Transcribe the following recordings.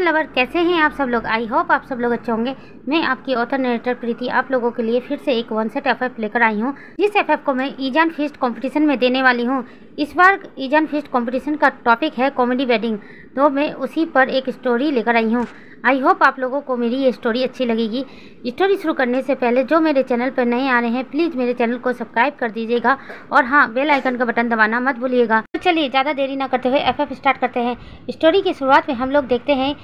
Lover, कैसे हैं आप सब लोग। आई होप आप सब लोग अच्छे होंगे। मैं आपकी ऑथर नरेटर प्रीति आप लोगों के लिए फिर से एक वन सेट एफएफ लेकर आई हूँ, जिस एफएफ को मैं ईजान फीस्ट कंपटीशन में देने वाली हूँ। इस बार ईजान फीस्ट कंपटीशन का टॉपिक है कॉमेडी वेडिंग, तो मैं उसी पर एक स्टोरी लेकर आई हूँ। आई होप आप लोगों को मेरी ये स्टोरी अच्छी लगेगी। स्टोरी शुरू करने से पहले जो मेरे चैनल पर नए आ रहे हैं, प्लीज़ मेरे चैनल को सब्सक्राइब कर दीजिएगा और हाँ, बेल आइकन का बटन दबाना मत भूलिएगा। तो चलिए ज़्यादा देरी ना करते हुए एफएफ स्टार्ट करते हैं। स्टोरी की शुरुआत में हम लोग देखते हैं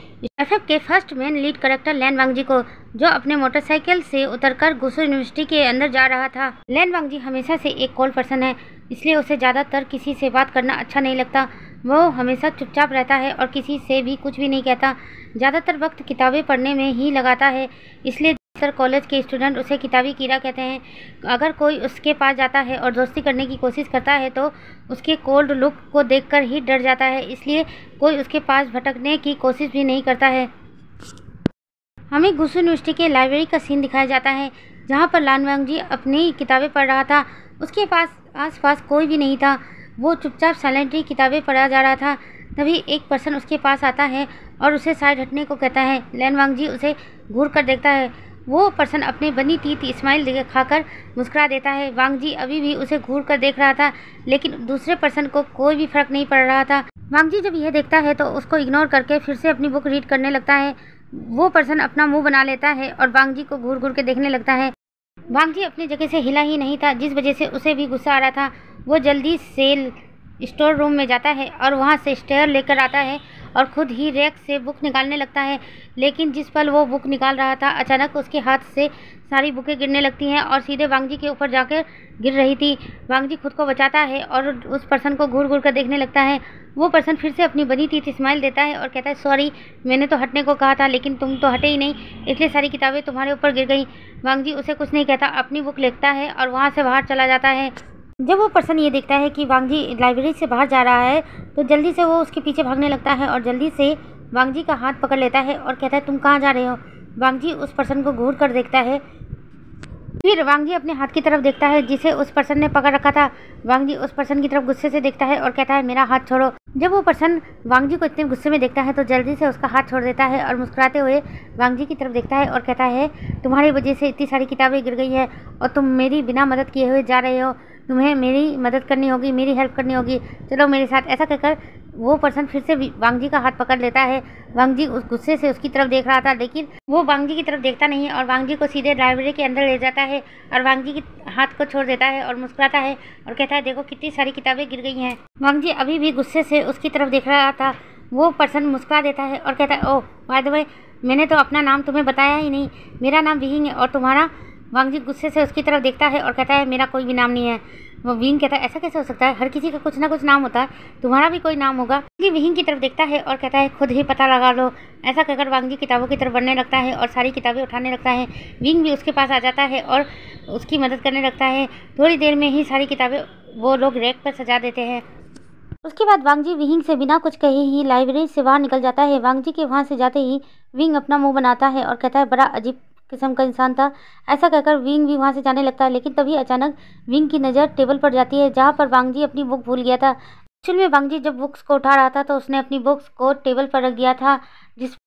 एफएफ के फर्स्ट मेन लीड कैरेक्टर लैन वांगजी को, जो अपने मोटरसाइकिल से उतरकर गुसू यूनिवर्सिटी के अंदर जा रहा था। लैन वांगजी हमेशा से एक कोल्ड पर्सन है, इसलिए उसे ज़्यादातर किसी से बात करना अच्छा नहीं लगता। वो हमेशा चुपचाप रहता है और किसी से भी कुछ भी नहीं कहता। ज़्यादातर वक्त किताबें पढ़ने में ही लगाता है, इसलिए सर कॉलेज के स्टूडेंट उसे किताबी कीड़ा कहते हैं। अगर कोई उसके पास जाता है और दोस्ती करने की कोशिश करता है तो उसके कोल्ड लुक को देखकर ही डर जाता है, इसलिए कोई उसके पास भटकने की कोशिश भी नहीं करता है। हमें गुसू यूनिवर्सिटी के लाइब्रेरी का सीन दिखाया जाता है, जहाँ पर लैन वांगजी अपनी किताबें पढ़ रहा था। उसके पास आसपास कोई भी नहीं था, वो चुपचाप साइलेंटली किताबें पढ़ा जा रहा था। तभी एक पर्सन उसके पास आता है और उसे साइड हटने को कहता है। लैन वांगजी उसे घूर कर देखता है। वो पर्सन अपने बनी टीथ स्माइल दिखाकर मुस्कुरा देता है। वांगजी अभी भी उसे घूर कर देख रहा था, लेकिन दूसरे पर्सन को कोई भी फर्क नहीं पड़ रहा था। वांगजी जब यह देखता है तो उसको इग्नोर करके फिर से अपनी बुक रीड करने लगता है। वो पर्सन अपना मुंह बना लेता है और वांगजी को घूर घूर के देखने लगता है। वांगजी अपनी जगह से हिला ही नहीं था, जिस वजह से उसे भी गुस्सा आ रहा था। वो जल्दी से स्टोर रूम में जाता है और वहाँ से स्टेयर लेकर आता है और खुद ही रैक से बुक निकालने लगता है। लेकिन जिस पल वो बुक निकाल रहा था, अचानक उसके हाथ से सारी बुकें गिरने लगती हैं और सीधे वांगजी के ऊपर जाकर गिर रही थी। वांगजी खुद को बचाता है और उस पर्सन को घूर घूर कर देखने लगता है। वो पर्सन फिर से अपनी बनी टीथ स्माइल देता है और कहता है, सॉरी, मैंने तो हटने को कहा था, लेकिन तुम तो हटे ही नहीं, इसलिए सारी किताबें तुम्हारे ऊपर गिर गई। वांगजी उसे कुछ नहीं कहता, अपनी बुक लेता है और वहाँ से बाहर चला जाता है। जब वो पर्सन ये देखता है कि वांगजी लाइब्रेरी से बाहर जा रहा है, तो जल्दी से वो उसके पीछे भागने लगता है और जल्दी से वांगजी का हाथ पकड़ लेता है और कहता है, तुम कहाँ जा रहे हो। वांगजी उस पर्सन को घूर कर देखता है। फिर वांगजी अपने हाथ की तरफ देखता है जिसे उस पर्सन ने पकड़ रखा था। वांगजी उस पर्सन की तरफ गुस्से से देखता है और कहता है, मेरा हाथ छोड़ो। जब वो पर्सन वांगजी को इतने गुस्से में देखता है तो जल्दी से उसका हाथ छोड़ देता है और मुस्कुराते हुए वांगजी की तरफ देखता है और कहता है, तुम्हारी वजह से इतनी सारी किताबें गिर गई है और तुम मेरी बिना मदद किए हुए जा रहे हो। तुम्हें मेरी मदद करनी होगी, मेरी हेल्प करनी होगी, चलो मेरे साथ। ऐसा कहकर वो पर्सन फिर से वांगजी का हाथ पकड़ लेता है। वांगजी उस गुस्से से उसकी तरफ देख रहा था, लेकिन वो वांगजी की तरफ देखता नहीं है और वांगजी को सीधे लाइब्रेरी के अंदर ले जाता है और वांगजी के हाथ को छोड़ देता है और मुस्कुराता है और कहता है, देखो कितनी सारी किताबें गिर गई हैं। वांगजी अभी भी गुस्से से उसकी तरफ देख रहा था। वो पर्सन मुस्कुरा देता है और कहता है, ओह बाय द वे, मैंने तो अपना नाम तुम्हें बताया ही नहीं, मेरा नाम विहिंग है और तुम्हारा। वांगजी गुस्से से उसकी तरफ देखता है और कहता है, मेरा कोई भी नाम नहीं है। वो विहिंग कहता है, ऐसा कैसे हो सकता है, हर किसी का कुछ ना कुछ नाम होता है, तुम्हारा भी कोई नाम होगा। विहिंग की तरफ देखता है और कहता है, खुद ही पता लगा लो। ऐसा कहकर वांगजी किताबों की तरफ बढ़ने लगता है और सारी किताबें उठाने लगता है। विहिंग भी उसके पास आ जाता है और उसकी मदद करने लगता है। थोड़ी देर में ही सारी किताबें वो लोग रैक पर सजा देते हैं। उसके बाद वांगजी विहिंग से बिना कुछ कहे ही लाइब्रेरी से बाहर निकल जाता है। वांगजी के वहाँ से जाते ही विहिंग अपना मुँह बनाता है और कहता है, बड़ा अजीब किस्म का इंसान था। ऐसा कहकर विंग भी वहाँ से जाने लगता है, लेकिन तभी अचानक विंग की नज़र टेबल पर जाती है, जहाँ पर वांगजी अपनी बुक भूल गया था। एक्चुअल में वांगजी जब बुक्स को उठा रहा था तो उसने अपनी बुक्स को टेबल पर रख दिया था,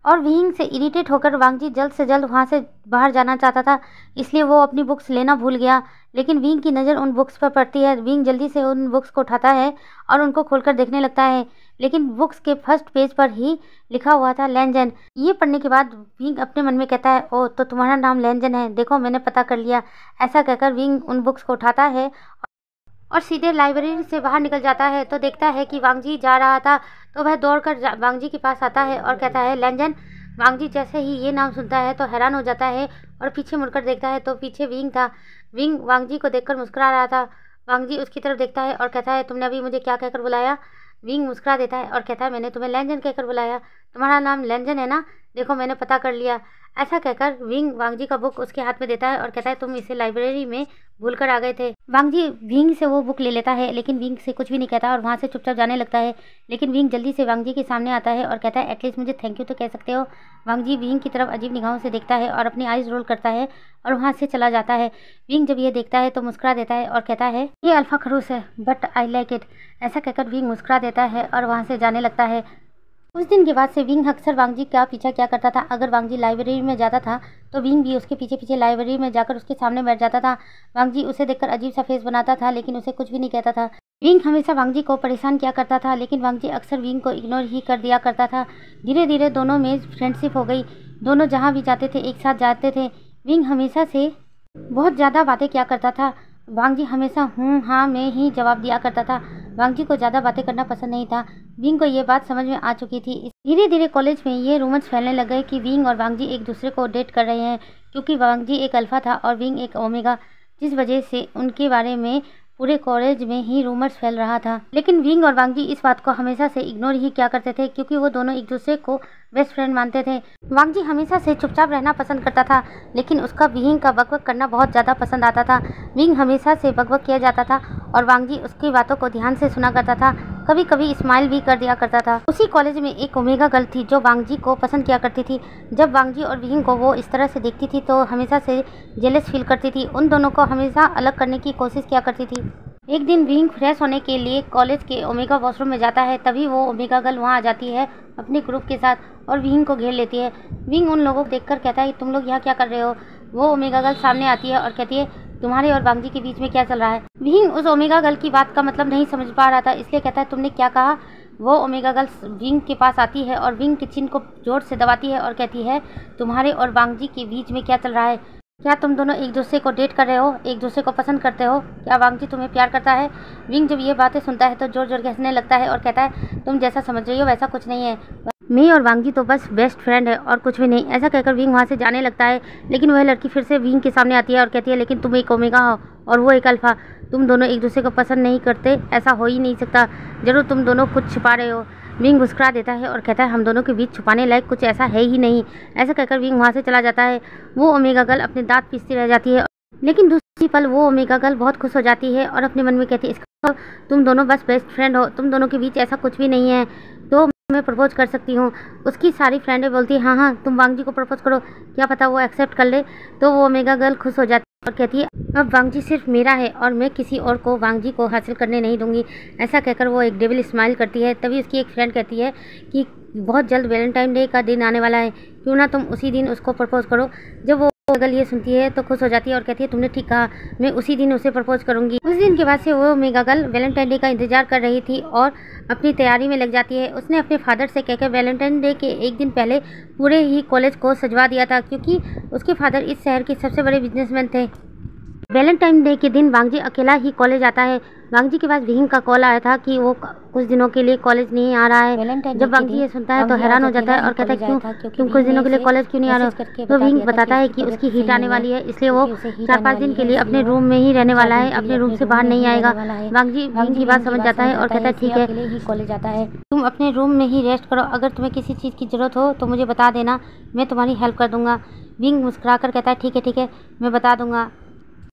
और विंग से इरिटेट होकर वांगजी जल्द से जल्द वहाँ से बाहर जाना चाहता था, इसलिए वो अपनी बुक्स लेना भूल गया। लेकिन विंग की नज़र उन बुक्स पर पड़ती है। विंग जल्दी से उन बुक्स को उठाता है और उनको खोलकर देखने लगता है, लेकिन बुक्स के फर्स्ट पेज पर ही लिखा हुआ था लैनजन। ये पढ़ने के बाद विंग अपने मन में कहता है, ओह तो तुम्हारा नाम लैनजन है, देखो मैंने पता कर लिया। ऐसा कहकर विंग उन बुक्स को उठाता है और सीधे लाइब्रेरी से बाहर निकल जाता है। तो देखता है कि वांगजी जा रहा था, तो वह दौड़कर वांगजी के पास आता है और कहता है, लैनजन। वांगजी जैसे ही ये नाम सुनता है तो हैरान हो जाता है और पीछे मुड़कर देखता है तो पीछे विंग था। विंग वांगजी को देखकर मुस्कुरा रहा था। वांगजी उसकी तरफ देखता है और कहता है, तुमने अभी मुझे क्या कहकर बुलाया। विंग मुस्कुरा देता है और कहता है, मैंने तुम्हें लैनजन कहकर बुलाया, तुम्हारा नाम लैनजन है ना, देखो मैंने पता कर लिया। ऐसा कहकर विंग वांगजी का बुक उसके हाथ में देता है और कहता है, तुम इसे लाइब्रेरी में भूलकर आ गए थे। वांगजी विंग से वो बुक ले लेता है, लेकिन विंग से कुछ भी नहीं कहता और वहाँ से चुपचाप जाने लगता है। लेकिन विंग जल्दी से वांगजी के सामने आता है और कहता है, एटलीस्ट मुझे थैंक यू तो कह सकते हो। वांगजी विंग की तरफ अजीब निगाहों से देखता है और अपनी आइज़ रोल करता है और वहाँ से चला जाता है। विंग जब ये देखता है तो मुस्कुरा देता है और कहता है, ये अल्फा खरूस है, बट आई लाइक इट। ऐसा कहकर विंग मुस्कुरा देता है और वहाँ से जाने लगता है। उस दिन के बाद से विंग अक्सर वांगजी का पीछा क्या करता था। अगर वांगजी लाइब्रेरी में जाता था तो विंग भी उसके पीछे पीछे लाइब्रेरी में जाकर उसके सामने बैठ जाता था। वांगजी उसे देखकर अजीब सा फेस बनाता था लेकिन उसे कुछ भी नहीं कहता था। विंग हमेशा वांगजी को परेशान किया करता था लेकिन वांगजी अक्सर विंग को इग्नोर ही कर दिया करता था। धीरे धीरे दोनों में फ्रेंडशिप हो गई। दोनों जहाँ भी जाते थे एक साथ जाते थे। विंग हमेशा से बहुत ज़्यादा बातें किया करता था। वांगजी हमेशा हूँ हाँ में ही जवाब दिया करता था। वांगजी को ज़्यादा बातें करना पसंद नहीं था। विंग को ये बात समझ में आ चुकी थी। धीरे धीरे कॉलेज में ये रूमर्स फैलने लग गए कि विंग और वांगजी एक दूसरे को डेट कर रहे हैं, क्योंकि वांगजी एक अल्फा था और विंग एक ओमेगा, जिस वजह से उनके बारे में पूरे कॉलेज में ही रूमर्स फैल रहा था। लेकिन विंग और वांगजी इस बात को हमेशा से इग्नोर ही किया करते थे, क्योंकि वो दोनों एक दूसरे को बेस्ट फ्रेंड मानते थे। वांगजी हमेशा से चुपचाप रहना पसंद करता था लेकिन उसका विंग का बकबक करना बहुत ज़्यादा पसंद आता था। विंग हमेशा से बकबक किया जाता था और वांगजी उसकी बातों को ध्यान से सुना करता था, कभी कभी स्माइल भी कर दिया करता था। उसी कॉलेज में एक ओमेगा गर्ल थी जो वांगजी को पसंद किया करती थी। जब वांगजी और विंग को वो इस तरह से देखती थी तो हमेशा से जेलस फील करती थी। उन दोनों को हमेशा अलग करने की कोशिश किया करती थी। एक दिन विंग फ्रेश होने के लिए कॉलेज के ओमेगा वॉशरूम में जाता है, तभी वो ओमेगा गर्ल वहाँ आ जाती है अपने ग्रुप के साथ और विंग को घेर लेती है। विंग उन लोगों को देखकर कहता है तुम लोग यहाँ क्या कर रहे हो। वो ओमेगा गर्ल सामने आती है और कहती है तुम्हारे और वांगजी के बीच में क्या चल रहा है। विंग उस ओमेगा गर्ल की बात का मतलब नहीं समझ पा रहा था, इसलिए कहता है तुमने क्या कहा। वो ओमेगा गर्ल विंग के पास आती है और विंग के चिन को जोर से दबाती है और कहती है तुम्हारे और वांगजी के बीच में क्या चल रहा है। क्या तुम दोनों एक दूसरे को डेट कर रहे हो, एक दूसरे को पसंद करते हो, क्या वांगजी तुम्हें प्यार करता है। विंग जब ये बातें सुनता है तो जोर जोर के हंसने लगता है और कहता है तुम जैसा समझ रही हो वैसा कुछ नहीं है, मैं और वांगजी तो बस बेस्ट फ्रेंड है और कुछ भी नहीं। ऐसा कहकर विंग वहाँ से जाने लगता है, लेकिन वह लड़की फिर से विंग के सामने आती है और कहती है लेकिन तुम एक ओमेगा हो और वो एक अल्फा, तुम दोनों एक दूसरे को पसंद नहीं करते, ऐसा हो ही नहीं सकता, जरूर तुम दोनों कुछ छिपा रहे हो। विंग मुस्कुरा देता है और कहता है हम दोनों के बीच छुपाने लायक कुछ ऐसा है ही नहीं। ऐसा कहकर विंग वहाँ से चला जाता है। वो ओमेगा गर्ल अपने दांत पीसती रह जाती है, लेकिन दूसरी पल वो ओमेगा गर्ल बहुत खुश हो जाती है और अपने मन में कहती है इसका तुम दोनों बस बेस्ट फ्रेंड हो, तुम दोनों के बीच ऐसा कुछ भी नहीं है, तो मैं प्रपोज कर सकती हूँ। उसकी सारी फ्रेंडें बोलती है हाँ हाँ तुम वांगजी को प्रपोज करो, क्या पता वो एक्सेप्ट कर ले। तो वो ओमेगा गर्ल खुश हो जाती है और कहती है अब वांगजी सिर्फ मेरा है और मैं किसी और को वांगजी को हासिल करने नहीं दूंगी। ऐसा कहकर वो एक डेविल स्माइल करती है। तभी उसकी एक फ्रेंड कहती है कि बहुत जल्द वैलेंटाइन डे का दिन आने वाला है, क्यों ना तुम उसी दिन उसको प्रपोज करो। जब वो गर्ल ये सुनती है तो खुश हो जाती है और कहती है तुमने ठीक कहा, मैं उसी दिन उसे प्रपोज करूंगी। उस दिन के बाद से वो ओमेगा गर्ल वैलेंटाइन डे का इंतजार कर रही थी और अपनी तैयारी में लग जाती है। उसने अपने फादर से कहकर वैलेंटाइन डे के एक दिन पहले पूरे ही कॉलेज को सजवा दिया था, क्योंकि उसके फादर इस शहर के सबसे बड़े बिजनेसमैन थे। वैलेंटाइन डे के दिन वांगजी अकेला ही कॉलेज आता है। वांगजी के पास विंग का कॉल आया था कि वो कुछ दिनों के लिए कॉलेज नहीं आ रहा है। जब वांगजी ये सुनता है तो हैरान हो जाता है और कहता है क्यों तुम कुछ दिनों के लिए कॉलेज क्यों नहीं आ रहे हो। तो विंग बताता है कि उसकी हीट आने वाली है, इसलिए वो 4-5 दिन के लिए अपने रूम में ही रहने वाला है, अपने रूम से बाहर नहीं आएगा। वांगजी विंग की बात समझ जाता है और कहता है ठीक है कॉलेज आता है, तुम अपने रूम में ही रेस्ट करो, अगर तुम्हें किसी चीज़ की जरूरत हो तो मुझे बता देना, मैं तुम्हारी हेल्प कर दूंगा। विंग मुस्कुरा कर कहता है ठीक है मैं बता दूंगा।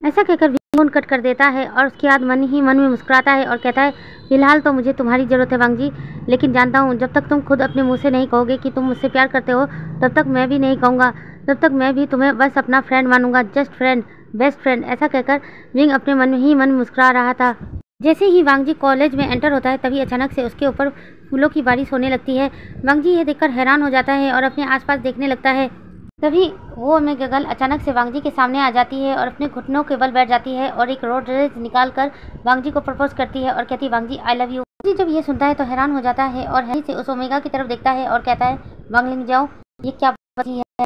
ऐसा कहकर विंग फोन कट कर देता है और उसके बाद मन ही मन में मुस्कुराता है और कहता है फिलहाल तो मुझे तुम्हारी ज़रूरत है वांगजी, लेकिन जानता हूँ जब तक तुम खुद अपने मुंह से नहीं कहोगे कि तुम मुझसे प्यार करते हो तब तक मैं भी नहीं कहूँगा, तब तक मैं भी तुम्हें बस अपना फ्रेंड मानूंगा, जस्ट फ्रेंड, बेस्ट फ्रेंड। ऐसा कहकर विंग अपने मन ही मन मुस्कुरा रहा था। जैसे ही वांगजी कॉलेज में एंटर होता है तभी अचानक से उसके ऊपर फूलों की बारिश होने लगती है। वांगजी ये देखकर हैरान हो जाता है और अपने आसपास देखने लगता है। तभी वो ओमेगा गर्ल अचानक से वांगजी के सामने आ जाती है और अपने घुटनों के बल बैठ जाती है और एक रोड रेज निकाल कर वांगजी को प्रपोज करती है और कहती है वांगजी आई लव यू। जब ये सुनता है तो हैरान हो जाता है और हैरी से उस ओमेगा की तरफ देखता है और कहता है वांगलिंग जाओ ये क्या बात है।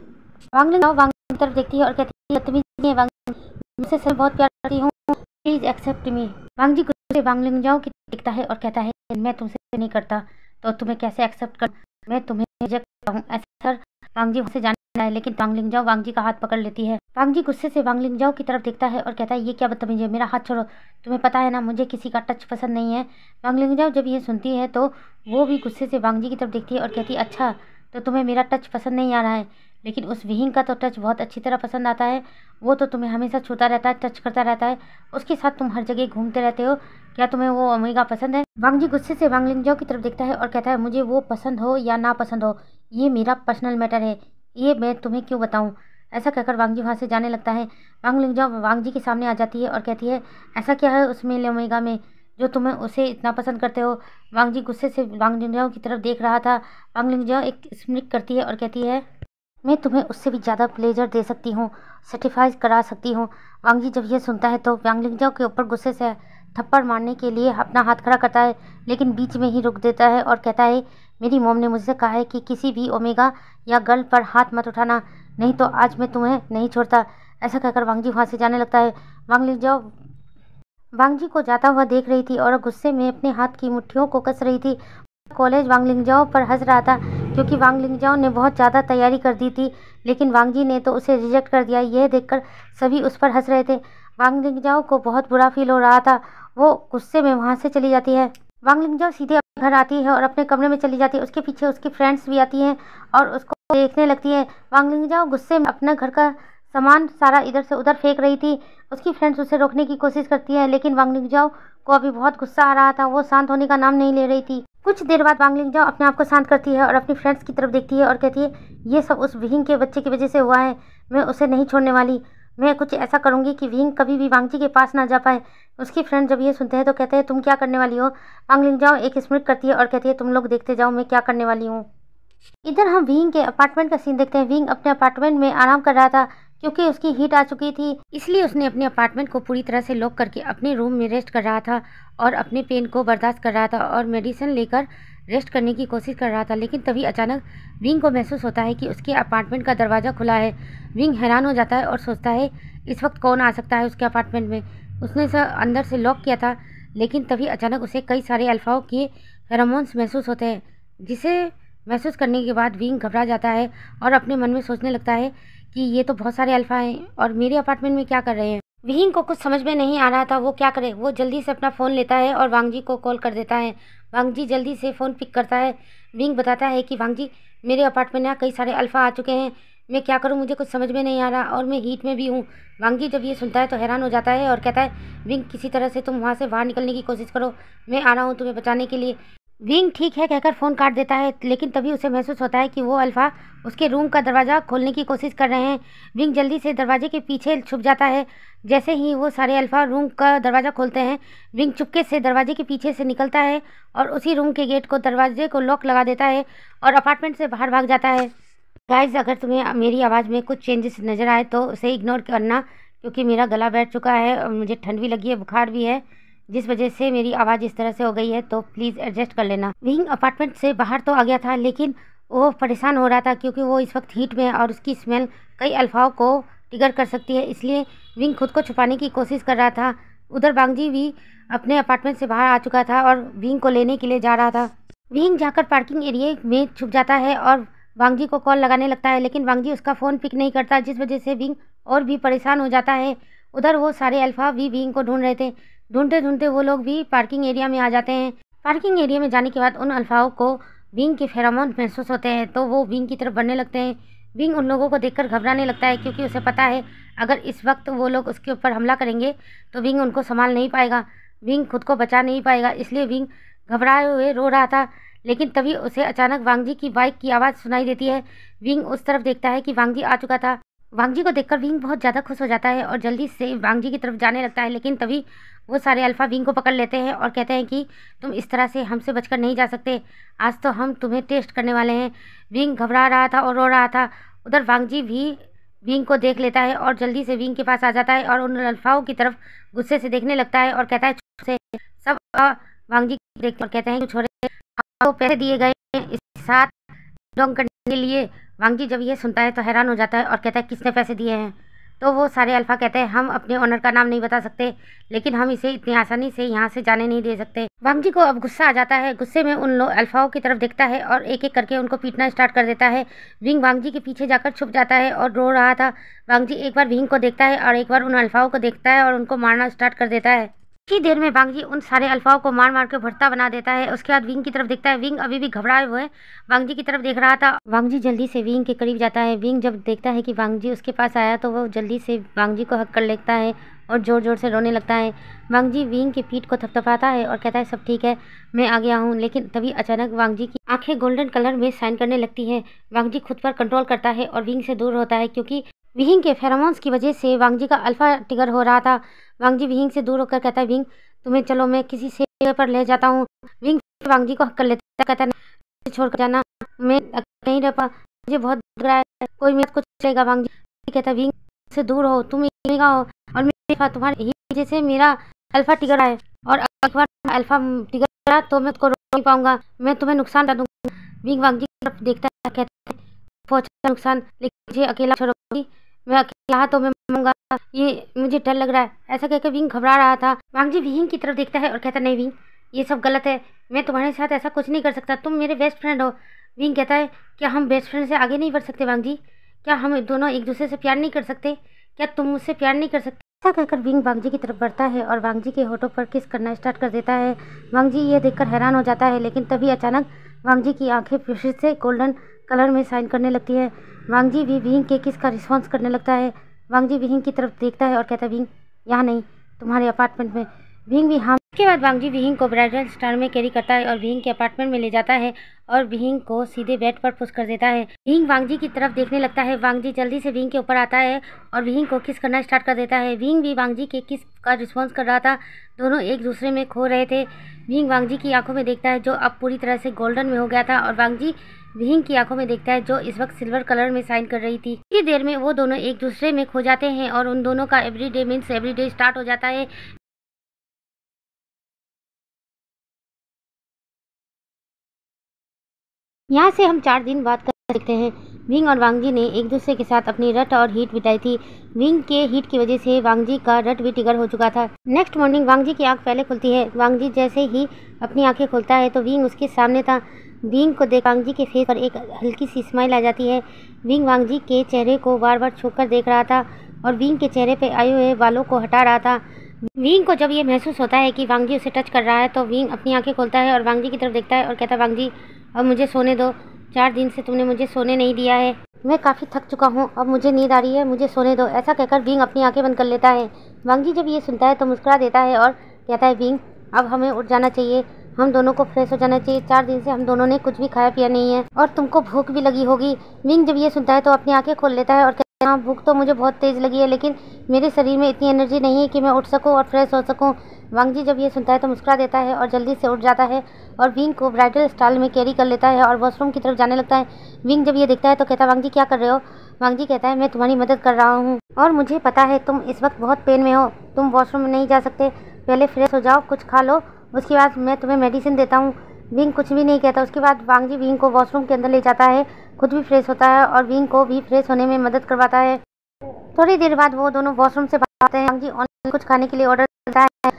वांगलिंग जाओ वांगजी की तरफ देखती है और कहती है बदतमीजी है वांगजी, मुझसे सब बहुत प्यार करती हूँ, प्लीज एक्सेप्ट मी। वांगजी गुस्से से वांगलिंग जाओ की देखता है और कहता है मैं तुमसे नहीं करता तो तुम्हें कैसे एक्सेप्ट कर, मैं तुम्हें रिजेक्ट करता हूँ। ऐसा वांगजी वहाँ से जाने है, लेकिन वांगलिंग जाओ वांगजी का हाथ पकड़ लेती है। वांगजी गुस्से से वांगलिंग जाओ की तरफ देखता है और कहता है ये क्या बदतमीजी है, मेरा हाथ छोड़ो, तुम्हें पता है ना मुझे किसी का टच पसंद नहीं है। वांगलिंग जाओ जब ये सुनती है तो वो भी गुस्से से वांगजी की तरफ देखती है और कहती है अच्छा तो तुम्हें मेरा टच पसंद नहीं आ रहा है, लेकिन उस विंग का तो टच बहुत अच्छी तरह पसंद आता है, वो तो तुम्हें हमेशा छूता रहता है, टच करता रहता है, उसके साथ तुम हर जगह घूमते रहते हो, क्या तुम्हें वो ओमेगा पसंद है। वांगजी गुस्से से वांगलिंग जाओ की तरफ देखता है और कहता है मुझे वो पसंद हो या ना पसंद हो ये मेरा पर्सनल मैटर है, ये मैं तुम्हें क्यों बताऊं। ऐसा कहकर वांगजी वहाँ से जाने लगता है। वांगलिंग जाओ वांगजी के सामने आ जाती है और कहती है ऐसा क्या है उसमें ओमेगा में जो तुम्हें उसे इतना पसंद करते हो। वांग जी गुस्से से वांग लिंगजाओ की तरफ देख रहा था। वांग लिंगजाओ एक स्मिक करती है और कहती है, मैं तुम्हें उससे भी ज़्यादा प्लेजर दे सकती हूँ, सेटिस्फाई करा सकती हूँ। वांग जी जब ये सुनता है तो वांग लिंगजाओ के ऊपर गुस्से से थप्पड़ मारने के लिए अपना हाथ खड़ा करता है, लेकिन बीच में ही रुक देता है और कहता है, मेरी मॉम ने मुझसे कहा है कि किसी भी ओमेगा या गर्ल पर हाथ मत उठाना, नहीं तो आज मैं तुम्हें नहीं छोड़ता। ऐसा कहकर वांग जी वहाँ से जाने लगता है। वांग लिंगजाओ वांग जी को जाता हुआ देख रही थी और गुस्से में अपने हाथ की मुट्ठियों को कस रही थी। कॉलेज वांग लिंगजाओ पर हंस रहा था क्योंकि वांग लिंगजाओ ने बहुत ज़्यादा तैयारी कर दी थी, लेकिन वांग जी ने तो उसे रिजेक्ट कर दिया। यह देखकर सभी उस पर हंस रहे थे। वांग लिंगजाओ को बहुत बुरा फील हो रहा था। वो गुस्से में वहाँ से चली जाती है। वांग लिंगजाओ सीधे अपने घर आती है और अपने कमरे में चली जाती है। उसके पीछे उसकी फ्रेंड्स भी आती हैं और उसको देखने लगती है। वांग लिंगजाओ गुस्से में अपना घर का सामान सारा इधर से उधर फेंक रही थी। उसकी फ्रेंड्स उसे रोकने की कोशिश करती है, लेकिन वांग लिंगजाओ को अभी बहुत गुस्सा आ रहा था। वो शांत होने का नाम नहीं ले रही थी। कुछ देर बाद वांग लिंगजाओ अपने आप को शांत करती है और अपनी फ्रेंड्स की तरफ देखती है और कहती है, ये सब उस विहिंग के बच्चे की वजह से हुआ है। मैं उसे नहीं छोड़ने वाली। मैं कुछ ऐसा करूंगी कि विहिंग कभी भी वांग जी के पास ना जा पाए। उसकी फ्रेंड जब ये सुनते हैं तो कहते हैं, तुम क्या करने वाली हो। वांग लिंगजाओ एक स्मिट करती है और कहती है, तुम लोग देखते जाओ मैं क्या करने वाली हूँ। इधर हम विहिंग के अपार्टमेंट का सीन देखते हैं। विहिंग अपने अपार्टमेंट में आराम कर रहा था क्योंकि उसकी हीट आ चुकी थी, इसलिए उसने अपने अपार्टमेंट को पूरी तरह से लॉक करके अपने रूम में रेस्ट कर रहा था और अपने पेन को बर्दाश्त कर रहा था और मेडिसिन लेकर रेस्ट करने की कोशिश कर रहा था। लेकिन तभी अचानक विंग को महसूस होता है कि उसके अपार्टमेंट का दरवाज़ा खुला है। विंग हैरान हो जाता है और सोचता है, इस वक्त कौन आ सकता है उसके अपार्टमेंट में। उसने इसे अंदर से लॉक किया था, लेकिन तभी अचानक उसे कई सारे अल्फाओं के फेरोमोन्स महसूस होते हैं, जिसे महसूस करने के बाद विंग घबरा जाता है और अपने मन में सोचने लगता है कि ये तो बहुत सारे अल्फा हैं और मेरे अपार्टमेंट में क्या कर रहे हैं। विंग को कुछ समझ में नहीं आ रहा था वो क्या करे। वो जल्दी से अपना फ़ोन लेता है और वांग जी को कॉल कर देता है। वांग जी जल्दी से फ़ोन पिक करता है। विंग बताता है कि वांग जी, मेरे अपार्टमेंट में कई सारे अल्फा आ चुके हैं, मैं क्या करूं, मुझे कुछ समझ में नहीं आ रहा और मैं हीट में भी हूं। वांग जी जब ये सुनता है तो हैरान हो जाता है और कहता है, विंग किसी तरह से तुम वहाँ से बाहर निकलने की कोशिश करो, मैं आ रहा हूँ तुम्हें बचाने के लिए। विंग ठीक है कहकर फ़ोन काट देता है, लेकिन तभी उसे महसूस होता है कि वो अल्फ़ा उसके रूम का दरवाज़ा खोलने की कोशिश कर रहे हैं। विंग जल्दी से दरवाजे के पीछे छुप जाता है। जैसे ही वो सारे अल्फ़ा रूम का दरवाज़ा खोलते हैं, विंग चुपके से दरवाजे के पीछे से निकलता है और उसी रूम के गेट को दरवाजे को लॉक लगा देता है और अपार्टमेंट से बाहर भाग जाता है। गाइस, अगर तुम्हें मेरी आवाज़ में कुछ चेंजेस नज़र आए तो उसे इग्नोर करना, क्योंकि मेरा गला बैठ चुका है और मुझे ठंड भी लगी है, बुखार भी है, जिस वजह से मेरी आवाज़ इस तरह से हो गई है, तो प्लीज़ एडजस्ट कर लेना। विंग अपार्टमेंट से बाहर तो आ गया था, लेकिन वो परेशान हो रहा था क्योंकि वो इस वक्त हीट में है और उसकी स्मेल कई अल्फाओं को ट्रिगर कर सकती है, इसलिए विंग खुद को छुपाने की कोशिश कर रहा था। उधर वांग जी भी अपने अपार्टमेंट से बाहर आ चुका था और विंग को लेने के लिए जा रहा था। विंग जाकर पार्किंग एरिया में छुप जाता है और वांग जी को कॉल लगाने लगता है, लेकिन वांग जी उसका फ़ोन पिक नहीं करता, जिस वजह से विंग और भी परेशान हो जाता है। उधर वो सारे अल्फा भी विंग को ढूंढ रहे थे। ढूंढते ढूंढते वो लोग भी पार्किंग एरिया में आ जाते हैं। पार्किंग एरिया में जाने के बाद उन अल्फाओं को विंग के फेरोमोन महसूस होते हैं, तो वो विंग की तरफ बढ़ने लगते हैं। विंग उन लोगों को देखकर घबराने लगता है क्योंकि उसे पता है अगर इस वक्त वो लोग उसके ऊपर हमला करेंगे तो विंग उनको संभाल नहीं पाएगा, विंग खुद को बचा नहीं पाएगा, इसलिए विंग घबराए हुए रो रहा था। लेकिन तभी उसे अचानक वांग जी की बाइक की आवाज़ सुनाई देती है। विंग उस तरफ देखता है कि वांग जी आ चुका था। वांग जी को देखकर विंग बहुत ज़्यादा खुश हो जाता है और जल्दी से वांग जी की तरफ जाने लगता है, लेकिन तभी वो सारे अल्फा विंग को पकड़ लेते हैं और कहते हैं कि तुम इस तरह से हमसे बचकर नहीं जा सकते, आज तो हम तुम्हें टेस्ट करने वाले हैं। विंग घबरा रहा था और रो रहा था। उधर वांग जी भी विंग को देख लेता है और जल्दी से विंग के पास आ जाता है और उन अल्फाओं की तरफ गुस्से से देखने लगता है और कहता है, से सब वांग जी देखते और कहते हैं, कुछ हो रहे आपको पैसे दिए गए हैं इस साथ डोंग करने के लिए। वांग जी जब ये सुनता है तो हैरान हो जाता है और कहता है, किसने पैसे दिए हैं। तो वो सारे अल्फा कहते हैं, हम अपने ओनर का नाम नहीं बता सकते, लेकिन हम इसे इतनी आसानी से यहाँ से जाने नहीं दे सकते। वांग जी को अब गुस्सा आ जाता है। गुस्से में उन अल्फाओं की तरफ देखता है और एक एक करके उनको पीटना स्टार्ट कर देता है। विंग वांग जी के पीछे जाकर छुप जाता है और रो रहा था। वांग जी एक बार विंग को देखता है और एक बार उन अल्फाओं को देखता है और उनको मारना स्टार्ट कर देता है। कुछ देर में वांग जी उन सारे अल्फाओं को मार मार के भरता बना देता है। उसके बाद विंग की तरफ देखता है। विंग अभी भी घबराए हुए वांग जी की तरफ देख रहा था। वांग जी जल्दी से विंग के करीब जाता है। विंग जब देखता है कि वांग जी उसके पास आया तो वो जल्दी से वांग जी को हक कर लेता है और ज़ोर ज़ोर से रोने लगता है। वांग जी विंग की पीठ को थपथपाता है और कहता है, सब ठीक है, मैं आ गया हूँ। लेकिन तभी अचानक वांग जी की आंखें गोल्डन कलर में शाइन करने लगती है। वांग जी खुद पर कंट्रोल करता है और विंग से दूर होता है क्योंकि विंग के फेरोमोन्स की वजह से वांग जी का अल्फा ट्रिगर हो रहा था। वांग जी विंग से दूर होकर कहता है, विंग तुम्हें चलो मैं किसी से पर ले जाता हूँ। विंग वांग जी को हक कर लेता है, कहता है छोड़कर जाना, मैं नहीं रह पा, मुझे बहुत लग रहा है, कोई मेरे को चलेगा। वांग जी कहता है विंग से दूर हो, तुम का हो और मेरे तुम्हारी ही वजह से मेरा अल्फा टिगर है, और एक बार अल्फा टिगर तो मैं उसको रोक नहीं पाऊंगा, मैं तुम्हें नुकसान कर दूंगा। विंग वांग जी की तरफ देखता है, कहता है पहुंचा नुकसान, लेकिन मुझे अकेला छोड़ोगी, मैं अकेला तो मैं मरूंगा, ये मुझे डर लग रहा है। ऐसा कहकर विंग घबरा रहा था। वांग जी विंग की तरफ देखता है और कहता नहीं विंग, ये सब गलत है, मैं तुम्हारे साथ ऐसा कुछ नहीं कर सकता, तुम मेरे बेस्ट फ्रेंड हो। विंग कहता है क्या हम बेस्ट फ्रेंड से आगे नहीं बढ़ सकते वांग जी? क्या हम दोनों एक दूसरे से प्यार नहीं कर सकते? क्या तुम मुझसे प्यार नहीं कर सकते? ऐसा कहकर विंग वांग जी की तरफ बढ़ता है और वांग जी के होठों पर किस करना स्टार्ट कर देता है। वांग जी ये देखकर हैरान हो जाता है, लेकिन तभी अचानक वांग जी की आंखें फिर से गोल्डन कलर में शाइन करने लगती है। वांग जी भी विंग के किस का रिस्पॉन्स करने लगता है। वांग जी विंग की तरफ देखता है और कहता है विंग यहाँ नहीं, तुम्हारे अपार्टमेंट में। विंग भी हाँ। उसके बाद वांग जी विंग को ब्राइडल स्टार में कैरी करता है और विंग के अपार्टमेंट में ले जाता है और विंग को सीधे बेड पर पुश कर देता है। विंग वांग जी की तरफ देखने लगता है। वांग जी जल्दी से विंग के ऊपर आता है और विंग को किस करना स्टार्ट कर देता है। विंग भी वांग जी के किस का रिस्पॉन्स कर रहा था, दोनों एक दूसरे में खो रहे थे। विंग वांग जी की आंखों में देखता है जो अब पूरी तरह से गोल्डन में हो गया था, और वांग जी विंग की आंखों में देखता है जो इस वक्त सिल्वर कलर में शाइन कर रही थी। इतनी देर में वो दोनों एक दूसरे में खो जाते हैं और उन दोनों का एवरीडे मीन्स एवरीडे स्टार्ट हो जाता है। यहाँ से हम 4 दिन बाद कर सकते हैं। विंग और वांग जी ने एक दूसरे के साथ अपनी रट और हीट बिताई थी। विंग के हीट की वजह से वांग जी का रट भी टिगर हो चुका था। नेक्स्ट मॉर्निंग वांग जी की आंख पहले खुलती है। वांग जी जैसे ही अपनी आंखें खोलता है तो विंग उसके सामने था। विंग को देख वांग जी के फेस पर एक हल्की सी स्माइल आ जाती है। विंग वांग जी के चेहरे को बार बार छू कर देख रहा था और विंग के चेहरे पर आए हुए बालों को हटा रहा था। विंग को जब ये महसूस होता है कि वांग जी उसे टच कर रहा है तो विंग अपनी आंखें खोलता है और वांग जी की तरफ देखता है और कहता है वांग जी अब मुझे सोने दो, 4 दिन से तुमने मुझे सोने नहीं दिया है, मैं काफ़ी थक चुका हूँ, अब मुझे नींद आ रही है, मुझे सोने दो। ऐसा कहकर विंग अपनी आंखें बंद कर लेता है। वांग जी जब ये सुनता है तो मुस्कुरा देता है और कहता है विंग अब हमें उठ जाना चाहिए, हम दोनों को फ्रेश हो जाना चाहिए, 4 दिन से हम दोनों ने कुछ भी खाया पिया नहीं है और तुमको भूख भी लगी होगी। विंग जब ये सुनता है तो अपनी आंखें खोल लेता है और कहता है हाँ भूख तो मुझे बहुत तेज़ लगी है, लेकिन मेरे शरीर में इतनी एनर्जी नहीं है कि मैं उठ सकूँ और फ्रेश हो सकूँ। वांग जी जब ये सुनता है तो मुस्कुरा देता है और जल्दी से उठ जाता है और विंग को ब्राइडल स्टाइल में कैरी कर लेता है और वॉशरूम की तरफ जाने लगता है। विंग जब ये देखता है तो कहता है वांग जी क्या कर रहे हो? वांग जी कहता है मैं तुम्हारी मदद कर रहा हूँ और मुझे पता है तुम इस वक्त बहुत पेन में हो, तुम वॉशरूम में नहीं जा सकते, पहले फ्रेश हो जाओ, कुछ खा लो, उसके बाद मैं तुम्हें मेडिसिन देता हूँ। विंग कुछ भी नहीं कहता। उसके बाद वांग जी विंग को वॉशरूम के अंदर ले जाता है, खुद भी फ्रेश होता है और विंग को भी फ्रेश होने में मदद करवाता है। थोड़ी देर बाद वो दोनों वॉशरूम से बाहर आते हैं। वांग जी ऑनलाइन कुछ खाने के लिए ऑर्डर करता है,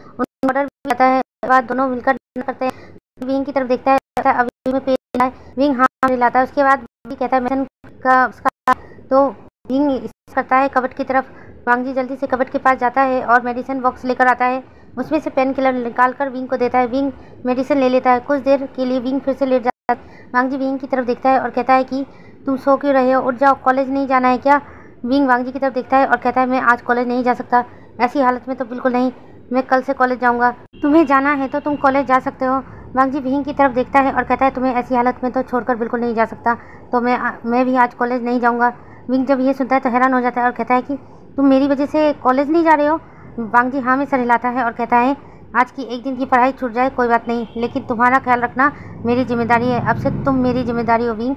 ऑर्डर भी आता है, बाद दोनों मिलकर डिनर करते हैं। विंग की तरफ देखता है अभी में पेन है, विंग हाँ दिलाता है। उसके बाद कहता है मेडिसिन का उसका, तो विंग करता है कबर्ड की तरफ। वांग जी जल्दी से कबर्ड के पास जाता है और मेडिसिन बॉक्स लेकर आता है, उसमें से पेन किलर निकाल कर विंग को देता है। विंग मेडिसिन ले लेता है। कुछ देर के लिए विंग फिर से लेट जाता है। वांग जी विंग की तरफ देखता है और कहता है कि तुम सो क्यों रहे हो, उठ जाओ, कॉलेज नहीं जाना है क्या? विंग वांग जी की तरफ देखता है और कहता है मैं आज कॉलेज नहीं जा सकता, ऐसी हालत में तो बिल्कुल नहीं, मैं कल से कॉलेज जाऊँगा, तुम्हें जाना है तो तुम कॉलेज जा सकते हो। वांग जी विंग की तरफ देखता है और कहता है तुम्हें ऐसी हालत में तो छोड़कर बिल्कुल नहीं जा सकता, तो मैं भी आज कॉलेज नहीं जाऊँगा। विंग जब ये सुनता है तो हैरान हो जाता है और कहता है कि तुम मेरी वजह से कॉलेज नहीं जा रहे हो? वांग जी हाँ में सर हिलाता है और कहता है आज की एक दिन की पढ़ाई छूट जाए कोई बात नहीं, लेकिन तुम्हारा ख्याल रखना मेरी जिम्मेदारी है, अब से तुम मेरी जिम्मेदारी हो विंग।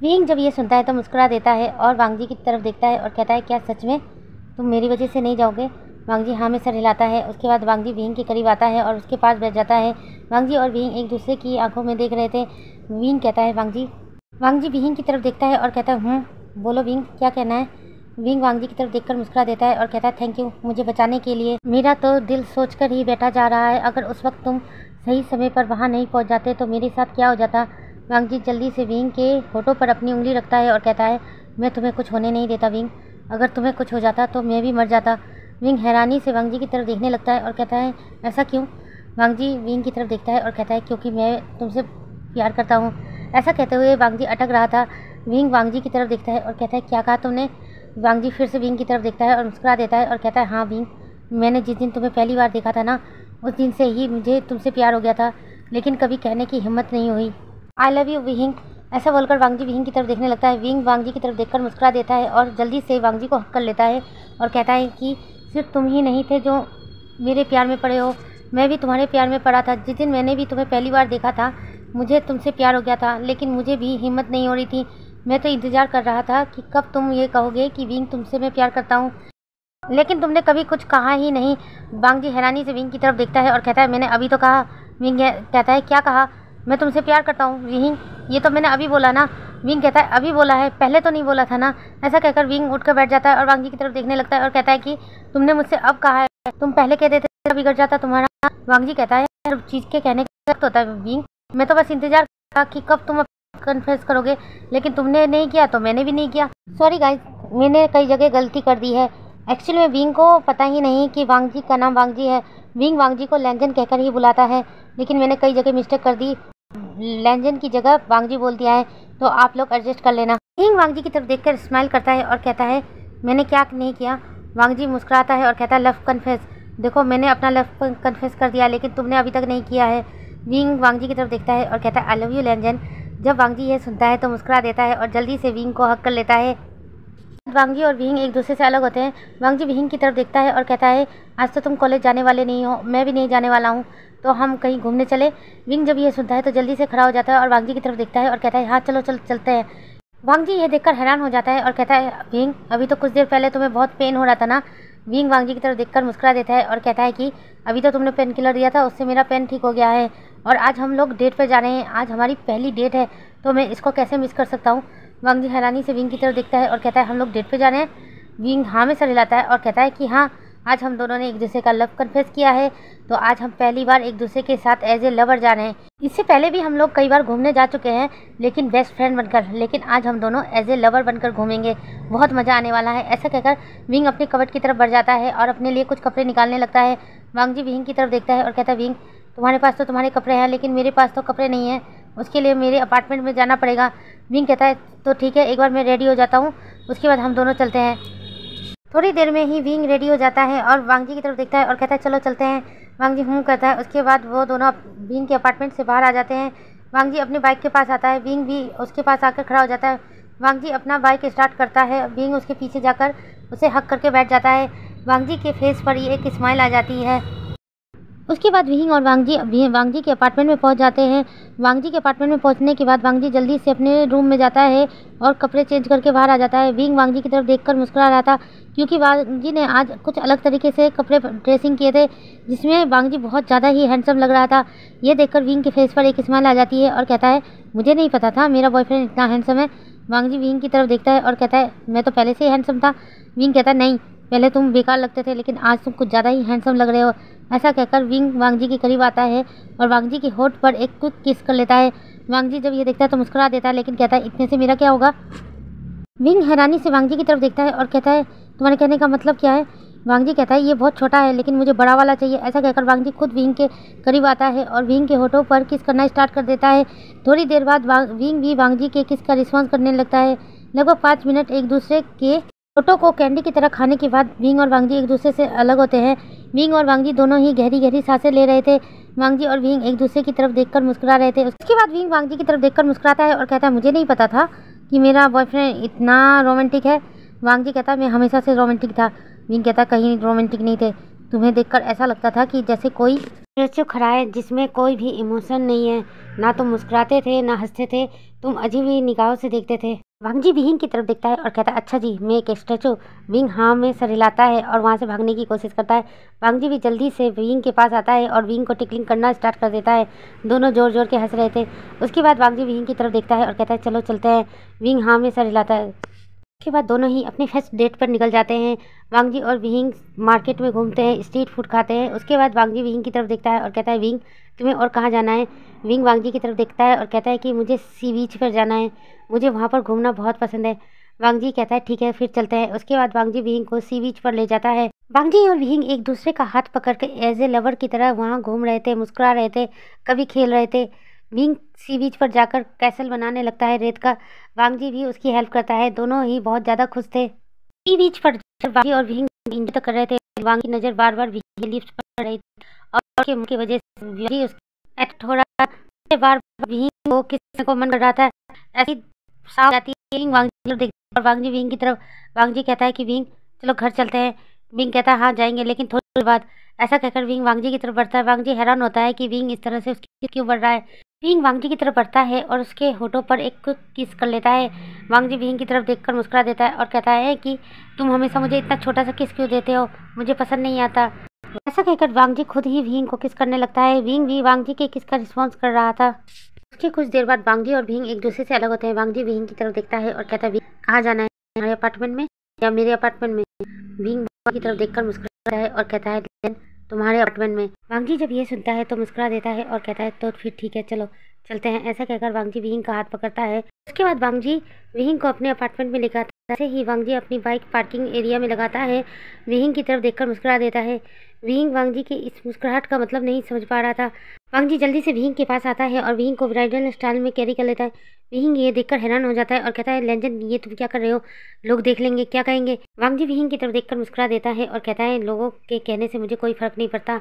विंग जब ये सुनता है तो मुस्कुरा देता है और वांग जी की तरफ देखता है और कहता है क्या सच में तुम मेरी वजह से नहीं जाओगे? वांग जी हाँ में सर हिलाता है। उसके बाद वांग जी विंग के करीब आता है और उसके पास बैठ जाता है। वांग जी और विंग एक दूसरे की आंखों में देख रहे थे। विंग कहता है वांग जी विंग की तरफ देखता है और कहता है बोलो विंग क्या कहना है? विंग वांग जी की तरफ देखकर मुस्कुरा देता है और कहता है थैंक यू मुझे बचाने के लिए, मेरा तो दिल सोचकर ही बैठा जा रहा है, अगर उस वक्त तुम सही समय पर वहाँ नहीं पहुँच जाते तो मेरे साथ क्या हो जाता। वांग जी जल्दी से विंग के होठों पर अपनी उंगली रखता है और कहता है मैं तुम्हें कुछ होने नहीं देता विंग, अगर तुम्हें कुछ हो जाता तो मैं भी मर जाता। विंग हैरानी से वांग जी की तरफ देखने लगता है और कहता है ऐसा क्यों? वांग जी विंग की तरफ देखता है और कहता है क्योंकि मैं तुमसे प्यार करता हूँ। ऐसा कहते हुए वांग जी अटक रहा था। विंग वांग जी की तरफ देखता है और कहता है क्या कहा तुमने? वांग जी फिर से विंग की तरफ देखता है और मुस्कुरा देता है और कहता है हाँ विंग, मैंने जिस दिन तुम्हें पहली बार देखा था ना, उस दिन से ही मुझे तुमसे प्यार हो गया था, लेकिन कभी कहने की हिम्मत नहीं हुई। I love you wing. ऐसा बोलकर वांग जी विंग की तरफ देखने लगता है। विंग वांग जी की तरफ देखकर मुस्कुरा देता है और जल्दी से वांग जी को हक कर लेता है और कहता है कि सिर्फ तुम ही नहीं थे जो मेरे प्यार में पड़े हो, मैं भी तुम्हारे प्यार में पड़ा था। जिस दिन मैंने भी तुम्हें पहली बार देखा था मुझे तुमसे प्यार हो गया था, लेकिन मुझे भी हिम्मत नहीं हो रही थी। मैं तो इंतज़ार कर रहा था कि कब तुम ये कहोगे कि विंग तुमसे मैं प्यार करता हूँ, लेकिन तुमने कभी कुछ कहा ही नहीं। वांग जी हैरानी से विंग की तरफ देखता है और कहता है मैंने अभी तो कहा। विंग कहता है क्या कहा? मैं तुमसे प्यार करता हूँ विंग, ये तो मैंने अभी बोला ना। विंग कहता है अभी बोला है, पहले तो नहीं बोला था ना। ऐसा कहकर विंग उठकर बैठ जाता है और वांग जी की तरफ देखने लगता है और कहता है कि तुमने मुझसे अब कहा है, तुम पहले कह देते तो बिगड़ जाता तुम्हारा। वांग जी कहता है हर चीज़ के कहने का वक्त होता है विंग, मैं तो बस इंतजार था कि कब तुम कन्फेस करोगे, लेकिन तुमने नहीं किया तो मैंने भी नहीं किया। सॉरी गाइस, मैंने कई जगह गलती कर दी है। एक्चुअली में विंग को पता ही नहीं कि वांग जी का नाम वांग जी है। विंग वांग जी को लैंजन कहकर ही बुलाता है, लेकिन मैंने कई जगह मिस्टेक कर दी, लैंजन की जगह वांग जी बोल दिया है, तो आप लोग एडजस्ट कर लेना। विंग वांग जी की तरफ देखकर स्माइल करता है और कहता है मैंने क्या नहीं किया। वांग जी मुस्कुराता है और कहता है लव कन्फेस। देखो मैंने अपना लव कन्फेस कर दिया, लेकिन तुमने अभी तक नहीं किया है। विंग वांग जी की तरफ देखता है और कहता है आई लव यू लैंजन। जब वांग जी ये सुनता है तो मुस्कुरा देता है और जल्दी से विंग को हक कर लेता है। वांग जी और विंग एक दूसरे से अलग होते हैं। वांग जी विंग की तरफ देखता है और कहता है आज तो तुम कॉलेज जाने वाले नहीं हो, मैं भी नहीं जाने वाला हूँ, तो हम कहीं घूमने चले। विंग जब ये सुनता है तो जल्दी से खड़ा हो जाता है और वांग जी की तरफ देखता है और कहता है हाँ चलो चलते हैं। वांग जी ये देखकर हैरान हो जाता है और कहता है विंग अभी तो कुछ देर पहले तुम्हें बहुत पेन हो रहा था ना। विंग वांग जी की तरफ देखकर मुस्कुरा देता है और कहता है कि अभी तो तुमने पेन किलर दिया था, उससे मेरा पेन ठीक हो गया है, और आज हम लोग डेट पे जा रहे हैं। आज हमारी पहली डेट है, तो मैं इसको कैसे मिस कर सकता हूँ। वांग जी हैरानी से विंग की तरफ देखता है और कहता है हम लोग डेट पे जा रहे हैं। विंग हाँ में सर हिलाता है और कहता है कि हाँ, आज हम दोनों ने एक दूसरे का लव कन्फेस किया है, तो आज हम पहली बार एक दूसरे के साथ एज ए लवर जा रहे हैं। इससे पहले भी हम लोग कई बार घूमने जा चुके हैं, लेकिन बेस्ट फ्रेंड बनकर, लेकिन आज हम दोनों एज ए लवर बनकर घूमेंगे, बहुत मज़ा आने वाला है। ऐसा कहकर विंग अपने कबर्ड की तरफ बढ़ जाता है और अपने लिए कुछ कपड़े निकालने लगता है। वांग जी विंग की तरफ देखता है और कहता है विंग तुम्हारे पास तो तुम्हारे कपड़े हैं, लेकिन मेरे पास तो कपड़े नहीं हैं, उसके लिए मेरे अपार्टमेंट में जाना पड़ेगा। विंग कहता है तो ठीक है, एक बार मैं रेडी हो जाता हूँ, उसके बाद हम दोनों चलते हैं। थोड़ी देर में ही विंग रेडी हो जाता है और वांग जी की तरफ देखता है और कहता है चलो चलते हैं। वांग जी कहता है। उसके बाद वो दोनों विंग के अपार्टमेंट से बाहर आ जाते हैं। वांग जी अपनी बाइक के पास आता है, विंग भी उसके पास आकर खड़ा हो जाता है। वांग जी अपना बाइक स्टार्ट करता है, विंग उसके पीछे जाकर उसे हक करके बैठ जाता है। वांग जी के फेस पर ये एक स्माइल आ जाती है। उसके बाद विंग और वांग जी के अपार्टमेंट में पहुंच जाते हैं। वांग जी के अपार्टमेंट में पहुंचने के बाद वांग जी जल्दी से अपने रूम में जाता है और कपड़े चेंज करके बाहर आ जाता है। विंग वांग जी की तरफ देखकर मुस्कुरा रहा था, क्योंकि वांग जी ने आज कुछ अलग तरीके से कपड़े ड्रेसिंग किए थे, जिसमें वांग जी बहुत ज़्यादा ही हैंडसम लग रहा था। ये देखकर विंग के फेस पर एक स्माइल आ जाती है और कहता है मुझे नहीं पता था मेरा बॉयफ्रेंड इतना हैंडसम है। वांग जी विंग की तरफ देखता है और कहता है मैं तो पहले से ही हैंडसम था। विंग कहता है नहीं, पहले तुम बेकार लगते थे, लेकिन आज तुम कुछ ज़्यादा ही हैंडसम लग रहे हो। ऐसा कहकर विंग वांग जी के करीब आता है और वांग जी के होठ पर एक क्विक किस कर लेता है। वांग जी जब ये देखता है तो मुस्कुरा देता है, लेकिन कहता है इतने से मेरा क्या होगा। विंग हैरानी से वांग जी की तरफ देखता है और कहता है तुम्हारे कहने का मतलब क्या है। वांग जी कहता है ये बहुत छोटा है, लेकिन मुझे बड़ा वाला चाहिए। ऐसा कहकर वांग जी खुद विंग के करीब आता है और विंग के होठों पर किस करना स्टार्ट कर देता है। थोड़ी देर बाद विंग भी वांग जी के किस का रिस्पॉन्स करने लगता है। लगभग 5 मिनट एक दूसरे के होठों को कैंडी की तरह खाने के बाद विंग और वांग जी एक दूसरे से अलग होते हैं। विंग और वांग जी दोनों ही गहरी गहरी सांसें ले रहे थे। वांग जी और विंग एक दूसरे की तरफ देखकर मुस्कुरा रहे थे। उसके बाद विंग वांग जी की तरफ देखकर मुस्कुराता है और कहता है मुझे नहीं पता था कि मेरा बॉयफ्रेंड इतना रोमांटिक है। वांग जी कहता है मैं हमेशा से रोमांटिक था। विंग कहता है कहीं रोमांटिक नहीं थे, तुम्हें देखकर ऐसा लगता था कि जैसे कोई स्टैचू खड़ा है जिसमें कोई भी इमोशन नहीं है, ना तुम मुस्कुराते थे ना हंसते थे, तुम अजीब ही निगाहों से देखते थे। वांग जी विंग की तरफ देखता है और कहता है अच्छा जी मैं एक स्टैचू। विंग हाँ में सर हिलाता है और वहाँ से भागने की कोशिश करता है। वांग जी भी जल्दी से विंग के पास आता है और विंग को टिकलिंग करना स्टार्ट कर देता है। दोनों जोर जोर के हंस रहे थे। उसके बाद वांग जी विंग की तरफ देखता है और कहता है चलो चलते हैं। विंग हाँ में सर हिलाता है। उसके बाद दोनों ही अपनी फर्स्ट डेट पर निकल जाते हैं। वांग जी और विंग मार्केट में घूमते हैं, स्ट्रीट फूड खाते हैं। उसके बाद वांग जी विंग की तरफ देखता है और कहता है विंग तुम्हें और कहाँ जाना है। विंग वांग जी की तरफ देखता है और कहता है कि मुझे सी बीच पर जाना है, मुझे वहाँ पर घूमना बहुत पसंद है। वांग जी कहता है ठीक है फिर चलते हैं। उसके बाद वांग जी विंग को सी बीच पर ले जाता है। वांग जी और विंग एक दूसरे का हाथ पकड़ के एज ए लवर की तरह वहाँ घूम रहे थे, मुस्कुरा रहे थे, कभी खेल रहे थे। विंग सी बीच पर जाकर कैसल बनाने लगता है रेत का। वांग जी भी उसकी हेल्प करता है। दोनों ही बहुत ज़्यादा खुश थे। सी बीच पर वांग जी और विंग एंजॉय कर रहे थे। वांग की नज़र बार बार विंग की लिप्स पर रही थी और के मुंह की वजह से उसका एक्ट हो रहा था। बार विंग को किसी को मन कर रहा था, ऐसी साफ जाती है। वांग जी देखते और वांग जी विंग की तरफ। वांग जी कहता है कि विंग चलो घर चलते हैं। विंग कहता है हाँ जाएंगे, लेकिन थोड़ी देर बाद। ऐसा कहकर विंग वांग जी की तरफ बढ़ता है। वांग जी हैरान होता है कि विंग इस तरह से उसकी क्यों बढ़ रहा है। विंग वांग जी की तरफ बढ़ता है और उसके होठों पर एक किस कर लेता है। वांग जी विंग की तरफ देखकर मुस्कुरा देता है और कहता है कि तुम हमेशा मुझे इतना छोटा सा किस क्यों देते हो, मुझे पसंद नहीं आता। ऐसा कहकर वांग जी खुद ही विंग को किस करने लगता है। विंग भी वांग जी के किस का रिस्पॉन्स कर रहा था। उसके कुछ देर बाद वांग जी और विंग एक दूसरे से अलग होते हैं। वांग जी विंग की तरफ देखता है और कहता है, विंग कहाँ जाना है, हमारे अपार्टमेंट में या मेरे अपार्टमेंट में। विंग वांग की तरफ देखकर मुस्कुराता है और कहता है, तुम्हारे अपार्टमेंट में। वांग जी जब ये सुनता है तो मुस्कुरा देता है और कहता है, तो फिर ठीक है, चलो चलते हैं। ऐसा कहकर वांग जी विंग का हाथ पकड़ता है। उसके बाद वांग जी विंग को अपने अपार्टमेंट में लेकर आता है। ऐसे ही वांग जी अपनी बाइक पार्किंग एरिया में लगाता है। विंग की तरफ देखकर मुस्कुरा देता है। विंग वांग जी की इस मुस्कुराहट का मतलब नहीं समझ पा रहा था। वांग जी जल्दी से विंग के पास आता है और विंग को ब्राइडल स्टाइल में कैरी कर लेता है। विंग ये देखकर हैरान हो जाता है और कहता है, लेजेंड ये तुम क्या कर रहे हो, लोग देख लेंगे, क्या कहेंगे। वांग जी विंग की तरफ देखकर मुस्कुरा देता है और कहता है, लोगों के कहने से मुझे कोई फर्क नहीं पड़ता,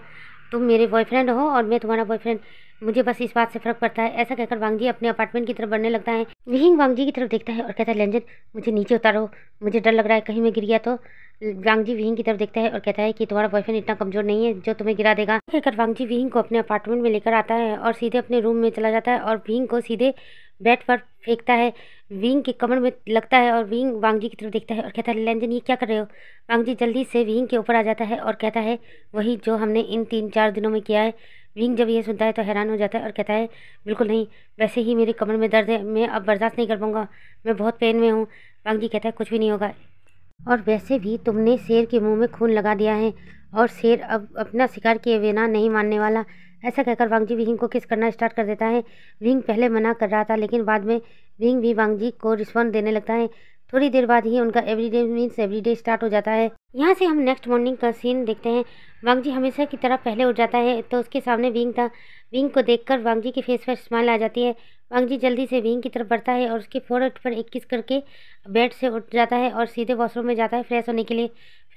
तुम मेरे बॉयफ्रेंड हो और मैं तुम्हारा बॉयफ्रेंड, मुझे बस इस बात से फर्क पड़ता है। ऐसा कहकर वांग जी अपने अपार्टमेंट की तरफ बढ़ने लगता है। विंग वांग जी की तरफ देखता है और कहता है, लेजेंड मुझे नीचे उतारो, मुझे डर लग रहा है कहीं मैं गिर गया तो। वांग जी विंग की तरफ देखता है और कहता है कि तुम्हारा बॉयफ्रेंड इतना कमजोर नहीं है जो तुम्हें गिरा देगा। कहकर वांग जी विंग को अपने अपार्टमेंट में लेकर आता है और सीधे अपने रूम में चला जाता है और विंग को सीधे बेड पर फेंकता है। विंग के कमर में लगता है और विंग वांग जी की तरफ देखता है और कहता है, लेजेंड ये क्या कर रहे हो। वांग जी जल्दी से विंग के ऊपर आ जाता है और कहता है, वही जो हमने इन 3-4 दिनों में किया है। विंग जब ये सुनता है तो हैरान हो जाता है और कहता है, बिल्कुल नहीं, वैसे ही मेरी कमर में दर्द है, मैं अब बर्दाश्त नहीं कर पाऊंगा, मैं बहुत पेन में हूँ। वांग जी कहता है, कुछ भी नहीं होगा, और वैसे भी तुमने शेर के मुंह में खून लगा दिया है और शेर अब अपना शिकार किए बिना नहीं मानने वाला। ऐसा कहकर वांग जी विंग को किस करना स्टार्ट कर देता है। विंग पहले मना कर रहा था लेकिन बाद में विंग भी वांग जी को रिस्पॉन्ड देने लगता है। थोड़ी देर बाद ही उनका एवरीडे मीन्स एवरीडे स्टार्ट हो जाता है। यहाँ से हम नेक्स्ट मॉर्निंग का सीन देखते हैं। वांग जी हमेशा की तरह पहले उठ जाता है तो उसके सामने विंग था। विंग को देखकर वांग जी के फेस पर स्माइल आ जाती है। वांग जी जल्दी से विंग की तरफ बढ़ता है और उसके फोrehead पर एक किस करके बेड से उठ जाता है और सीधे वॉशरूम में जाता है फ्रेश होने के लिए।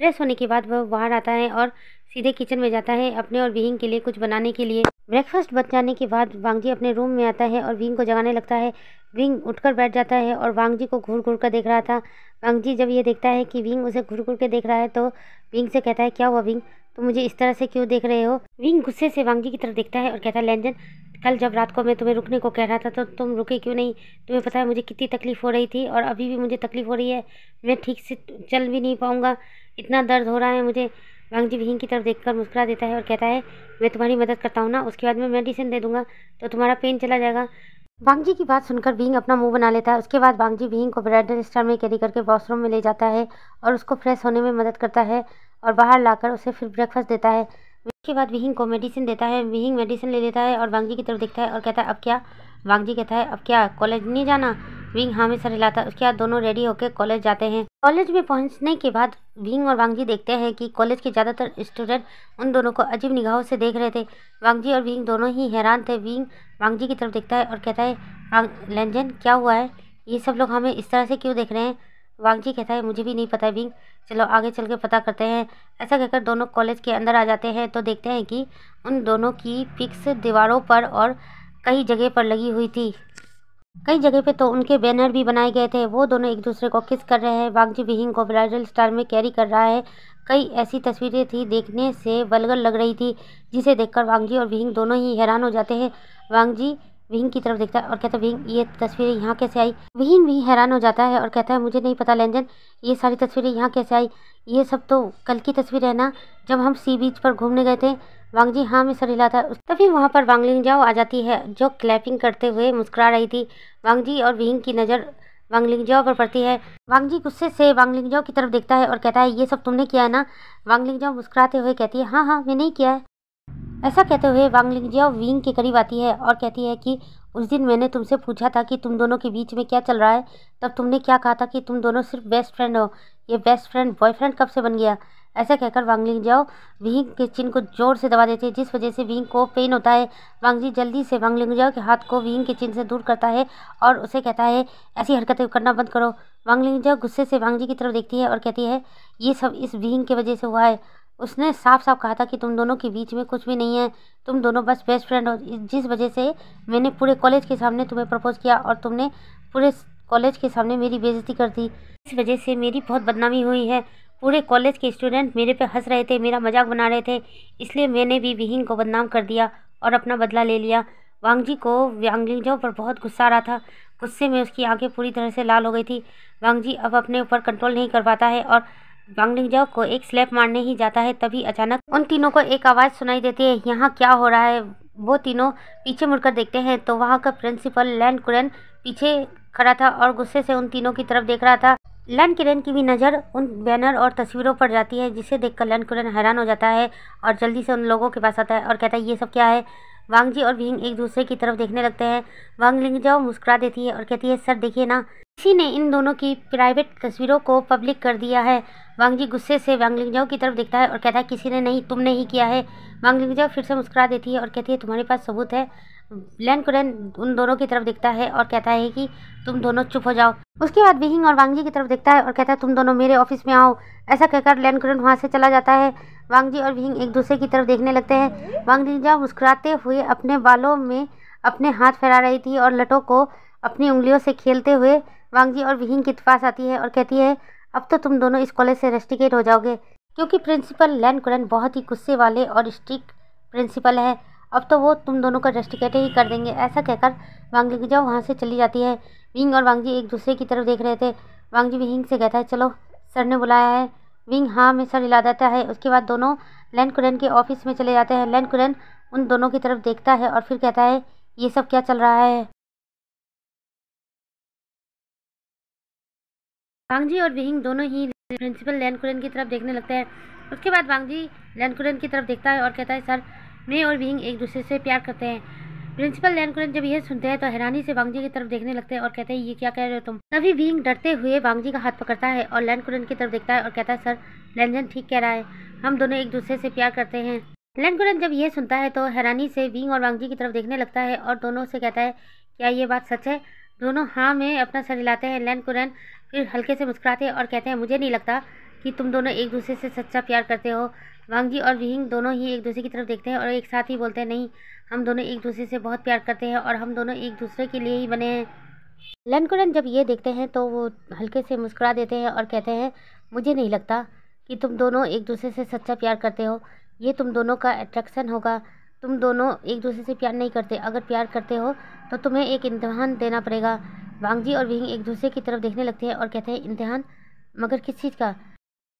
फ्रेश होने के बाद वह बाहर आता है और सीधे किचन में जाता है अपने और विंग के लिए कुछ बनाने के लिए। ब्रेकफास्ट बन जाने के बाद वांग जी अपने रूम में आता है और विंग को जगाने लगता है। विंग उठकर बैठ जाता है और वांग जी को घूर घूर कर देख रहा था। वांग जी जब ये देखता है कि विंग उसे घूर घूर के देख रहा है तो विंग से कहता है, क्या हुआ विंग, तुम मुझे इस तरह से क्यों देख रहे हो। विंग गुस्से से वांग जी की तरफ देखता है और कहता है, लेजेंड कल जब रात को मैं तुम्हें रुकने को कह रहा था तो तुम रुके क्यों नहीं। तुम्हें पता है मुझे कितनी तकलीफ़ हो रही थी और अभी भी मुझे तकलीफ़ हो रही है, मैं ठीक से चल भी नहीं पाऊँगा, इतना दर्द हो रहा है मुझे। वांग जी विंग की तरफ देखकर मुस्कुरा देता है और कहता है, मैं तुम्हारी मदद करता हूँ ना, उसके बाद मैं मेडिसिन दे दूँगा तो तुम्हारा पेन चला जाएगा। वांग जी की बात सुनकर विंग अपना मुंह बना लेता है। उसके बाद वांग जी विंग को ब्राइडल स्टाइल में कैरी करके वॉशरूम में ले जाता है और उसको फ्रेश होने में मदद करता है और बाहर लाकर उसे फिर ब्रेकफास्ट देता है। उसके बाद विंग को मेडिसिन देता है। विंग मेडिसिन ले लेता है और वांग जी की तरफ देखता है और कहता है, अब क्या। वांग जी कहता है, अब क्या, कॉलेज नहीं जाना। विंग हाँ में सर हिलाता है। उसके बाद दोनों रेडी होकर कॉलेज जाते हैं। कॉलेज में पहुंचने के बाद विंग और वांग जी देखते हैं कि कॉलेज के ज़्यादातर स्टूडेंट उन दोनों को अजीब निगाहों से देख रहे थे। वांग जी और विंग दोनों ही हैरान थे। विंग वांग जी की तरफ देखता है और कहता है, लेजेंड क्या हुआ है, ये सब लोग हमें इस तरह से क्यों देख रहे हैं। वांग जी कहता है, मुझे भी नहीं पता विंग, चलो आगे चल के पता करते हैं। ऐसा कहकर दोनों कॉलेज के अंदर आ जाते हैं तो देखते हैं कि उन दोनों की पिक्स दीवारों पर और कई जगह पर लगी हुई थी। कई जगह पे तो उनके बैनर भी बनाए गए थे। वो दोनों एक दूसरे को किस कर रहे हैं। वांग जी विंग को ब्राइडल स्टाइल में कैरी कर रहा है। कई ऐसी तस्वीरें थी देखने से वल्गर लग रही थी जिसे देखकर वांग जी और विंग दोनों ही हैरान हो जाते हैं। वांग जी विंग की तरफ देखता है और कहता है, विंग ये तस्वीरें यहाँ कैसे आई। विंग भी हैरान हो जाता है और कहता है, मुझे नहीं पता लेजेंड, ये सारी तस्वीरें यहाँ कैसे आई, ये सब तो कल की तस्वीर है ना, जब हम सी बीच पर घूमने गए थे। वांग जी हाँ में सर हिलाता है। तभी वहाँ पर वांग लिंगजाओ आ जाती है जो क्लैपिंग करते हुए मुस्कुरा रही थी। वांग जी और विंग की नज़र वांग लिंगजाओ पर पड़ती है। वांग जी गुस्से से वांग लिंगजाओ की तरफ देखता है और कहता है, ये सब तुमने किया है ना। वांग लिंगजाओ मुस्कुराते हुए कहती है, हाँ हाँ मैंने ही किया है। ऐसा कहते हुए वांग लिंगजाओ विंग के करीब आती है और कहती है कि उस दिन मैंने तुमसे पूछा था कि तुम दोनों के बीच में क्या चल रहा है, तब तुमने क्या कहा था कि तुम दोनों सिर्फ बेस्ट फ्रेंड हो, ये बेस्ट फ्रेंड बॉयफ्रेंड कब से बन गया। ऐसा कहकर वांग लिंगजाओ विंग के चिन को जोर से दबा देते हैं जिस वजह से विंग को पेन होता है। वांग जी जल्दी से वांग लिंगजाओ के हाथ को विंग के चिन से दूर करता है और उसे कहता है, ऐसी हरकतें करना बंद करो। वांग लिंगजाओ गुस्से से वांग जी की तरफ देखती है और कहती है, ये सब इस विंग की वजह से हुआ है, उसने साफ साफ कहा था कि तुम दोनों के बीच में कुछ भी नहीं है, तुम दोनों बस बेस्ट फ्रेंड हो, जिस वजह से मैंने पूरे कॉलेज के सामने तुम्हें प्रपोज किया और तुमने पूरे कॉलेज के सामने मेरी बेइज्जती कर दी, इस वजह से मेरी बहुत बदनामी हुई है। पूरे कॉलेज के स्टूडेंट मेरे पे हंस रहे थे, मेरा मजाक बना रहे थे, इसलिए मैंने भी विहिंग को बदनाम कर दिया और अपना बदला ले लिया। वांग जी को वांग लिंगजाओ पर बहुत गुस्सा आ रहा था। गुस्से में उसकी आंखें पूरी तरह से लाल हो गई थी। वांग जी अब अपने ऊपर कंट्रोल नहीं कर पाता है और वांग लिंगजाओ को एक स्लैप मारने ही जाता है। तभी अचानक उन तीनों को एक आवाज़ सुनाई देती है, यहाँ क्या हो रहा है। वो तीनों पीछे मुड़कर देखते हैं तो वहाँ का प्रिंसिपल लैन कुरेन पीछे खड़ा था और गुस्से से उन तीनों की तरफ देख रहा था। लैन कुरेन की भी नज़र उन बैनर और तस्वीरों पर जाती है, जिसे देखकर लैन कुरेन हैरान हो जाता है और जल्दी से उन लोगों के पास आता है और कहता है, ये सब क्या है। वांग जी और विहिंग एक दूसरे की तरफ देखने लगते हैं। वांग लिंगजाओ मुस्कुरा देती है और कहती है, सर देखिए ना, किसी ने इन दोनों की प्राइवेट तस्वीरों को पब्लिक कर दिया है। वांग जी गुस्से से वांग लिंगजाओ की तरफ देखता है और कहता है, किसी ने नहीं, तुमने ही किया है। वांग लिंगजाओ फिर से मुस्कुरा देती है और कहती है, तुम्हारे पास सबूत है। लैन कुरेन उन दोनों की तरफ देखता है और कहता है कि तुम दोनों चुप हो जाओ। उसके बाद विहिंग और वांग जी की तरफ देखता है और कहता है, तुम दोनों मेरे ऑफिस में आओ। ऐसा कहकर लैन कुरेन वहाँ से चला जाता है। वांग जी और विहिंग एक दूसरे की तरफ देखने लगते हैं। वांग लिंगजाओ मुस्कुराते हुए अपने बालों में अपने हाथ फैला रही थी और लटों को अपनी उंगलियों से खेलते हुए वांग जी और विहिंग के पास आती है और कहती है, अब तो तुम दोनों इस कॉलेज से रस्टिकेट हो जाओगे, क्योंकि प्रिंसिपल लैन कुरेन बहुत ही गुस्से वाले और स्ट्रिक्ट प्रिंसिपल है। अब तो वो तुम दोनों का रस्टिकेट ही कर देंगे। ऐसा कहकर वांग लिंगजाओ वहाँ से चली जाती है। विहिंग और वांग जी एक दूसरे की तरफ देख रहे थे। वांग जी विहिंग से कहता है, चलो सर ने बुलाया है। विहिंग हाँ में सर हिला देता है। उसके बाद दोनों लैन कुरेन के ऑफिस में चले जाते हैं। लैन कुरेन उन दोनों की तरफ देखता है और फिर कहता है, ये सब क्या चल रहा है। वांग जी और विहिंग दोनों ही प्रिंसिपल लैन कुरेन की तरफ देखने लगते हैं। उसके बाद वांग जी लैन कुरेन की तरफ देखता है और कहता है, सर मैं और विहिंग एक दूसरे से प्यार करते हैं। प्रिंसिपल लैन कुरेन जब यह सुनते हैं तो हैरानी से वांग जी की तरफ देखने लगते हैं और कहते हैं, ये क्या कह रहे हो तुम। तभी विहिंग डरते हुए वांग जी का हाथ पकड़ता है और लैन कुरेन की तरफ देखता है और कहता है, सर लैनजन ठीक कह रहा है, हम दोनों एक दूसरे से प्यार करते हैं। लैन कुरेन जब यह सुनता है तो हैरानी से विहिंग और वांग जी की तरफ देखने लगता है और दोनों से कहता है, क्या ये बात सच है। दोनों हाँ में अपना सर हिलाते हैं। लैन कुरेन फिर हल्के से मुस्कुराते हैं और कहते हैं, मुझे नहीं लगता कि तुम दोनों एक दूसरे से सच्चा प्यार करते हो। वांग जी और विहिंग दोनों ही एक दूसरे की तरफ देखते हैं और एक साथ ही बोलते हैं, नहीं, हम दोनों एक दूसरे से बहुत प्यार करते हैं और हम दोनों एक दूसरे के लिए ही बने हैं। लैन कुरेन जब ये देखते हैं तो वो हल्के से मुस्कुरा देते हैं और कहते हैं, मुझे नहीं लगता कि तुम दोनों एक दूसरे से सच्चा प्यार करते हो, ये तुम दोनों का अट्रैक्शन होगा। तुम दोनों एक दूसरे से प्यार नहीं करते। अगर प्यार करते हो तो तुम्हें एक इम्तिहान देना पड़ेगा। वांग जी और विहिंग एक दूसरे की तरफ देखने लगते हैं और कहते हैं, इम्तिहान, मगर किस चीज़ का।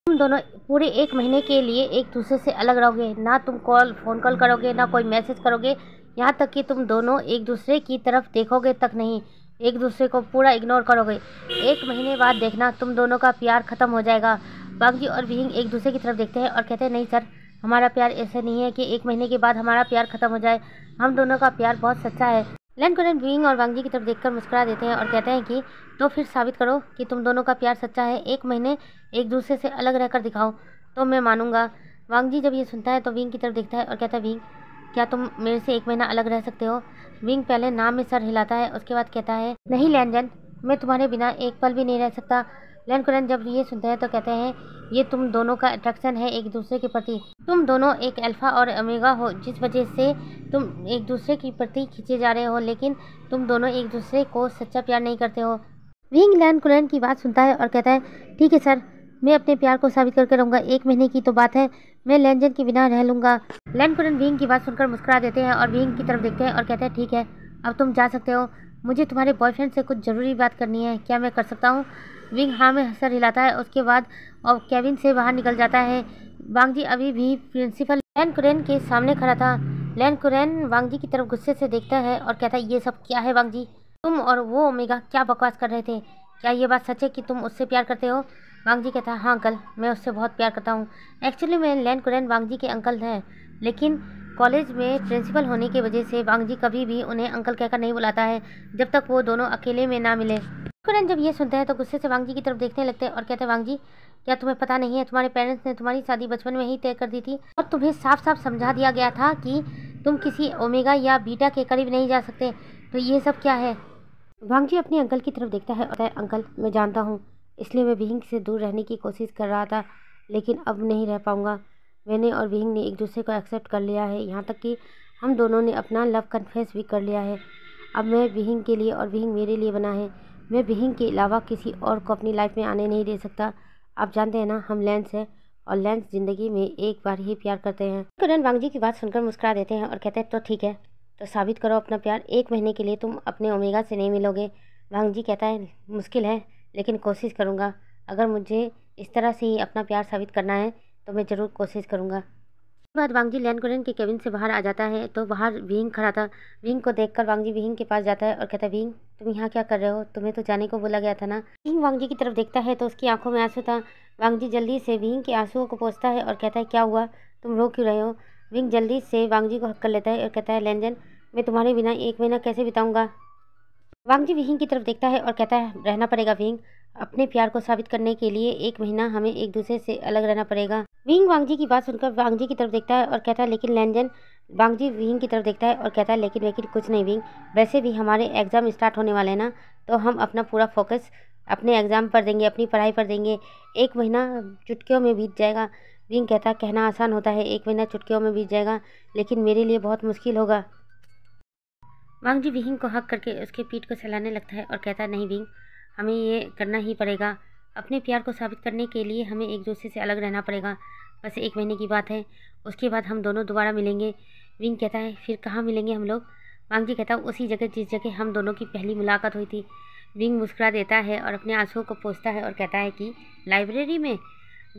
तुम दोनों पूरे 1 महीने के लिए एक दूसरे से अलग रहोगे, ना तुम फ़ोन कॉल करोगे, ना कोई मैसेज करोगे, यहाँ तक कि तुम दोनों एक दूसरे की तरफ देखोगे तक नहीं, एक दूसरे को पूरा इग्नोर करोगे। 1 महीने बाद देखना तुम दोनों का प्यार ख़त्म हो जाएगा। वांग जी और विहिंग एक दूसरे की तरफ देखते हैं और कहते हैं, नहीं सर, हमारा प्यार ऐसे नहीं है कि 1 महीने के बाद हमारा प्यार ख़त्म हो जाए, हम दोनों का प्यार बहुत सच्चा है। लैन कुरेन विहिंग और वांग जी की तरफ देखकर मुस्कुरा देते हैं और कहते हैं कि तो फिर साबित करो कि तुम दोनों का प्यार सच्चा है। 1 महीने एक दूसरे से अलग रहकर दिखाओ तो मैं मानूंगा। वांग जी जब ये सुनता है तो विहिंग की तरफ देखता है और कहता है, विहिंग, क्या तुम मेरे से 1 महीना अलग रह सकते हो। विहिंग पहले नाम में सर हिलाता है, उसके बाद कहता है, नहीं लैनजन, मैं तुम्हारे बिना एक पल भी नहीं रह सकता। लैन कुरेन जब ये सुनते हैं तो कहते हैं, ये तुम दोनों का अट्रैक्शन है एक दूसरे के प्रति। तुम दोनों एक अल्फा और ओमेगा हो, जिस वजह से तुम एक दूसरे के प्रति खींचे जा रहे हो, लेकिन तुम दोनों एक दूसरे को सच्चा प्यार नहीं करते हो। विहिंग लैन कुरेन की बात सुनता है और कहता है, ठीक है सर, मैं अपने प्यार को साबित करके रहूँगा। 1 महीने की तो बात है, मैं लैनजन के बिना रह लूँगा। लैन कुरेन विहिंग की बात सुनकर मुस्कुरा देते हैं और विहिंग की तरफ देखते हैं और कहते हैं, ठीक है, अब तुम जा सकते हो, मुझे तुम्हारे बॉयफ्रेंड से कुछ ज़रूरी बात करनी है, क्या मैं कर सकता हूँ। विहिंग हाँ में सर हिलाता है। उसके बाद और केबिन से बाहर निकल जाता है। वांग जी अभी भी प्रिंसिपल लैन कुरेन के सामने खड़ा था। लैन कुरेन वांग जी की तरफ गुस्से से देखता है और कहता है, ये सब क्या है वांग जी, तुम और वो ओमेगा क्या बकवास कर रहे थे, क्या ये बात सच है कि तुम उससे प्यार करते हो। वांग जी कहता है, हाँ अंकल, मैं उससे बहुत प्यार करता हूँ। एक्चुअली मैं लैन कुरेन वांग जी के अंकल हैं, लेकिन कॉलेज में प्रिंसिपल होने की वजह से वांग जी कभी भी उन्हें अंकल कहकर नहीं बुलाता है जब तक वो दोनों अकेले में ना मिले। कुरेन जब ये सुनते हैं तो गुस्से से वांग जी की तरफ देखने लगते हैं और कहते हैं, वांग जी, क्या तुम्हें पता नहीं है, तुम्हारे पेरेंट्स ने तुम्हारी शादी बचपन में ही तय कर दी थी और तुम्हें साफ साफ समझा दिया गया था कि तुम किसी ओमेगा या बीटा के करीब नहीं जा सकते, तो ये सब क्या है। वांग जी अपने अंकल की तरफ देखता है और कहता है, अंकल, मैं जानता हूँ, इसलिए मैं विहिंग से दूर रहने की कोशिश कर रहा था, लेकिन अब नहीं रह पाऊँगा। मैंने और विहिंग ने एक दूसरे को एक्सेप्ट कर लिया है, यहाँ तक कि हम दोनों ने अपना लव कन्फेस भी कर लिया है। अब मैं विहिंग के लिए और विहिंग मेरे लिए बना है। मैं विहिंग के अलावा किसी और को अपनी लाइफ में आने नहीं दे सकता। आप जानते हैं ना, हम लेंस हैं और लेंस ज़िंदगी में एक बार ही प्यार करते हैं। करण वांग जी की बात सुनकर मुस्कुरा देते हैं और कहते हैं तो ठीक है, तो साबित करो अपना प्यार। 1 महीने के लिए तुम अपने ओमेगा से नहीं मिलोगे। वांग जी कहता है मुश्किल है, लेकिन कोशिश करूँगा। अगर मुझे इस तरह से ही अपना प्यार साबित करना है तो मैं ज़रूर कोशिश करूँगा। बाद वांग जी लैन कुरन के केबिन से बाहर आ जाता है तो बाहर विंग खड़ा था। विंग को देखकर वांग जी विंग के पास जाता है और कहता है विंग, तुम यहाँ क्या कर रहे हो? तुम्हें तो जाने को बोला गया था ना। विंग वांग जी की तरफ देखता है तो उसकी आंखों में आंसू था। वांग जी जल्दी से विंग के आंसुओं को पोंछता है और कहता है क्या हुआ, तुम रो क्यों रहे हो? विंग जल्दी से वांग जी को हक कर लेता है और कहता है लेंजन, मैं तुम्हारे बिना 1 महीना कैसे बिताऊंगा? वांग जी विंग की तरफ देखता है और कहता है रहना पड़ेगा विंग, अपने प्यार को साबित करने के लिए 1 महीना हमें एक दूसरे से अलग रहना पड़ेगा। विंग वांग जी की बात सुनकर वांग जी की तरफ देखता है और कहता है लेकिन लेंजन। वांग जी विंग की तरफ देखता है और कहता है लेकिन लेकिन कुछ नहीं विंग, वैसे भी हमारे एग्ज़ाम स्टार्ट होने वाले हैं ना, तो हम अपना पूरा फोकस अपने एग्ज़ाम पर देंगे, अपनी पढ़ाई पर देंगे। 1 महीना चुटकियों में बीत जाएगा। विंग कहता है कहना आसान होता है, 1 महीना चुटकियों में बीत जाएगा, लेकिन मेरे लिए बहुत मुश्किल होगा। वांग जी विंग को हक करके उसके पीठ को सहलाने लगता है और कहता है नहीं विंग, हमें ये करना ही पड़ेगा। अपने प्यार को साबित करने के लिए हमें एक दूसरे से अलग रहना पड़ेगा। बस 1 महीने की बात है, उसके बाद हम दोनों दोबारा मिलेंगे। विंग कहता है फिर कहाँ मिलेंगे हम लोग? वांग जी कहता है उसी जगह जिस जगह हम दोनों की पहली मुलाकात हुई थी। विंग मुस्कुरा देता है और अपने आंसुओं को पोंछता है और कहता है कि लाइब्रेरी में?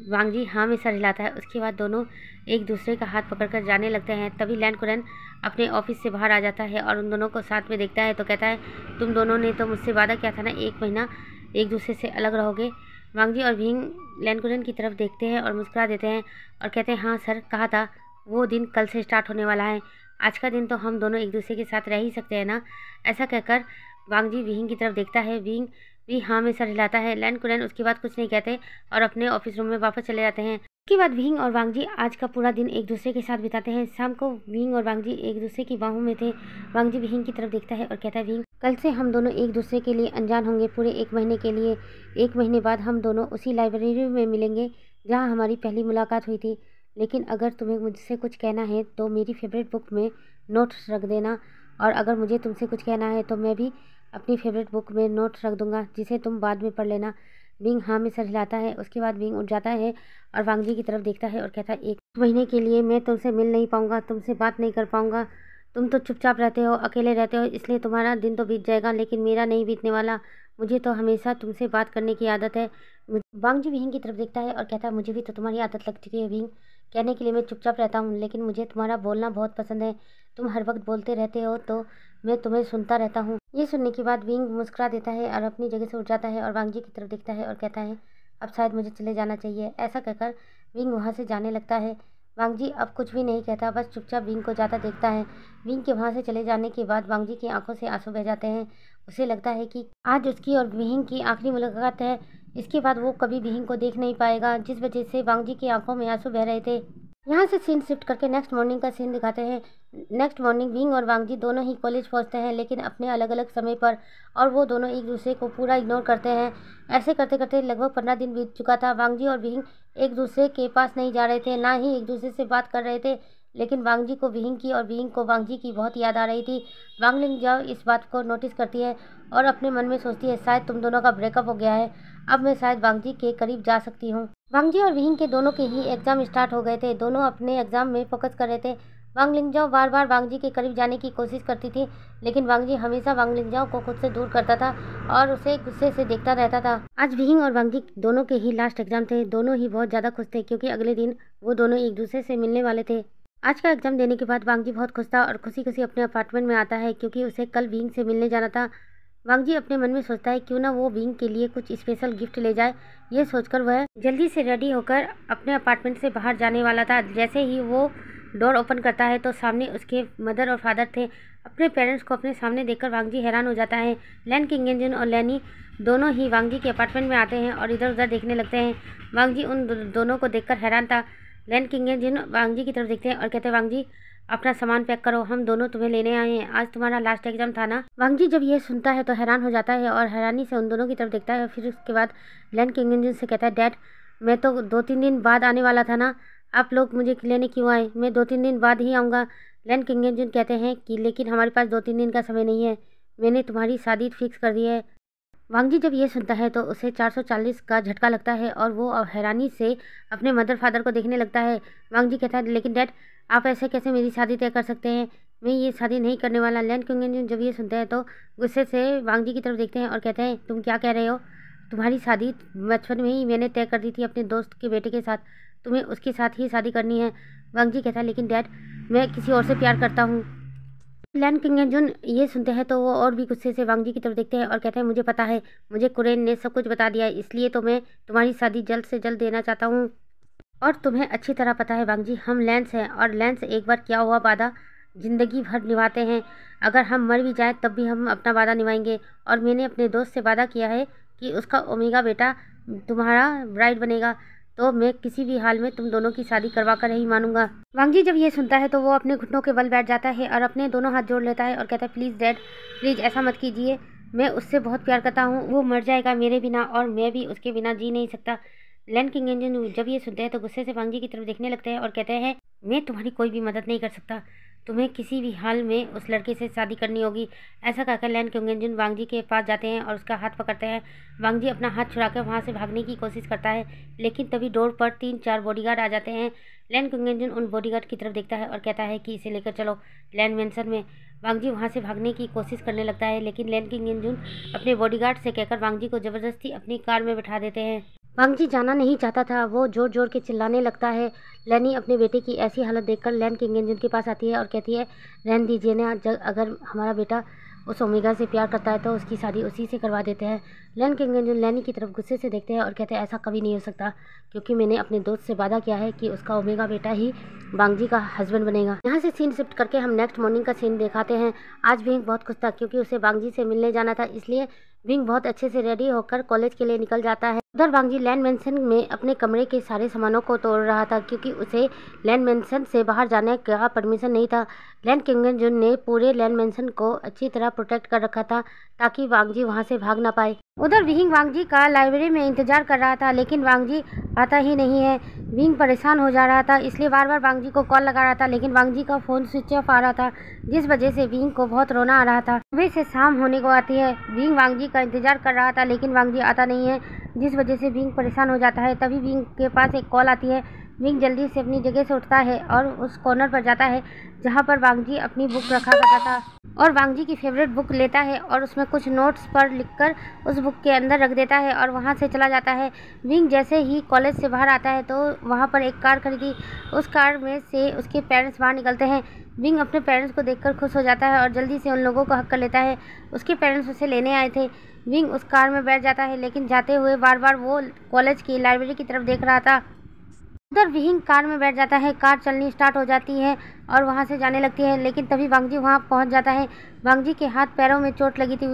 वांग जी हाँ में सर हिलाता है। उसके बाद दोनों एक दूसरे का हाथ पकड़कर जाने लगते हैं। तभी लैन कुरन अपने ऑफिस से बाहर आ जाता है और उन दोनों को साथ में देखता है तो कहता है तुम दोनों ने तो मुझसे वादा किया था ना 1 महीना एक दूसरे से अलग रहोगे। वांग जी और विंग लैन कुरन की तरफ देखते हैं और मुस्कुरा देते हैं और कहते हैं हाँ सर, कहा था वो दिन कल से स्टार्ट होने वाला है। आज का दिन तो हम दोनों एक दूसरे के साथ रह ही सकते हैं ना। ऐसा कहकर वांग जी विंग की तरफ देखता है। विंग भी हाँ में सर हिलाता है। लैन कुरन उसके बाद कुछ नहीं कहते और अपने ऑफिस रूम में वापस चले जाते हैं। उसके बाद विंग और वांग जी आज का पूरा दिन एक दूसरे के साथ बिताते हैं। शाम को विंग और वांग जी एक दूसरे की बाहों में थे। वांग जी विंग की तरफ देखता है और कहता है विंग, कल से हम दोनों एक दूसरे के लिए अनजान होंगे पूरे 1 महीने के लिए। 1 महीने बाद हम दोनों उसी लाइब्रेरी में मिलेंगे जहाँ हमारी पहली मुलाकात हुई थी। लेकिन अगर तुम्हें मुझसे कुछ कहना है तो मेरी फेवरेट बुक में नोट्स रख देना, और अगर मुझे तुमसे कुछ कहना है तो मैं भी अपनी फेवरेट बुक में नोट्स रख दूंगा जिसे तुम बाद में पढ़ लेना। विंग हाँ में सर हिलाता है। उसके बाद विंग उठ जाता है और वांग जी की तरफ देखता है और कहता है 1 महीने के लिए मैं तुमसे मिल नहीं पाऊँगा, तुमसे बात नहीं कर पाऊँगा। तुम तो चुपचाप रहते हो, अकेले रहते हो, इसलिए तुम्हारा दिन तो बीत जाएगा लेकिन मेरा नहीं बीतने वाला। मुझे तो हमेशा तुमसे बात करने की आदत है। वांग जी विंग की तरफ देखता है और कहता है मुझे भी तो तुम्हारी आदत लग चुकी है विंग। कहने के लिए मैं चुपचाप रहता हूँ लेकिन मुझे तुम्हारा बोलना बहुत पसंद है। तुम हर वक्त बोलते रहते हो तो मैं तुम्हें सुनता रहता हूँ। ये सुनने के बाद विंग मुस्कुरा देता है और अपनी जगह से उठ जाता है और वांग जी की तरफ देखता है और कहता है अब शायद मुझे चले जाना चाहिए। ऐसा कहकर विंग वहाँ से जाने लगता है। वांग जी अब कुछ भी नहीं कहता, बस चुपचाप विंग को जाता देखता है। विंग के वहाँ से चले जाने के बाद वांग जी की आंखों से आंसू बह जाते हैं। उसे लगता है कि आज उसकी और विंग की आखिरी मुलाकात है। इसके बाद वो कभी विंग को देख नहीं पाएगा, जिस वजह से वांग जी की आंखों में आंसू बह रहे थे। यहाँ से सीन शिफ्ट करके नेक्स्ट मॉर्निंग का सीन दिखाते हैं। नेक्स्ट मॉर्निंग विंग और वांग जी दोनों ही कॉलेज पहुँचते हैं लेकिन अपने अलग अलग समय पर, और वो दोनों एक दूसरे को पूरा इग्नोर करते हैं। ऐसे करते करते लगभग 15 दिन बीत चुका था। वांग जी और विंग एक दूसरे के पास नहीं जा रहे थे, ना ही एक दूसरे से बात कर रहे थे, लेकिन वांग जी को विंग की और विंग को वांग जी की बहुत याद आ रही थी। वांग लिंगजाओ इस बात को नोटिस करती है और अपने मन में सोचती है शायद तुम दोनों का ब्रेकअप हो गया है, अब मैं शायद वांग जी के करीब जा सकती हूँ। वांग जी और विंग के दोनों के ही एग्जाम स्टार्ट हो गए थे। दोनों अपने एग्जाम में फोकस कर रहे थे। वांग लिंगजाओ बार बार वांग जी के करीब जाने की कोशिश करती थी लेकिन वांग जी हमेशा वांग लिंगजाओ को खुद से दूर करता था और उसे गुस्से से देखता रहता था। आज विंग और वांग जी दोनों के ही लास्ट एग्जाम थे। दोनों ही बहुत ज़्यादा खुश थे क्योंकि अगले दिन वो दोनों एक दूसरे से मिलने वाले थे। आज का एग्जाम देने के बाद वांग जी बहुत खुश था और खुशी खुशी अपने अपार्टमेंट में आता है क्योंकि उसे कल विंग से मिलने जाना था। वांग जी अपने मन में सोचता है क्यों ना वो विंग के लिए कुछ स्पेशल गिफ्ट ले जाए। ये सोचकर वह जल्दी से रेडी होकर अपने अपार्टमेंट से बाहर जाने वाला था। जैसे ही वो डोर ओपन करता है तो सामने उसके मदर और फादर थे। अपने पेरेंट्स को अपने सामने देखकर वांग जी हैरान हो जाता है। लैन किंगजन और लैनी दोनों ही वांग जी के अपार्टमेंट में आते हैं और इधर उधर देखने लगते हैं। वांग जी उन दोनों को देखकर हैरान था। लैन किंगजन वांग जी की तरफ देखते हैं और कहते हैं वांग जी अपना सामान पैक करो, हम दोनों तुम्हें लेने आए हैं, आज तुम्हारा लास्ट एग्जाम था ना। वांग जी जब ये सुनता है तो हैरान हो जाता है और हैरानी से उन दोनों की तरफ देखता है। फिर उसके बाद लैन किंगजन से कहता है डैड मैं तो 2-3 दिन बाद आने वाला था ना, आप लोग मुझे लेने क्यों आए? मैं 2-3 दिन बाद ही आऊँगा। लैन किंगजन कहते हैं कि लेकिन हमारे पास 2-3 दिन का समय नहीं है, मैंने तुम्हारी शादी फिक्स कर दी है। वांग जी जब ये सुनता है तो उसे 440 का झटका लगता है और वो हैरानी से अपने मदर फादर को देखने लगता है। वांग जी कहता है, लेकिन डैड आप ऐसे कैसे मेरी शादी तय कर सकते हैं, मैं ये शादी नहीं करने वाला। लैन क्विंगेन जब ये सुनते हैं तो गुस्से से वांग जी की तरफ देखते हैं और कहते हैं, तुम क्या कह रहे हो, तुम्हारी शादी बचपन में ही मैंने तय कर दी थी अपने दोस्त के बेटे के साथ, तुम्हें उसके साथ ही शादी करनी है। वांग जी कहता है, लेकिन डैड मैं किसी और से प्यार करता हूँ। लैन किंगजन ये सुनते हैं तो वो और भी गुस्से से वांग जी की तरफ देखते हैं और कहते हैं, मुझे पता है, मुझे कुरेन ने सब कुछ बता दिया है, इसलिए तो मैं तुम्हारी शादी जल्द से जल्द देना चाहता हूँ। और तुम्हें अच्छी तरह पता है वांग जी, हम लैंस हैं और लैंस एक बार किया हुआ वादा ज़िंदगी भर निभाते हैं। अगर हम मर भी जाएं तब भी हम अपना वादा निभाएंगे। और मैंने अपने दोस्त से वादा किया है कि उसका ओमेगा बेटा तुम्हारा ब्राइड बनेगा, तो मैं किसी भी हाल में तुम दोनों की शादी करवा कर ही मानूंगा। वांग जी जब ये सुनता है तो वो अपने घुटनों के बल बैठ जाता है और अपने दोनों हाथ जोड़ लेता है और कहता है, प्लीज़ डैड, प्लीज़ ऐसा मत कीजिए, मैं उससे बहुत प्यार करता हूँ, वो मर जाएगा मेरे बिना और मैं भी उसके बिना जी नहीं सकता। लैन किंगजन जब ये सुनते हैं तो गुस्से से वांग जी की तरफ देखने लगते हैं और कहते हैं, मैं तुम्हारी कोई भी मदद नहीं कर सकता, तुम्हें किसी भी हाल में उस लड़के से शादी करनी होगी। ऐसा कहकर लैन किंगजन वांग जी के पास जाते हैं और उसका हाथ पकड़ते हैं। वांग जी अपना हाथ छुड़ाकर वहाँ से भागने की कोशिश करता है, लेकिन तभी डोर पर 3-4 बॉडीगार्ड आ जाते हैं। लैन किंगजन उन बॉडीगार्ड की तरफ देखता है और कहता है कि इसे लेकर चलो लैन मैंसन में। वांग जी वहाँ से भागने की कोशिश करने लगता है, लेकिन लैन किंगजन अपने बॉडीगार्ड से कहकर वांग जी को ज़बरदस्ती अपनी कार में बैठा देते हैं। वांग जी जाना नहीं चाहता था, वो जोर जोर के चिल्लाने लगता है। लैनी अपने बेटे की ऐसी हालत देखकर लैन किंगजन के पास आती है और कहती है, रहने दीजिए ना, अगर हमारा बेटा उस ओमेगा से प्यार करता है तो उसकी शादी उसी से करवा देते हैं। लैन किंगजन लैनी की तरफ गुस्से से देखते हैं और कहते हैं, ऐसा कभी नहीं हो सकता, क्योंकि मैंने अपने दोस्त से वादा किया है कि उसका ओमेगा बेटा ही वांग जी का हस्बैंड बनेगा। यहाँ से सीन शिफ्ट करके हम नेक्स्ट मॉर्निंग का सीन दिखाते हैं। आज विंग बहुत खुश था क्योंकि उसे वांग जी से मिलने जाना था, इसलिए विंग बहुत अच्छे से रेडी होकर कॉलेज के लिए निकल जाता है। उधर वांग जी लैन मैंसन में अपने कमरे के सारे सामानों को तोड़ रहा था क्योंकि उसे लैन मैंसन से बाहर जाने का परमिशन नहीं था। लैन किंगजन ने पूरे लैन मैंसन को अच्छी तरह प्रोटेक्ट कर रखा था ताकि वांग जी वहाँ से भाग ना पाए। उधर विंग वांग जी का लाइब्रेरी में इंतजार कर रहा था, लेकिन वांग जी आता ही नहीं है। विंग परेशान हो जा रहा था, इसलिए बार बार वांग जी को कॉल लगा रहा था, लेकिन वांग जी का फ़ोन स्विच ऑफ आ रहा था, जिस वजह से विंग को बहुत रोना आ रहा था। सुबह से शाम होने को आती है, विंग वांग जी का इंतजार कर रहा था, लेकिन वांग जी आता नहीं है, जिस वजह से विंग परेशान हो जाता है। तभी विंग के पास एक कॉल आती है। विंग जल्दी से अपनी जगह से उठता है और उस कॉर्नर पर जाता है जहाँ पर वांग जी अपनी बुक रखा करता था, और वांग जी की फेवरेट बुक लेता है और उसमें कुछ नोट्स पर लिखकर उस बुक के अंदर रख देता है और वहाँ से चला जाता है। विंग जैसे ही कॉलेज से बाहर आता है तो वहाँ पर एक कार खड़ी थी, उस कार में से उसके पेरेंट्स बाहर निकलते हैं। विंग अपने पेरेंट्स को देखकर खुश हो जाता है और जल्दी से उन लोगों को हक कर लेता है। उसके पेरेंट्स उसे लेने आए थे। विंग उस कार में बैठ जाता है, लेकिन जाते हुए बार बार वो कॉलेज की लाइब्रेरी की तरफ देख रहा था। उधर विंग कार में बैठ जाता है, कार चलनी स्टार्ट हो जाती है और वहाँ से जाने लगती है, लेकिन तभी वांग जी वहाँ पहुँच जाता है। वांग जी के हाथ पैरों में चोट लगी थी।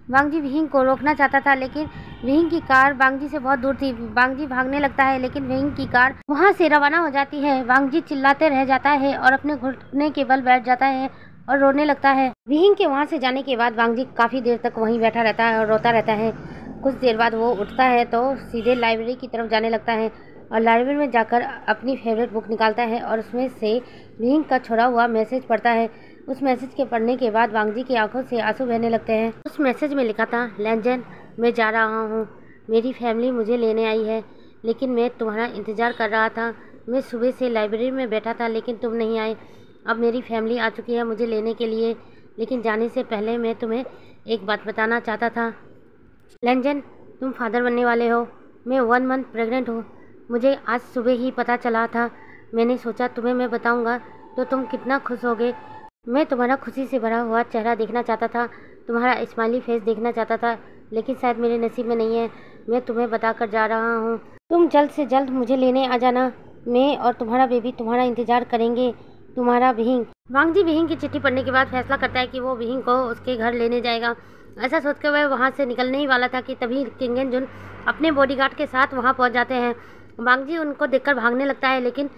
वांग जी विंग को रोकना चाहता था, लेकिन विंग की कार वांग जी से बहुत दूर थी। वांग जी भागने लगता है, लेकिन विंग की कार वहाँ से रवाना हो जाती है। वांग जी चिल्लाते रह जाता है और अपने घुटने के बल बैठ जाता है और रोने लगता है। विंग के वहाँ से जाने के बाद वांग जी काफ़ी देर तक वहीं बैठा रहता है और रोता रहता है। कुछ देर बाद वो उठता है तो सीधे लाइब्रेरी की तरफ जाने लगता है और लाइब्रेरी में जाकर अपनी फेवरेट बुक निकालता है और उसमें से विंग का छोड़ा हुआ मैसेज पढ़ता है। उस मैसेज के पढ़ने के बाद वांग जी की आंखों से आंसू बहने लगते हैं। उस मैसेज में लिखा था, लैंजन मैं जा रहा हूँ, मेरी फैमिली मुझे लेने आई है, लेकिन मैं तुम्हारा इंतज़ार कर रहा था। मैं सुबह से लाइब्रेरी में बैठा था, लेकिन तुम नहीं आए। अब मेरी फैमिली आ चुकी है मुझे लेने के लिए, लेकिन जाने से पहले मैं तुम्हें एक बात बताना चाहता था। लैंजन, तुम फादर बनने वाले हो। मैं 1 मंथ प्रेग्नेंट हूँ। मुझे आज सुबह ही पता चला था। मैंने सोचा तुम्हें मैं बताऊंगा तो तुम कितना खुश होगे। मैं तुम्हारा खुशी से भरा हुआ चेहरा देखना चाहता था, तुम्हारा स्माइली फेस देखना चाहता था, लेकिन शायद मेरे नसीब में नहीं है। मैं तुम्हें बताकर जा रहा हूँ, तुम जल्द से जल्द मुझे लेने आ जाना। मैं और तुम्हारा बेबी तुम्हारा इंतज़ार करेंगे। तुम्हारा विंग। वांग जी विंग की चिट्ठी पढ़ने के बाद फैसला करता है कि वो विंग को उसके घर लेने जाएगा। ऐसा सोचकर वह वहाँ से निकलने ही वाला था कि तभी किंगजन अपने बॉडीगार्ड के साथ वहाँ पहुँच जाते हैं। वांग जी उनको देखकर भागने लगता है, लेकिन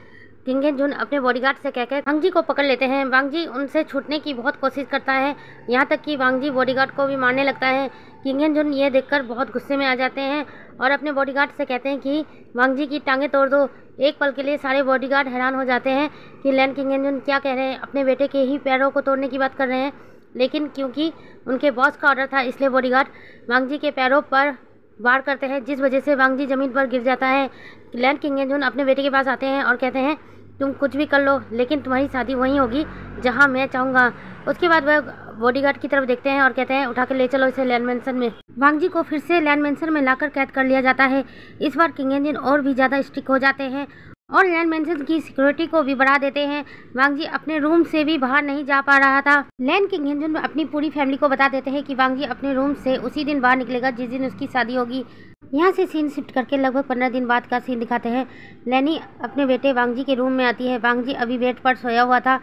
किंगजन अपने बॉडीगार्ड से कहकर वांग जी को पकड़ लेते हैं। वांग जी उनसे छूटने की बहुत कोशिश करता है, यहाँ तक कि वांग जी बॉडीगार्ड को भी मारने लगता है। किंगजन ये देखकर बहुत गुस्से में आ जाते हैं और अपने बॉडीगार्ड से कहते हैं कि वांग जी की टांगें तोड़ दो। एक पल के लिए सारे बॉडीगार्ड हैरान हो जाते हैं कि लैन किंगजन क्या कह रहे हैं, अपने बेटे के ही पैरों को तोड़ने की बात कर रहे हैं। लेकिन क्योंकि उनके बॉस का ऑर्डर था इसलिए बॉडीगार्ड वांग जी के पैरों पर वार करते हैं, जिस वजह से वांग जी ज़मीन पर गिर जाता है। लैन किंगजून अपने बेटे के पास आते हैं और कहते हैं तुम कुछ भी कर लो लेकिन तुम्हारी शादी वहीं होगी जहां मैं चाहूँगा। उसके बाद वह बॉडीगार्ड की तरफ देखते हैं और कहते हैं उठा के ले चलो इसे लैंड मेंशन में। वांग जी को फिर से लैंड मेंशन में लाकर कैद कर लिया जाता है। इस बार किंगजून और भी ज़्यादा स्ट्रिक्ट हो जाते हैं और लैंड मेंशन की सिक्योरिटी को भी बढ़ा देते हैं। वांग जी अपने रूम से भी बाहर नहीं जा पा रहा था। लैन किंगजून अपनी पूरी फैमिली को बता देते हैं कि वांग जी अपने रूम से उसी दिन बाहर निकलेगा जिस दिन उसकी शादी होगी। यहाँ से सीन शिफ्ट करके लगभग 15 दिन बाद का सीन दिखाते हैं। लैनी अपने बेटे वांग जी के रूम में आती है। वांग जी अभी बेड पर सोया हुआ था।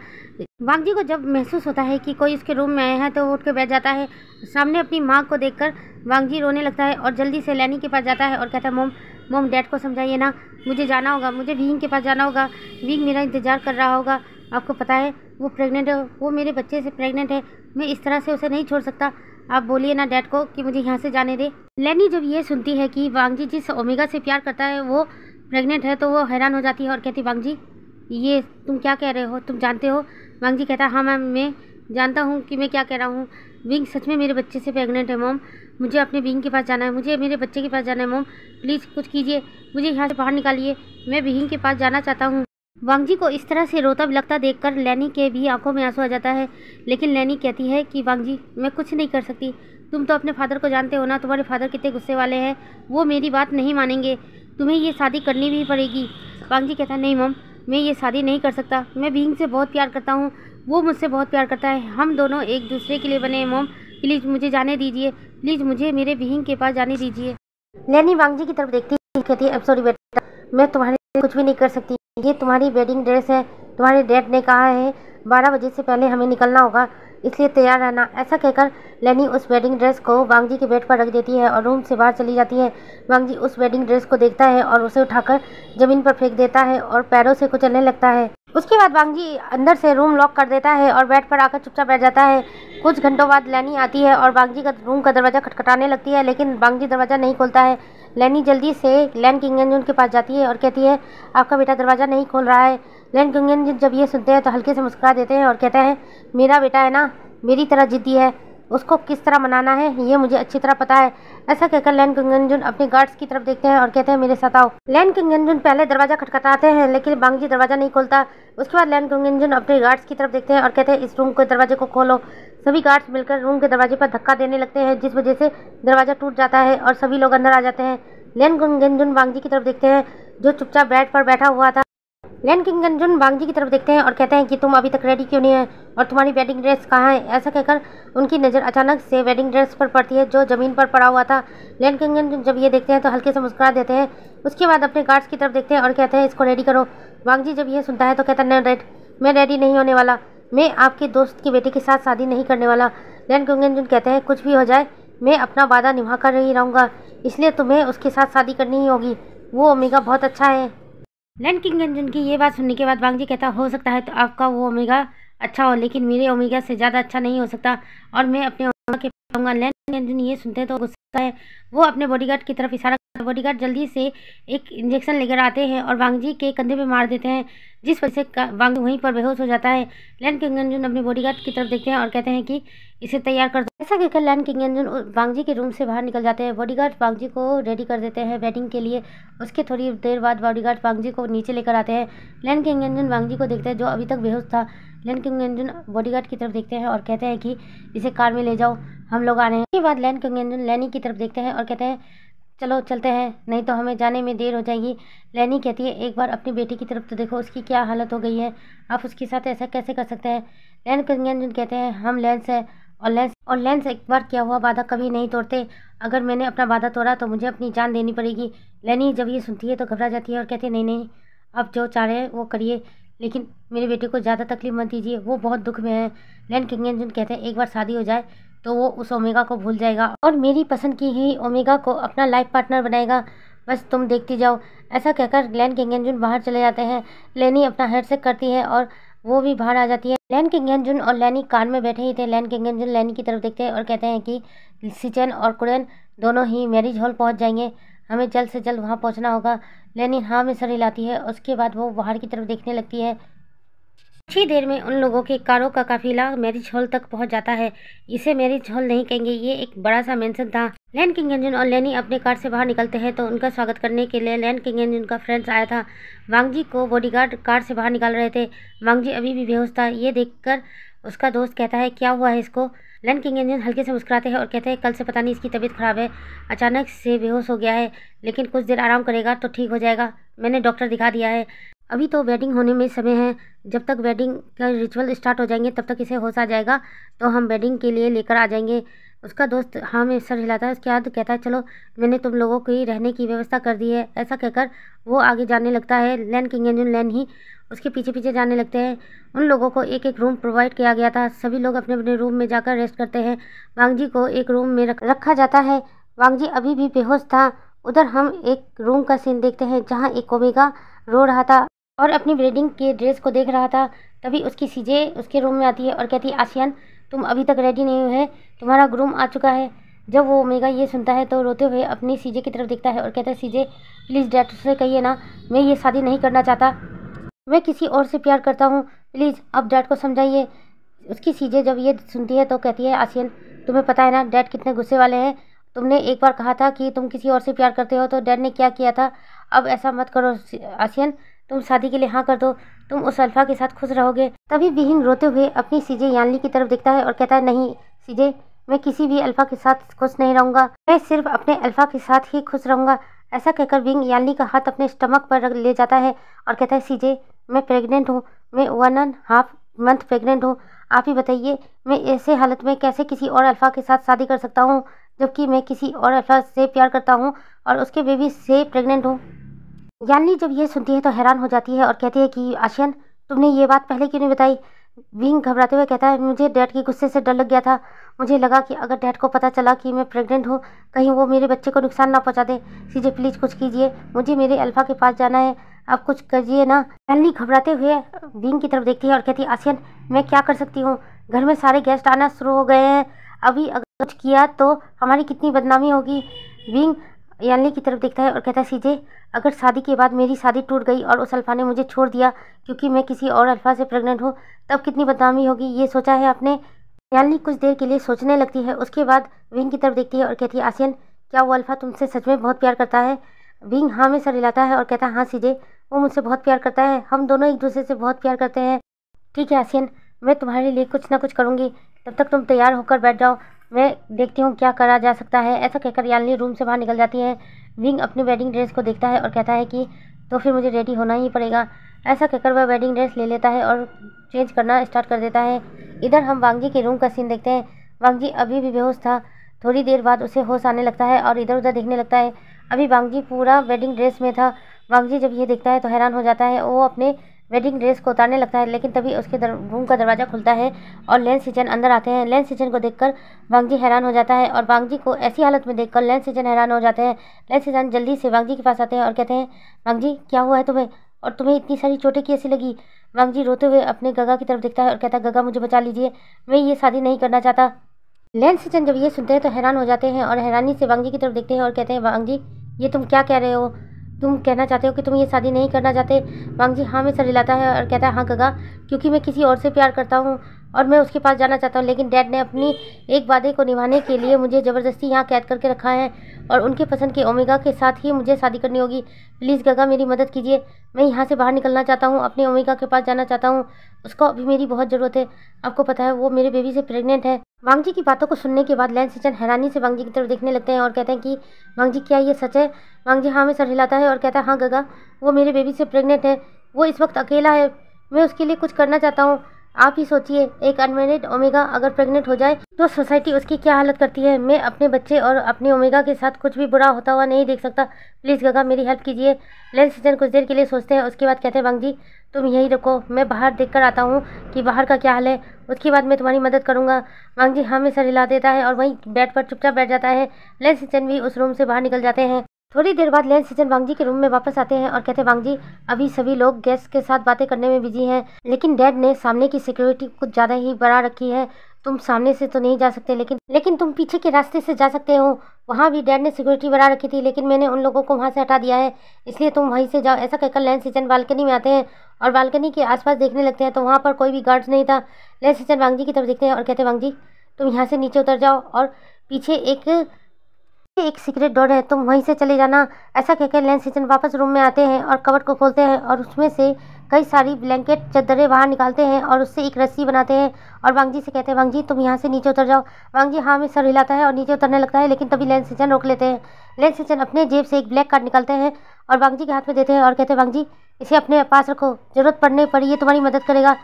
वांग जी को जब महसूस होता है कि कोई उसके रूम में आया है तो वो उठ के बैठ जाता है। सामने अपनी माँ को देखकर वांग जी रोने लगता है और जल्दी से लैनी के पास जाता है और कहता है मोम डैड को समझाइए ना, मुझे जाना होगा, मुझे विंग के पास जाना होगा, विंग मेरा इंतज़ार कर रहा होगा। आपको पता है वो प्रेग्नेंट है, वो मेरे बच्चे से प्रेग्नेंट है, मैं इस तरह से उसे नहीं छोड़ सकता। आप बोलिए ना डैड को कि मुझे यहाँ से जाने दे। लैनी जब ये सुनती है कि वांग जी जिस ओमेगा से प्यार करता है वो प्रेग्नेंट है तो वो हैरान हो जाती है और कहती वांग जी ये तुम क्या कह रहे हो, तुम जानते हो? वांग जी कहता है हाँ मैम मैं जानता हूँ कि मैं क्या कह रहा हूँ। विंग सच में मेरे बच्चे से प्रेग्नेंट है मॉम, मुझे अपने विंग के पास जाना है, मुझे मेरे बच्चे के पास जाना है मॉम, प्लीज़ कुछ कीजिए, मुझे यहाँ से बाहर निकालिए, मैं विंग के पास जाना चाहता हूँ। वांग जी को इस तरह से रोता बिलखता देखकर लैनी के भी आंखों में आंसू आ जाता है। लेकिन लैनी कहती है कि वांग जी मैं कुछ नहीं कर सकती, तुम तो अपने फादर को जानते हो ना, तुम्हारे फादर कितने गुस्से वाले हैं, वो मेरी बात नहीं मानेंगे, तुम्हें ये शादी करनी भी पड़ेगी। वांग जी कहता है नहीं मॉम मैं ये शादी नहीं कर सकता, मैं विंग से बहुत प्यार करता हूँ, वो मुझसे बहुत प्यार करता है, हम दोनों एक दूसरे के लिए बने हैं मॉम, प्लीज़ मुझे जाने दीजिए, प्लीज़ मुझे मेरे विंग के पास जाने दीजिए। लैनी वांग जी की तरफ देखती कहती है अब सॉरी बेटा, मैं तुम्हारे लिए कुछ भी नहीं कर सकती, ये तुम्हारी वेडिंग ड्रेस है, तुम्हारे डैड ने कहा है 12 बजे से पहले हमें निकलना होगा, इसलिए तैयार रहना। ऐसा कहकर लैनी उस वेडिंग ड्रेस को वांग जी के बेड पर रख देती है और रूम से बाहर चली जाती है। वांग जी उस वेडिंग ड्रेस को देखता है और उसे उठाकर ज़मीन पर फेंक देता है और पैरों से कुचलने लगता है। उसके बाद वांग जी अंदर से रूम लॉक कर देता है और बेड पर आकर चुपचाप बैठ जाता है। कुछ घंटों बाद लैनी आती है और वांग जी का रूम का दरवाज़ा खटखटाने लगती है, लेकिन वांग जी दरवाज़ा नहीं खोलता है। लैनी जल्दी से लैन किंगजून के पास जाती है और कहती है आपका बेटा दरवाज़ा नहीं खोल रहा है। लैन किंगजून जब ये सुनते हैं तो हल्के से मुस्कुरा देते हैं और कहते हैं मेरा बेटा है ना, मेरी तरह जिद्दी है, उसको किस तरह मनाना है ये मुझे अच्छी तरह पता है। ऐसा कहकर लैन किंगजून अपने गार्ड्स की तरफ देखते हैं और कहते हैं मेरे साथ आओ। लैन किंगजून पहले दरवाज़ा खटखटाते हैं लेकिन वांग जी दरवाज़ा नहीं खोलता। उसके बाद लैन किंगजून अपने गार्ड्स की तरफ देखते हैं और कहते हैं इस रूम के दरवाजे को खोलो। सभी गार्ड्स मिलकर रूम के दरवाजे पर धक्का देने लगते हैं जिस वजह से दरवाज़ा टूट जाता है और सभी लोग अंदर आ जाते हैं। लैन किंगजून वांग जी की तरफ देखते हैं जो चुपचाप बेड पर बैठा हुआ था। लैन किंगजून वांग जी की तरफ देखते हैं और कहते हैं कि तुम अभी तक रेडी क्यों नहीं है और तुम्हारी वेडिंग ड्रेस कहाँ है। ऐसा कहकर उनकी नज़र अचानक से वेडिंग ड्रेस पर पड़ती है जो ज़मीन पर पड़ा हुआ था। लैन किंगजून जब ये देखते हैं तो हल्के से मुस्कुरा देते हैं। उसके बाद अपने गार्ड्स की तरफ देखते हैं और कहते हैं इसको रेडी करो। वांग जी जब ये सुनता है तो कहता है नहीं डैड मैं रेडी नहीं होने वाला, मैं आपके दोस्त के बेटे के साथ शादी नहीं करने वाला। लैन किंगजून कहते हैं कुछ भी हो जाए मैं अपना वादा निभा कर ही रहूँगा, इसलिए तुम्हें उसके साथ शादी करनी ही होगी, वो ओमेगा बहुत अच्छा है। लैन किंगजून की ये बात सुनने के बाद वांग जी कहता हो सकता है तो आपका वो ओमेगा अच्छा हो लेकिन मेरे ओमेगा से ज़्यादा अच्छा नहीं हो सकता और मैं अपने ओमेगा के पाऊंगा। लैन किंगजून ये सुनते तो गुस्सा है, वो अपने बॉडीगार्ड की तरफ इशारा करता है। बॉडीगार्ड जल्दी से एक इंजेक्शन लेकर आते हैं और वांग जी के कंधे पे मार देते हैं जिस वजह से वांग वहीं पर बेहोश हो जाता है। लैन किंगजून अपने बॉडीगार्ड की तरफ देखते हैं और कहते हैं कि इसे तैयार कर दो। ऐसा कहकर लैन किंगजून वांग जी के रूम से बाहर निकल जाते हैं। बॉडीगार्ड वांग जी को रेडी कर देते हैं वेडिंग के लिए। उसके थोड़ी देर बाद बॉडीगार्ड वांग जी को नीचे लेकर आते हैं। लैन किंगजून वांग जी को देखते हैं जो अभी तक बेहोश था। लैन किंगजून बॉडीगार्ड की तरफ देखते हैं और कहते हैं कि इसे कार में ले जाओ, हम लोग आ रहे हैं। उसके बाद लैन किंगजून लैनी की तरफ देखते हैं और कहते हैं चलो चलते हैं, नहीं तो हमें जाने में देर हो जाएगी। लैनी कहती है एक बार अपनी बेटी की तरफ तो देखो, उसकी क्या हालत हो गई है, आप उसके साथ ऐसा कैसे कर सकते हैं। लैन किंगजून कहते हैं हम लेंस है और लेंस एक बार किया हुआ वादा कभी नहीं तोड़ते, अगर मैंने अपना वादा तोड़ा तो मुझे अपनी जान देनी पड़ेगी। लैनी जब ये सुनती है तो घबरा जाती है और कहती है नहीं नहीं आप जो चाह रहे हैं वो करिए, लेकिन मेरे बेटे को ज़्यादा तकलीफ मत दीजिए, वो बहुत दुख में है। लैन किंगजून कहते हैं एक बार शादी हो जाए तो वो उस ओमेगा को भूल जाएगा और मेरी पसंद की ही ओमेगा को अपना लाइफ पार्टनर बनाएगा, बस तुम देखती जाओ। ऐसा कहकर लैन किंगजून बाहर चले जाते हैं। लैनी अपना हेड सेट करती है और वो भी बाहर आ जाती है। लैन किंगजून और लैनी कार में बैठे ही थे। लैन किंगजून लैनी की तरफ देखते हैं और कहते हैं कि सिचेन और कुरेन दोनों ही मैरिज हॉल पहुंच जाएंगे, हमें जल्द से जल्द वहां पहुंचना होगा। लैनी हाँ में सर हिलाती है। उसके बाद वो बाहर की तरफ देखने लगती है। कुछ ही देर में उन लोगों के कारों का काफिला मैरिज हॉल तक पहुंच जाता है। इसे मैरिज हॉल नहीं कहेंगे, ये एक बड़ा सा मेंशन था। लैन किंग और लेनी अपने कार से बाहर निकलते हैं तो उनका स्वागत करने के लिए लैन किंग का फ्रेंड्स आया था। वांगजी को बॉडीगार्ड कार से बाहर निकाल रहे थे। वांगजी अभी भी बेहोश था। ये देखकर उसका दोस्त कहता है क्या हुआ है इसको। लैन किंग हल्के से मुस्कुराते हैं और कहते हैं कल से पता नहीं इसकी तबीयत खराब है, अचानक से बेहोश हो गया है, लेकिन कुछ देर आराम करेगा तो ठीक हो जाएगा। मैंने डॉक्टर दिखा दिया है। अभी तो वेडिंग होने में समय है, जब तक वेडिंग का रिचुअल स्टार्ट हो जाएंगे तब तक इसे होश आ जाएगा तो हम वेडिंग के लिए लेकर आ जाएंगे। उसका दोस्त हाँ में सर हिलाता है। उसके बाद कहता है चलो मैंने तुम लोगों की रहने की व्यवस्था कर दी है। ऐसा कहकर वो आगे जाने लगता है। लैन किंग लैन ही उसके पीछे पीछे जाने लगते हैं। उन लोगों को एक एक रूम प्रोवाइड किया गया था। सभी लोग अपने अपने रूम में जाकर रेस्ट करते हैं। वांगजी को एक रूम में रखा जाता है। वांगजी अभी भी बेहोश था। उधर हम एक रूम का सीन देखते हैं जहाँ एक ओमेगा रो रहा था और अपनी वेडिंग के ड्रेस को देख रहा था। तभी उसकी सीजे उसके रूम में आती है और कहती है आसियन तुम अभी तक रेडी नहीं हुए, तुम्हारा ग्रूम आ चुका है। जब वो ओमेगा ये सुनता है तो रोते हुए अपनी सीजे की तरफ देखता है और कहता है सीजे प्लीज़ डैड से कहिए ना, मैं ये शादी नहीं करना चाहता, मैं किसी और से प्यार करता हूँ, प्लीज़ अब डैड को समझाइए। उसकी सीजे जब ये सुनती है तो कहती है आसियन तुम्हें पता है ना डैड कितने गुस्से वाले हैं, तुमने एक बार कहा था कि तुम किसी और से प्यार करते हो तो डैड ने क्या किया था, अब ऐसा मत करो आसियन, तुम शादी के लिए हाँ कर दो, तुम उस अल्फा के साथ खुश रहोगे। तभी बीहिंग रोते हुए अपनी सीजे यानली की तरफ देखता है और कहता है नहीं सीजे, मैं किसी भी अल्फा के साथ खुश नहीं रहूँगा, मैं सिर्फ अपने अल्फा के साथ ही खुश रहूँगा। ऐसा कहकर विंग यानली का हाथ अपने स्टमक पर ले जाता है और कहता है सीजे मैं प्रेग्नेंट हूँ, मैं 1.5 मंथ प्रेग्नेंट हूँ, आप ही बताइए मैं ऐसे हालत में कैसे किसी और अल्फा के साथ शादी कर सकता हूँ जबकि मैं किसी और अल्फा से प्यार करता हूँ और उसके बेबी से प्रेग्नेंट हूँ। यानली जब ये सुनती है तो हैरान हो जाती है और कहती है कि आशियन तुमने ये बात पहले क्यों नहीं बताई। विंग घबराते हुए कहता है मुझे डैड के गुस्से से डर लग गया था, मुझे लगा कि अगर डैड को पता चला कि मैं प्रेग्नेंट हूँ कहीं वो मेरे बच्चे को नुकसान ना पहुँचा दे। सीजे प्लीज़ कुछ कीजिए, मुझे मेरे अल्फा के पास जाना है, आप कुछ करिए ना। यानली घबराते हुए विंग की तरफ देखती है और कहती है आसियन मैं क्या कर सकती हूँ, घर में सारे गेस्ट आना शुरू हो गए हैं, अभी अगर कुछ किया तो हमारी कितनी बदनामी होगी। विंग यानली की तरफ देखता है और कहता है सीजे अगर शादी के बाद मेरी शादी टूट गई और उस अल्फा ने मुझे छोड़ दिया क्योंकि मैं किसी और अल्फा से प्रेग्नेंट हूँ तब कितनी बदनामी होगी, ये सोचा है आपने। यानली कुछ देर के लिए सोचने लगती है, उसके बाद विंग की तरफ देखती है और कहती है आसियन क्या वो अल्फा तुमसे सच में बहुत प्यार करता है। विंग हाँ में सर हिलाता है और कहता है हाँ सीजे वो मुझसे बहुत प्यार करता है, हम दोनों एक दूसरे से बहुत प्यार करते हैं। ठीक है आसियन मैं तुम्हारे लिए कुछ ना कुछ करूँगी, तब तक तुम तैयार होकर बैठ जाओ, मैं देखती हूँ क्या करा जा सकता है। ऐसा कहकर यानली रूम से बाहर निकल जाती है। विंग अपनी वेडिंग ड्रेस को देखता है और कहता है कि तो फिर मुझे रेडी होना ही पड़ेगा। ऐसा कहकर वह वेडिंग ड्रेस ले लेता है और चेंज करना स्टार्ट कर देता है। इधर हम वांगजी के रूम का सीन देखते हैं। वांगजी अभी भी बेहोश था, थोड़ी देर बाद उसे होश आने लगता है और इधर उधर देखने लगता है। अभी वांगजी पूरा वेडिंग ड्रेस में था। वांगजी जब ये देखता है तो हैरान हो जाता है, वो अपने वेडिंग ड्रेस को उतारने लगता है, लेकिन तभी उसके रूम का दरवाज़ा खुलता है और लैन सिजन अंदर आते हैं। लैन सिजन को देखकर वांगजी हैरान हो जाता है और वांगजी को ऐसी हालत में देखकर लैन सिजन हैरान हो जाते हैं। लैन सिजन जल्दी से वांगजी के पास आते हैं और कहते हैं वांगजी क्या हुआ है तुम्हें और तुम्हें इतनी सारी चोटें कैसी लगी। वांगजी रोते हुए अपने गगा की तरफ देखता है और कहता है गगा मुझे बचा लीजिए, मैं ये शादी नहीं करना चाहता। लैन सिजन जब ये सुनते हैं तो हैरान हो जाते हैं और हैरानी से वांगजी की तरफ देखते हैं और कहते हैं वांगजी ये तुम क्या कह रहे हो, तुम कहना चाहते हो कि तुम ये शादी नहीं करना चाहते। वांगजी हाँ में सर हिलाता है और कहता है हाँ गगा, क्योंकि मैं किसी और से प्यार करता हूँ और मैं उसके पास जाना चाहता हूँ, लेकिन डैड ने अपनी एक वादे को निभाने के लिए मुझे ज़बरदस्ती यहाँ कैद करके रखा है और उनके पसंद के ओमेगा के साथ ही मुझे शादी करनी होगी। प्लीज़ गगा मेरी मदद कीजिए, मैं यहाँ से बाहर निकलना चाहता हूँ, अपने ओमेगा के पास जाना चाहता हूँ, उसको अभी मेरी बहुत ज़रूरत है, आपको पता है वो मेरे बेबी से प्रेग्नेंट है। वांगजी की बातों को सुनने के बाद लैन सिजन हैरानी से वांगजी की तरफ देखने लगते हैं और कहते हैं कि वांगजी क्या ये सच है। वांगजी हाँ में सर हिलाता है और कहता है हाँ गगा वो मेरे बेबी से प्रेग्नेंट है, वो इस वक्त अकेला है, मैं उसके लिए कुछ करना चाहता हूँ। आप ही सोचिए एक अनमैरिड ओमेगा अगर प्रेग्नेंट हो जाए तो सोसाइटी उसकी क्या हालत करती है। मैं अपने बच्चे और अपने ओमेगा के साथ कुछ भी बुरा होता हुआ नहीं देख सकता, प्लीज़ गगा मेरी हेल्प कीजिए। लैन सिजन कुछ देर के लिए सोचते हैं, उसके बाद कहते हैं वांगजी तुम यहीं रुको, मैं बाहर देख कर आता हूँ कि बाहर का क्या हाल है, उसके बाद मैं तुम्हारी मदद करूँगा। वांगजी हाँ में सर हिला देता है और वहीं बेड पर चुपचाप बैठ जाता है। लैन सिजन भी उस रूम से बाहर निकल जाते हैं। थोड़ी देर बाद लैन सिजन वांगजी के रूम में वापस आते हैं और कहते हैं वांगजी अभी सभी लोग गेस्ट के साथ बातें करने में बिजी हैं, लेकिन डैड ने सामने की सिक्योरिटी कुछ ज़्यादा ही बढ़ा रखी है, तुम सामने से तो नहीं जा सकते, लेकिन तुम पीछे के रास्ते से जा सकते हो। वहाँ भी डैड ने सिक्योरिटी बढ़ा रखी थी, लेकिन मैंने उन लोगों को वहाँ से हटा दिया है, इसलिए तुम वहीं से जाओ। ऐसा कहकर लैंस ईचन बालकनी में आते हैं और बालकनी के आसपास देखने लगते हैं तो वहाँ पर कोई भी गार्ड्स नहीं था। लैंस ईचन वांग जी की तरफ देखते हैं और कहते हैं, वांग जी तुम यहाँ से नीचे उतर जाओ और पीछे एक सीक्रेट डोर है, तुम वहीं से चले जाना। ऐसा कहकर लैंस ईचन वापस रूम में आते हैं और कबर्ड को खोलते हैं और उसमें से कई सारी ब्लैंकेट चद्दरें बाहर निकालते हैं और उससे एक रस्सी बनाते हैं और वांग जी से कहते हैं, वांग जी तुम यहाँ से नीचे उतर जाओ। वांग जी हाँ में सर हिलाता है और नीचे उतरने लगता है, लेकिन तभी लैंस ईचन रोक लेते हैं। लैंस ईचन अपने जेब से एक ब्लैक कार्ड निकालते हैं और वांग जी के हाथ में देते हैं और कहते हैं, वांग जी इसे अपने पास रखो, जरूरत पड़ने पर ये तुम्हारी मदद करेगा।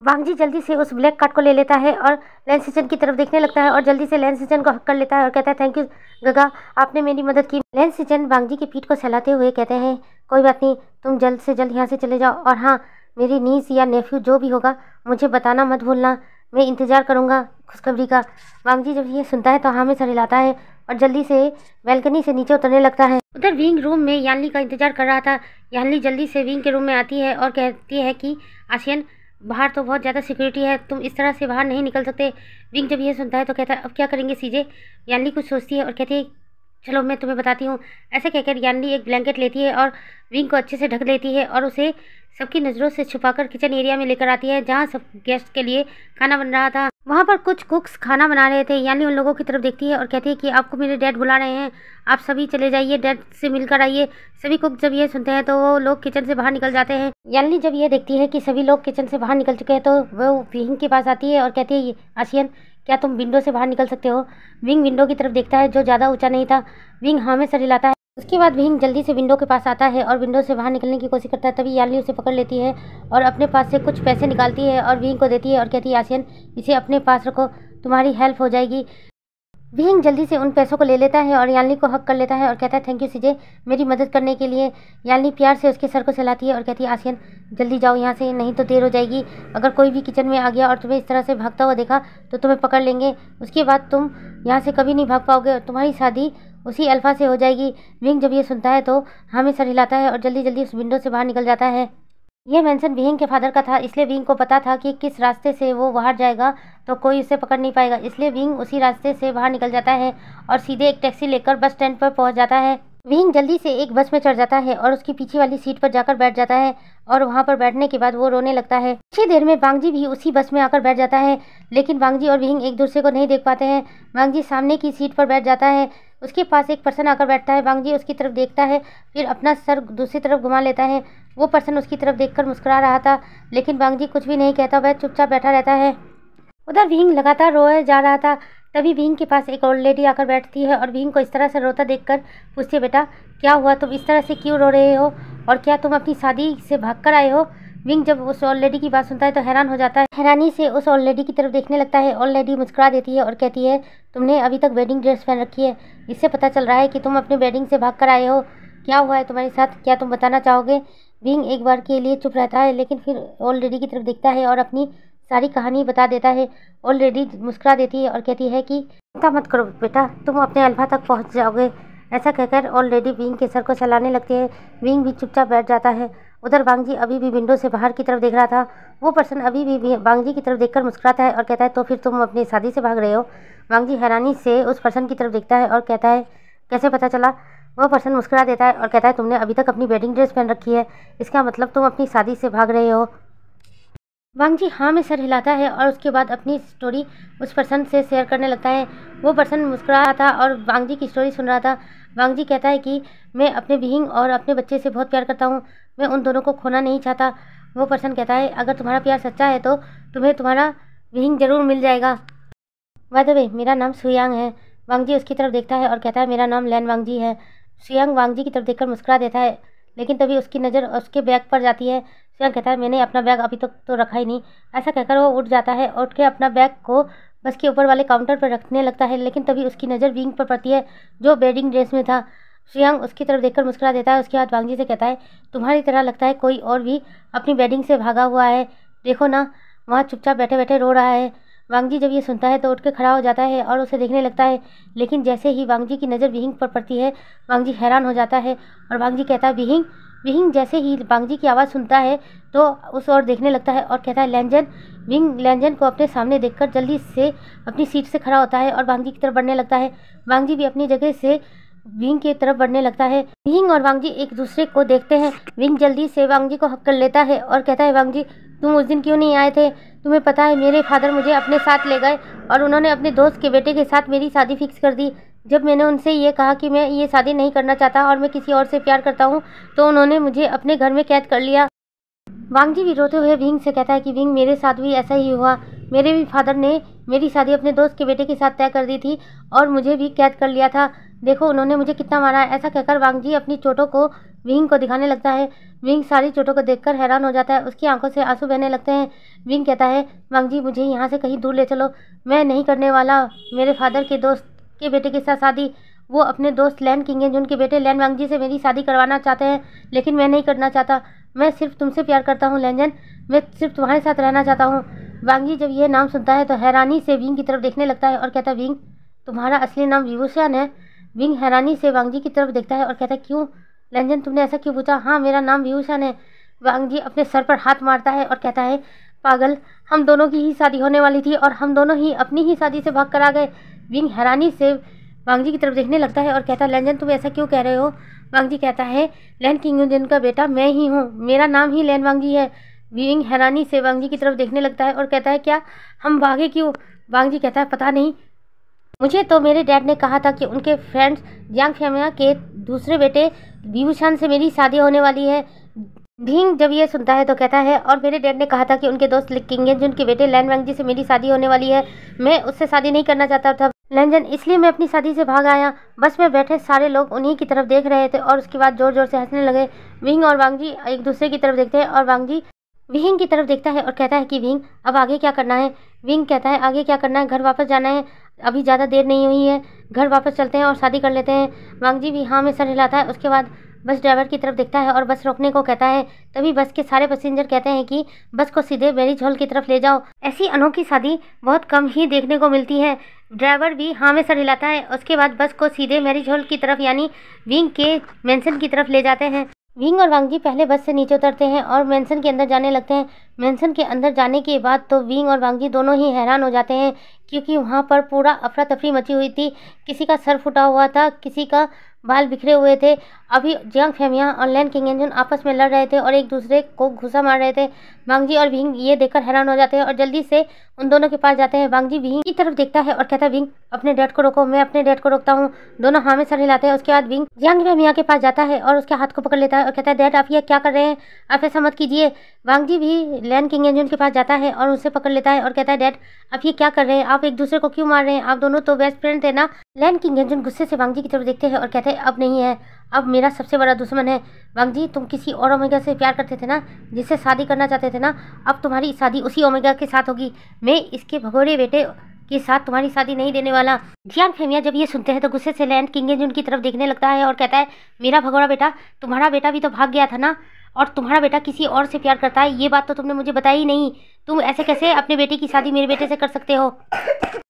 वांग जी जल्दी से उस ब्लैक कार्ड को ले लेता है और लैंस ईचन की तरफ देखने लगता है और जल्दी से लैंस ईचन को हक कर लेता है और कहता है, थैंक यू गगा, आपने मेरी मदद की। लैंस ईचन वांग जी की पीठ को सहलाते हुए कहते हैं, कोई बात नहीं, तुम जल्द से जल्द यहाँ से चले जाओ और हाँ, मेरी नीस या नेफ्यू जो भी होगा मुझे बताना मत भूलना, मैं इंतज़ार करूँगा खुशखबरी का। वांग जी जब ये सुनता है तो हाँ में सर हिलाता है और जल्दी से बैल्कनी से नीचे उतरने लगता है। उधर विंग रूम में यानली का इंतजार कर रहा था। यानली जल्दी से विंग के रूम में आती है और कहती है कि आसियन, बाहर तो बहुत ज़्यादा सिक्योरिटी है, तुम इस तरह से बाहर नहीं निकल सकते। विंग जब ये सुनता है तो कहता है, अब क्या करेंगे सीजे। यानली कुछ सोचती है और कहती है, चलो मैं तुम्हें बताती हूँ। ऐसे कहकर यानली एक ब्लैंकेट लेती है और विंग को अच्छे से ढक लेती है और उसे सबकी नज़रों से छुपाकर किचन एरिया में लेकर आती है, जहाँ सब गेस्ट के लिए खाना बन रहा था। वहाँ पर कुछ कुक्स खाना बना रहे थे। यानली उन लोगों की तरफ देखती है और कहती है कि आपको मेरे डैड बुला रहे हैं, आप सभी चले जाइए, डैड से मिलकर आइए। सभी कुक जब ये सुनते हैं तो वो लोग किचन से बाहर निकल जाते हैं। यानली जब ये देखती है कि सभी लोग किचन से बाहर निकल चुके हैं तो वो विंग के पास आती है और कहती है, आसियन क्या तुम विंडो से बाहर निकल सकते हो। विंग विंडो की तरफ देखता है जो ज़्यादा ऊँचा नहीं था। विंग हाँ में सर हिलाता है। उसके बाद विंग जल्दी से विंडो के पास आता है और विंडो से बाहर निकलने की कोशिश करता है। तभी यानली उसे पकड़ लेती है और अपने पास से कुछ पैसे निकालती है और विंग को देती है और कहती है, आसियन इसे अपने पास रखो, तुम्हारी हेल्प हो जाएगी। विंग जल्दी से उन पैसों को ले लेता है और यानली को हक कर लेता है और कहता है, थैंक यू सीजे, मेरी मदद करने के लिए। यानली प्यार से उसके सर को सहलाती है और कहती है, आसियन जल्दी जाओ यहाँ से, नहीं तो देर हो जाएगी। अगर कोई भी किचन में आ गया और तुम्हें इस तरह से भागता हुआ देखा तो तुम्हें पकड़ लेंगे, उसके बाद तुम यहाँ से कभी नहीं भाग पाओगे और तुम्हारी शादी उसी अल्फा से हो जाएगी। विंग जब ये सुनता है तो हमें सर हिलाता है और जल्दी जल्दी उस विंडो से बाहर निकल जाता है। यह मेंशन विंग के फादर का था, इसलिए विंग को पता था कि किस रास्ते से वो बाहर जाएगा तो कोई उसे पकड़ नहीं पाएगा, इसलिए विंग उसी रास्ते से बाहर निकल जाता है और सीधे एक टैक्सी लेकर बस स्टैंड पर पहुंच जाता है। विंग जल्दी से एक बस में चढ़ जाता है और उसकी पीछे वाली सीट पर जाकर बैठ जाता है और वहां पर बैठने के बाद वो रोने लगता है। कुछ ही देर में वांग जी भी उसी बस में आकर बैठ जाता है, लेकिन वांग जी और विंग एक दूसरे को नहीं देख पाते हैं। वांग जी सामने की सीट पर बैठ जाता है, उसके पास एक पर्सन आकर बैठता है। वांग जी उसकी तरफ देखता है, फिर अपना सर दूसरी तरफ घुमा लेता है। वो पर्सन उसकी तरफ देखकर मुस्कुरा रहा था, लेकिन वांग जी कुछ भी नहीं कहता, वह चुपचाप बैठा रहता है। उधर विंग लगातार रोए जा रहा था। तभी विंग के पास एक ओल्ड लेडी आकर बैठती है और विंग को इस तरह से रोता देखकर पूछती है, बेटा क्या हुआ, तुम इस तरह से क्यों रो रहे हो और क्या तुम अपनी शादी से भागकर आए हो। विंग जब उस ओल्ड लेडी की बात सुनता है तो हैरान हो जाता है। हैरानी से उस ओल्ड लेडी की तरफ देखने लगता है। ओल्ड लेडी मुस्कुरा देती है और कहती है, तुमने अभी तक वेडिंग ड्रेस पहन रखी है, इससे पता चल रहा है कि तुम अपने वेडिंग से भाग कर आए हो। क्या हुआ है तुम्हारे साथ, क्या तुम बताना चाहोगे। विंग एक बार के लिए चुप रहता है, लेकिन फिर ओल्ड लेडी की तरफ देखता है और अपनी सारी कहानी बता देता है। ओल्ड लेडी मुस्कुरा देती है और कहती है कि चिंता मत करो बेटा, तुम अपने अल्फा तक पहुंच जाओगे। ऐसा कहकर ओल्ड लेडी विंग के सर को सहलाने लगती है। विंग भी चुपचाप बैठ जाता है। उधर वांग जी अभी भी विंडो से बाहर की तरफ देख रहा था। वो पर्सन अभी भी वांग जी की तरफ देखकर मुस्कुराता है और कहता है, तो फिर तुम अपनी शादी से भाग रहे हो। वांग जी हैरानी से उस पर्सन की तरफ देखता है और कहता है, कैसे पता चला। वो पर्सन मुस्कुरा देता है और कहता है, तुमने अभी तक अपनी वेडिंग ड्रेस पहन रखी है, इसका मतलब तुम अपनी शादी से भाग रहे हो। वांग जी हाँ में सर हिलाता है और उसके बाद अपनी स्टोरी उस पर्सन से शेयर करने लगता है। वो पर्सन मुस्कुरा रहा था और वांग जी की स्टोरी सुन रहा था। वांग जी कहता है कि मैं अपने विंग और अपने बच्चे से बहुत प्यार करता हूँ, मैं उन दोनों को खोना नहीं चाहता। वो पर्सन कहता है, अगर तुम्हारा प्यार सच्चा है तो तुम्हें तुम्हारा विंग जरूर मिल जाएगा। बाय द वे मेरा नाम सुयांग है। वांग जी उसकी तरफ देखता है और कहता है, मेरा नाम लैन वांग जी है। सुयांग वांग जी की तरफ देखकर मुस्कुरा देता है, लेकिन तभी उसकी नज़र उसके बैग पर जाती है। सुयांग कहता है, मैंने अपना बैग अभी तक तो रखा ही नहीं। ऐसा कहकर वो उठ जाता है, उठ के अपना बैग को बस के ऊपर वाले काउंटर पर रखने लगता है, लेकिन तभी उसकी नज़र विंग पर पड़ती है जो वेडिंग ड्रेस में था। सुयांग उसकी तरफ देखकर मुस्कुरा देता है। उसके बाद वांग जी से कहता है, तुम्हारी तरह लगता है कोई और भी अपनी वेडिंग से भागा हुआ है, देखो ना वहाँ चुपचाप बैठे बैठे रो रहा है। वांग जी जब ये सुनता है तो उठ के खड़ा हो जाता है और उसे देखने लगता है, लेकिन जैसे ही वांग जी की नज़र विंग पर पड़ती है वांग जी हैरान हो जाता है और वांग जी कहता है, विंग विंग जैसे ही वांगजी की आवाज़ सुनता है तो उस ओर देखने लगता है और कहता है लैंजन। विंग लैंजन को अपने सामने देखकर जल्दी से अपनी सीट से खड़ा होता है और वांगजी की तरफ बढ़ने लगता है। वांगजी भी अपनी जगह से विंग की तरफ बढ़ने लगता है। विंग और वांगजी एक दूसरे को देखते हैं। विंग जल्दी से वांगजी को हक कर लेता है और कहता है वांगजी, तुम उस दिन क्यों नहीं आए थे? तुम्हें पता है मेरे फादर मुझे अपने साथ ले गए और उन्होंने अपने दोस्त के बेटे के साथ मेरी शादी फिक्स कर दी। जब मैंने उनसे ये कहा कि मैं ये शादी नहीं करना चाहता और मैं किसी और से प्यार करता हूँ तो उन्होंने मुझे अपने घर में कैद कर लिया। वांगजी भी रोते हुए विंग से कहता है कि विंग, मेरे साथ भी ऐसा ही हुआ। मेरे भी फादर ने मेरी शादी अपने दोस्त के बेटे के साथ तय कर दी थी और मुझे भी कैद कर लिया था। देखो उन्होंने मुझे कितना मारा है। ऐसा कहकर वांगजी अपनी चोटों को विंग को दिखाने लगता है। विंग सारी चोटों को देखकर हैरान हो जाता है। उसकी आंखों से आंसू बहने लगते हैं। विंग कहता है वांगजी, मुझे यहाँ से कहीं दूर ले चलो। मैं नहीं करने वाला मेरे फादर के दोस्त के बेटे के साथ शादी। वो अपने दोस्त लैन किंगजन के बेटे लैन वांगजी से मेरी शादी करवाना चाहते हैं, लेकिन मैं नहीं करना चाहता। मैं सिर्फ तुमसे प्यार करता हूँ लैंजन। मैं सिर्फ तुम्हारे साथ रहना चाहता हूँ। वांगजी जब ये नाम सुनता है तो हैरानी से विंग की तरफ देखने लगता है और कहता है विंग, तुम्हारा असली नाम विभूषण है? विंग हैरानी से वांगजी की तरफ देखता है और कहता है क्यों लैंजन, तुमने ऐसा क्यों पूछा? हाँ, मेरा नाम विभूषण है। वांगजी अपने सर पर हाथ मारता है और कहता है पागल, हम दोनों की ही शादी होने वाली थी और हम दोनों ही अपनी ही शादी से भाग कर आ गए। विंग हैरानी से वांगजी की तरफ देखने लगता है और कहता है लैंजन, तुम ऐसा क्यों कह रहे हो? वांगजी कहता है लैन किंगजन का बेटा मैं ही हूँ, मेरा नाम ही लैन वांगजी है। विंग हैरानी से वांगजी की तरफ देखने लगता है और कहता है क्या हम भागे क्यों? वांगजी कहता है पता नहीं, मुझे तो मेरे डैड ने कहा था कि उनके फ्रेंड्स जियांग फेमिया के दूसरे बेटे विभूषण से मेरी शादी होने वाली है। विंग जब ये सुनता है तो कहता है और मेरे डैड ने कहा था कि उनके दोस्त किंगजन के बेटे लैन वांगजी से मेरी शादी होने वाली है। मैं उससे शादी नहीं करना चाहता था लैंजन, इसलिए मैं अपनी शादी से भाग आया। बस में बैठे सारे लोग उन्हीं की तरफ देख रहे थे और उसके बाद जोर जोर से हंसने लगे। विंग और वांगजी एक दूसरे की तरफ देखते हैं और वांगजी विंग की तरफ देखता है और कहता है कि विंग, अब आगे क्या करना है? विंग कहता है आगे क्या करना है, घर वापस जाना है, अभी ज़्यादा देर नहीं हुई है, घर वापस चलते हैं और शादी कर लेते हैं। वांगजी भी हाँ में सर हिलाता है। उसके बाद बस ड्राइवर की तरफ देखता है और बस रोकने को कहता है। तभी बस के सारे पैसेंजर कहते हैं कि बस को सीधे मैरिज हॉल की तरफ ले जाओ। ऐसी अनोखी शादी बहुत कम ही देखने को मिलती है। ड्राइवर भी हाँ में सर हिलाता है। उसके बाद बस को सीधे मैरिज हॉल की तरफ यानी विंग के मेंशन की तरफ ले जाते हैं। विंग और वांगजी पहले बस से नीचे उतरते हैं और मेंशन के अंदर जाने लगते हैं। मेंशन के अंदर जाने के बाद तो विंग और वांगजी दोनों ही हैरान हो जाते हैं क्योंकि वहाँ पर पूरा अफरा तफरी मची हुई थी। किसी का सर फूटा हुआ था, किसी का बाल बिखरे हुए थे। अभी जियांग फेमिया और लैन किंगजन आपस में लड़ रहे थे और एक दूसरे को घुसा मार रहे थे। वांगजी और विंग ये देखकर हैरान हो जाते हैं और जल्दी से उन दोनों के पास जाते हैं। वांगजी विंग की तरफ देखता है और कहता है विंग, अपने डैड को रोको। मैं अपने डैड को रोकता हूँ। दोनों हाँ में सर हिलाते हैं। उसके बाद विंग जियांग फेमिया के पास जाता है और उसके हाथ को पकड़ लेता है और कहता है डैड, आप ये क्या कर रहे हैं? आप ऐसा मत कीजिए। वांगजी भी लैन किंगजन के पास जाता है और उसे पकड़ लेता है और कहता है डैड, आप ये क्या कर रहे हैं? आप एक दूसरे को क्यों मार रहे हैं? आप दोनों तो बेस्ट फ्रेंड थे ना। लैन किंगजन गुस्से से वांगजी की तरफ देखते हैं और कहते हैं अब नहीं है, अब मेरा सबसे बड़ा दुश्मन है। वांगजी, तुम किसी और ओमेगा से प्यार करते थे ना, जिससे शादी करना चाहते थे ना, अब तुम्हारी शादी उसी ओमेगा के साथ होगी। मैं इसके भगोड़े बेटे के साथ तुम्हारी शादी नहीं देने वाला। जियांग फेमिया जब ये सुनते हैं तो गुस्से से लैन किंगजन की तरफ देखने लगता है और कहता है मेरा भगोड़ा बेटा, तुम्हारा बेटा भी तो भाग गया था ना, और तुम्हारा बेटा किसी और से प्यार करता है, ये बात तो तुमने मुझे बताई ही नहीं। तुम ऐसे कैसे अपने बेटे की शादी मेरे बेटे से कर सकते हो?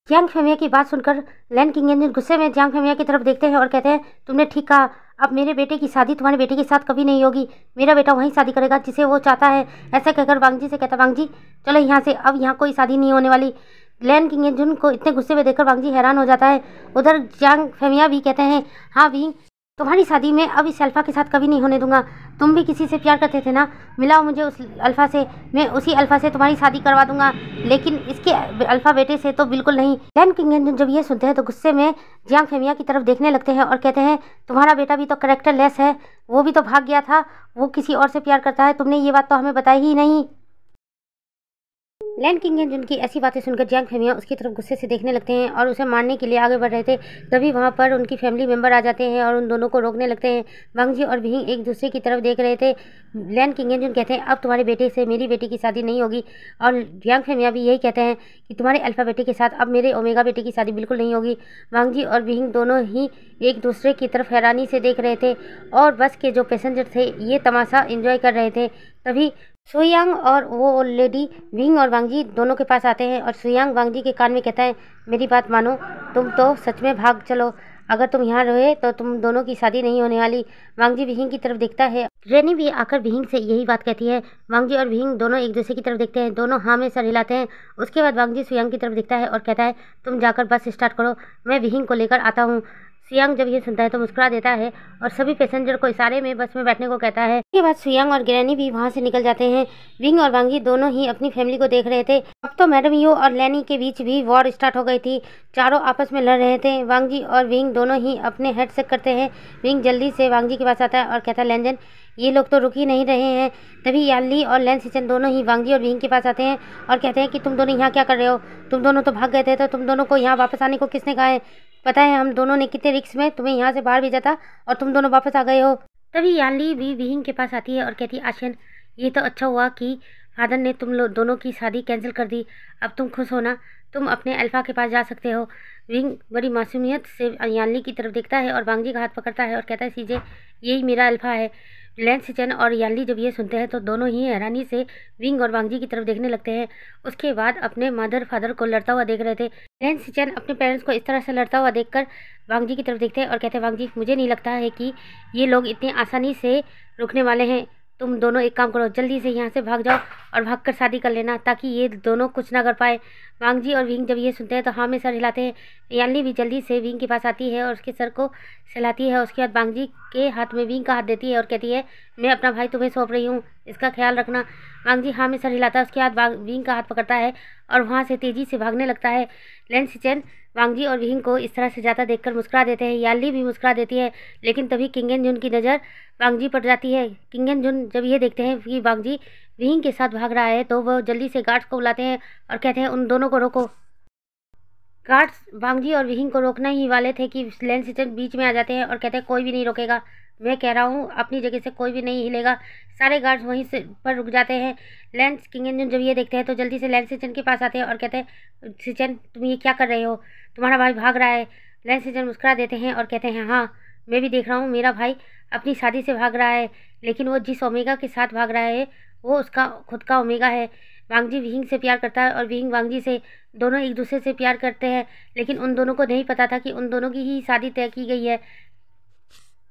जियांग फेमिया की बात सुनकर लैन किंगजन गुस्से में जियांग फेमिया की तरफ देखते हैं और कहते हैं तुमने ठीक कहा, अब मेरे बेटे की शादी तुम्हारे बेटे के साथ कभी नहीं होगी। मेरा बेटा वहीं शादी करेगा जिसे वो चाहता है। ऐसा कहकर वांगजी से कहता वांगजी चलो यहाँ से, अब यहाँ कोई शादी नहीं होने वाली। लैन किंगजन को इतने गुस्से में देखकर वांगजी हैरान हो जाता है। उधर जियांग फेमिया भी कहते हैं हाँ विंग, तुम्हारी शादी में अब इस अल्फा के साथ कभी नहीं होने दूंगा। तुम भी किसी से प्यार करते थे ना, मिलाओ मुझे उस अल्फा से, मैं उसी अल्फा से तुम्हारी शादी करवा दूंगा, लेकिन इसके अल्फा बेटे से तो बिल्कुल नहीं। लैन किंगजन जब ये सुनते हैं तो गुस्से में जियांग फेमिया की तरफ देखने लगते हैं और कहते हैं तुम्हारा बेटा भी तो कैरेक्टर लेस है, वो भी तो भाग गया था, वो किसी और से प्यार करता है, तुमने ये बात तो हमें बताई ही नहीं। लैन किंगजन की ऐसी बातें सुनकर जियांग फेमिया उसकी तरफ गुस्से से देखने लगते हैं और उसे मारने के लिए आगे बढ़ रहे थे। तभी वहाँ पर उनकी फैमिली मेंबर आ जाते हैं और उन दोनों को रोकने लगते हैं। वांगजी और विंग एक दूसरे की तरफ देख रहे थे। लैन किंगजन कहते हैं अब तुम्हारे बेटे से मेरी बेटी की शादी नहीं होगी, और जियांग फेमिया भी यही कहते हैं कि तुम्हारे अल्फा बेटे के साथ अब मेरे ओमेगा बेटे की शादी बिल्कुल नहीं होगी। वांगजी और विंग दोनों ही एक दूसरे की तरफ हैरानी से देख रहे थे और बस के जो पैसेंजर थे ये तमाशा एंजॉय कर रहे थे। तभी सुयांग और वो लेडी विंग और वांगजी दोनों के पास आते हैं और सुयांग वांगजी के कान में कहता है मेरी बात मानो, तुम तो सच में भाग चलो, अगर तुम यहाँ रहे तो तुम दोनों की शादी नहीं होने वाली। वांग जी विहिंग की तरफ देखता है। रेनी भी आकर विहिंग से यही बात कहती है। वांग जी और विहिंग दोनों एक दूसरे की तरफ देखते हैं, दोनों हाँ में सर हिलाते हैं। उसके बाद वांग जी सुयांग की तरफ देखता है और कहता है तुम जाकर बस स्टार्ट करो, मैं विहिंग को लेकर आता हूँ। सुयांग जब ये सुनता है तो मुस्कुरा देता है और सभी पैसेंजर को इशारे में बस में बैठने को कहता है। इसके बाद सुयांग और ग्रैनी भी वहाँ से निकल जाते हैं। विंग और वांग जी दोनों ही अपनी फैमिली को देख रहे थे। अब तो मैडम यू और लैनी के बीच भी वॉर स्टार्ट हो गई थी, चारों आपस में लड़ रहे थे। वांग जी और विंग दोनों ही अपने हेड चेक करते हैं। विंग जल्दी से वांग जी के पास आता है और कहता है लैंजन ये लोग तो रुक ही नहीं रहे हैं। तभी यानली और लैन सिचन दोनों ही वांग जी और विंग के पास आते हैं और कहते हैं कि तुम दोनों यहाँ क्या कर रहे हो, तुम दोनों तो भाग गए थे, तो तुम दोनों को यहाँ वापस आने को किसने कहा है? पता है हम दोनों ने कितने रिस्क में तुम्हें यहाँ से बाहर भेजा था और तुम दोनों वापस आ गए हो। तभी यानली भी विहिंग के पास आती है और कहती है आशियन ये तो अच्छा हुआ कि फादर ने तुम लोग दोनों की शादी कैंसिल कर दी, अब तुम खुश हो ना, तुम अपने अल्फा के पास जा सकते हो। विंग बड़ी मासूमियत से यानली की तरफ देखता है और वांग जी का हाथ पकड़ता है और कहता है सीजे यही मेरा अल्फा है। लैन सिचन और यानली जब ये सुनते हैं तो दोनों ही हैरानी से विंग और वांग जी की तरफ देखने लगते हैं। उसके बाद अपने मदर फादर को लड़ता हुआ देख रहे थे। लैन सिचन अपने पेरेंट्स को इस तरह से लड़ता हुआ देखकर वांग जी की तरफ देखते हैं और कहते हैं वांग जी मुझे नहीं लगता है कि ये लोग इतनी आसानी से रुकने वाले हैं। तुम दोनों एक काम करो, जल्दी से यहाँ से भाग जाओ और भागकर शादी कर लेना ताकि ये दोनों कुछ ना कर पाए। वांग जी और विंग जब ये सुनते हैं तो हाँ में सर हिलाते हैं। यानली भी जल्दी से विंग के पास आती है और उसके सर को सहलाती है। उसके बाद वांग जी के हाथ में विंग का हाथ देती है और कहती है मैं अपना भाई तुम्हें सौंप रही हूँ, इसका ख्याल रखना। वांग जी हाँ में सर हिलाता है। उसके बाद विंग का हाथ पकड़ता है और वहाँ से तेज़ी से भागने लगता है। लैन सिचन वांग जी और विंग को इस तरह से जाता देखकर मुस्कुरा देते हैं। यानली भी मुस्कुरा देती है, लेकिन तभी किंग एन जुन की नज़र वांग जी पर जाती है। किंग एन जुन जब ये देखते हैं कि वांग जी विंग के साथ भाग रहा है तो वह जल्दी से गार्ड्स को बुलाते हैं और कहते हैं उन दोनों को रोको। गार्ड्स वांग जी और विहिंग को रोकना ही वाले थे कि लैन सिचन बीच में आ जाते हैं और कहते हैं कोई भी नहीं रोकेगा, मैं कह रहा हूँ अपनी जगह से कोई भी नहीं हिलेगा। सारे गार्ड्स वहीं से पर रुक जाते हैं। लैंस किंग एन जुन जब ये देखते हैं तो जल्दी से लैंस सिचन के पास आते हैं और कहते हैं सिचन तुम ये क्या कर रहे हो, तुम्हारा भाई भाग रहा है। लैंस सिचन मुस्कुरा देते हैं और कहते हैं हाँ मैं भी देख रहा हूँ, मेरा भाई अपनी शादी से भाग रहा है, लेकिन वो जिस ओमेगा के साथ भाग रहा है वो उसका खुद का ओमेगा है। वांग जी विहिंग से प्यार करता है और विहिंग वांग जी से, दोनों एक दूसरे से प्यार करते हैं, लेकिन उन दोनों को नहीं पता था कि उन दोनों की ही शादी तय की गई है।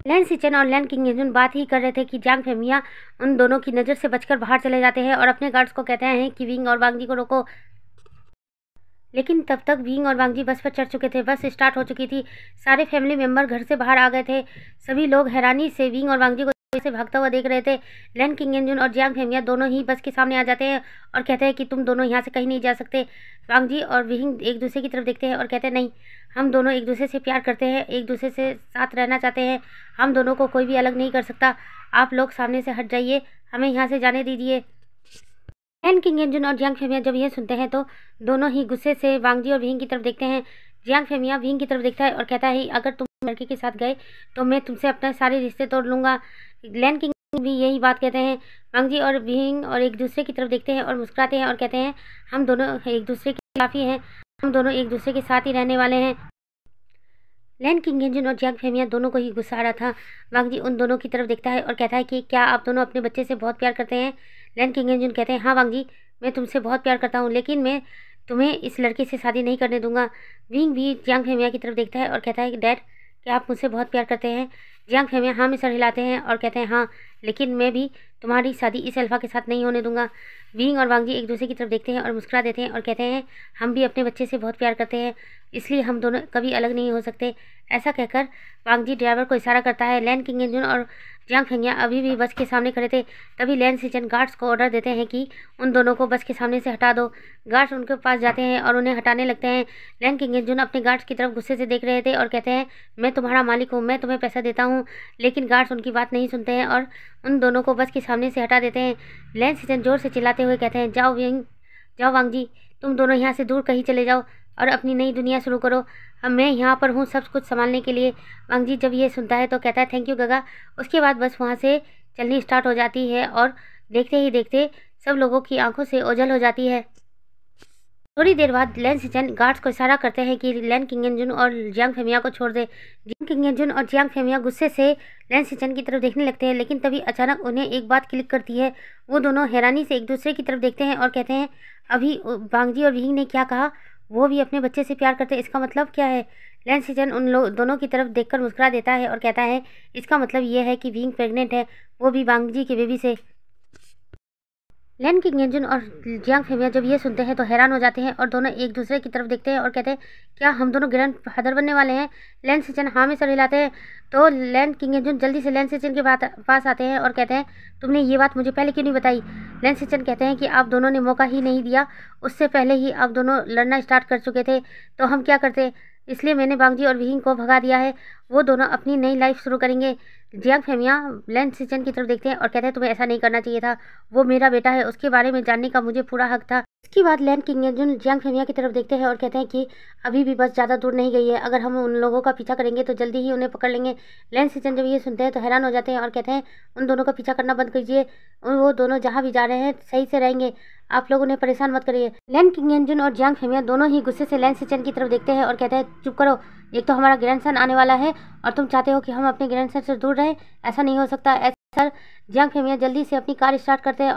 लैन सिचन और लैन किंग एन जुन बात ही कर रहे थे कि जियांग फेमिया उन दोनों की नज़र से बचकर बाहर चले जाते हैं और अपने गार्ड्स को कहते हैं कि विंग और वांग जी को रोको। लेकिन तब तक विंग और वांग जी बस पर चढ़ चुके थे। बस स्टार्ट हो चुकी थी। सारे फैमिली मेम्बर घर से बाहर आ गए थे। सभी लोग हैरानी से विंग और वांग जी को से भागता हुआ देख रहे थे। लैन किंग एन जुन और जियांग फेमिया दोनों ही बस के सामने आ जाते हैं और कहते हैं कि तुम दोनों यहाँ से कहीं नहीं जा सकते। वांग जी और विहिंग एक दूसरे की तरफ देखते हैं और कहते हैं नहीं, हम दोनों एक दूसरे से प्यार करते हैं, एक दूसरे से साथ रहना चाहते हैं, हम दोनों को कोई भी अलग नहीं कर सकता। आप लोग सामने से हट जाइए, हमें यहाँ से जाने दीजिए। लैन किंग एन जुन और जियांग फेमिया जब ये सुनते हैं तो दोनों ही गुस्से से वांग जी और विहिंग की तरफ देखते हैं। जियांग फेमिया विहिंग की तरफ देखता है और कहता है अगर तुम लड़के के साथ गए तो मैं तुमसे अपने सारे रिश्ते तोड़ लूँगा। लैन किंग भी यही बात कहते हैं। वांग जी और विहिंग और एक दूसरे की तरफ देखते हैं और मुस्कुराते हैं और कहते हैं हम दोनों एक दूसरे के खिलाफ ही हैं, हम दोनों एक दूसरे के साथ ही रहने वाले हैं। लैन किंग एन जुन और जियांग फेमिया दोनों को ही गुस्सा आ रहा था। वांग जी उन दोनों की तरफ देखता है और कहता है कि क्या आप दोनों अपने बच्चे से बहुत प्यार करते हैं? लैन किंग एन जुन कहते हैं हाँ वांग जी, मैं तुमसे बहुत प्यार करता हूँ, लेकिन मैं तुम्हें इस लड़के से शादी नहीं करने दूंगा। विंग भी जियांग फेमिया की तरफ देखता है और कहता है कि डैड क्या आप मुझसे बहुत प्यार करते हैं? जियांग फेमिया हाँ में सर हिलाते हैं और कहते हैं हाँ, लेकिन मैं भी तुम्हारी शादी इस अल्फा के साथ नहीं होने दूंगा। विंग और वांग जी एक दूसरे की तरफ देखते हैं और मुस्कुरा देते हैं और कहते हैं हम भी अपने बच्चे से बहुत प्यार करते हैं, इसलिए हम दोनों कभी अलग नहीं हो सकते। ऐसा कहकर वांग जी ड्राइवर को इशारा करता है। लैन किंग एन जुन और जियांग फेमिया अभी भी बस के सामने खड़े थे। तभी लैन सिचन गार्ड्स को ऑर्डर देते हैं कि उन दोनों को बस के सामने से हटा दो। गार्ड्स उनके पास जाते हैं और उन्हें हटाने लगते हैं। लैन किंग एन जुन अपने गार्ड्स की तरफ गुस्से से देख रहे थे और कहते हैं मैं तुम्हारा मालिक हूँ, मैं तुम्हें पैसा देता हूँ, लेकिन गार्ड्स उनकी बात नहीं सुनते हैं और उन दोनों को बस के सामने से हटा देते हैं। लैन सिचन जोर से चिल्लाते हुए कहते हैं जाओ विंग, जाओ वांग जी, तुम दोनों यहाँ से दूर कहीं चले जाओ और अपनी नई दुनिया शुरू करो, मैं यहाँ पर हूँ सब कुछ संभालने के लिए। वांग जी जब ये सुनता है तो कहता है थैंक यू गगा। उसके बाद बस वहाँ से चलनी स्टार्ट हो जाती है और देखते ही देखते सब लोगों की आंखों से ओझल हो जाती है। थोड़ी देर बाद लैन सिचन गार्ड्स को इशारा करते हैं कि लैन किंग एन जुन और जियांग फेमिया को छोड़ दे। जियांग किंग एन जुन और जियांग फेमिया गुस्से से लैन सिचन की तरफ देखने लगते हैं, लेकिन तभी अचानक उन्हें एक बात क्लिक करती है। वो दोनों हैरानी से एक दूसरे की तरफ देखते हैं और कहते हैं अभी वांग जी और विहिंग ने क्या कहा? वो भी अपने बच्चे से प्यार करते हैं, इसका मतलब क्या है? लैन सिचन उन लोग दोनों की तरफ देखकर मुस्कुरा देता है और कहता है इसका मतलब ये है कि विंग प्रेग्नेंट है, वो भी बांगजी के बेबी से। लैन किंगजन और जियांग फेमिया जब ये सुनते हैं तो हैरान हो जाते हैं और दोनों एक दूसरे की तरफ देखते हैं और कहते हैं क्या हम दोनों ग्रैंड फादर बनने वाले हैं? लैन सिचन हाँ में सर हिलाते हैं। तो लैन किंगजन जल्दी से लैन सिचन के पास आते हैं और कहते हैं तुमने ये बात मुझे पहले क्यों नहीं बताई? लैन सिचन कहते हैं कि आप दोनों ने मौका ही नहीं दिया, उससे पहले ही आप दोनों लड़ना स्टार्ट कर चुके थे, तो हम क्या करते? इसलिए मैंने बांगजी और विहिंग को भगा दिया है, वो दोनों अपनी नई लाइफ शुरू करेंगे। जियांग फेमिया लैन सिचन की तरफ देखते हैं और कहते हैं तुम्हें ऐसा नहीं करना चाहिए था, वो मेरा बेटा है, उसके बारे में जानने का मुझे पूरा हक था। इसके बाद लैन किंगजन जियांग फेमिया की तरफ देखते हैं और कहते हैं कि अभी भी बस ज़्यादा दूर नहीं गई है, अगर हम उन लोगों का पीछा करेंगे तो जल्दी ही उन्हें पकड़ लेंगे। लैन सिचन जब ये सुनते हैं तो हैरान हो जाते हैं और कहते हैं उन दोनों का पीछा करना बंद कीजिए, वो दोनों जहाँ भी जा रहे हैं सही से रहेंगे, आप लोग उन्हें परेशान मत करिए। लैन किंगजन और जियांग फेमिया दोनों ही गुस्से से लैन सिचन की तरफ देखते हैं और कहते हैं चुप करो, एक तो हमारा ग्रैंडसन आने वाला है और तुम चाहते हो कि हम अपने ग्रैंडसन से दूर रहें, ऐसा नहीं हो सकता। ऐसा जियांग फेमिया जल्दी से अपनी कार स्टार्ट करते हैं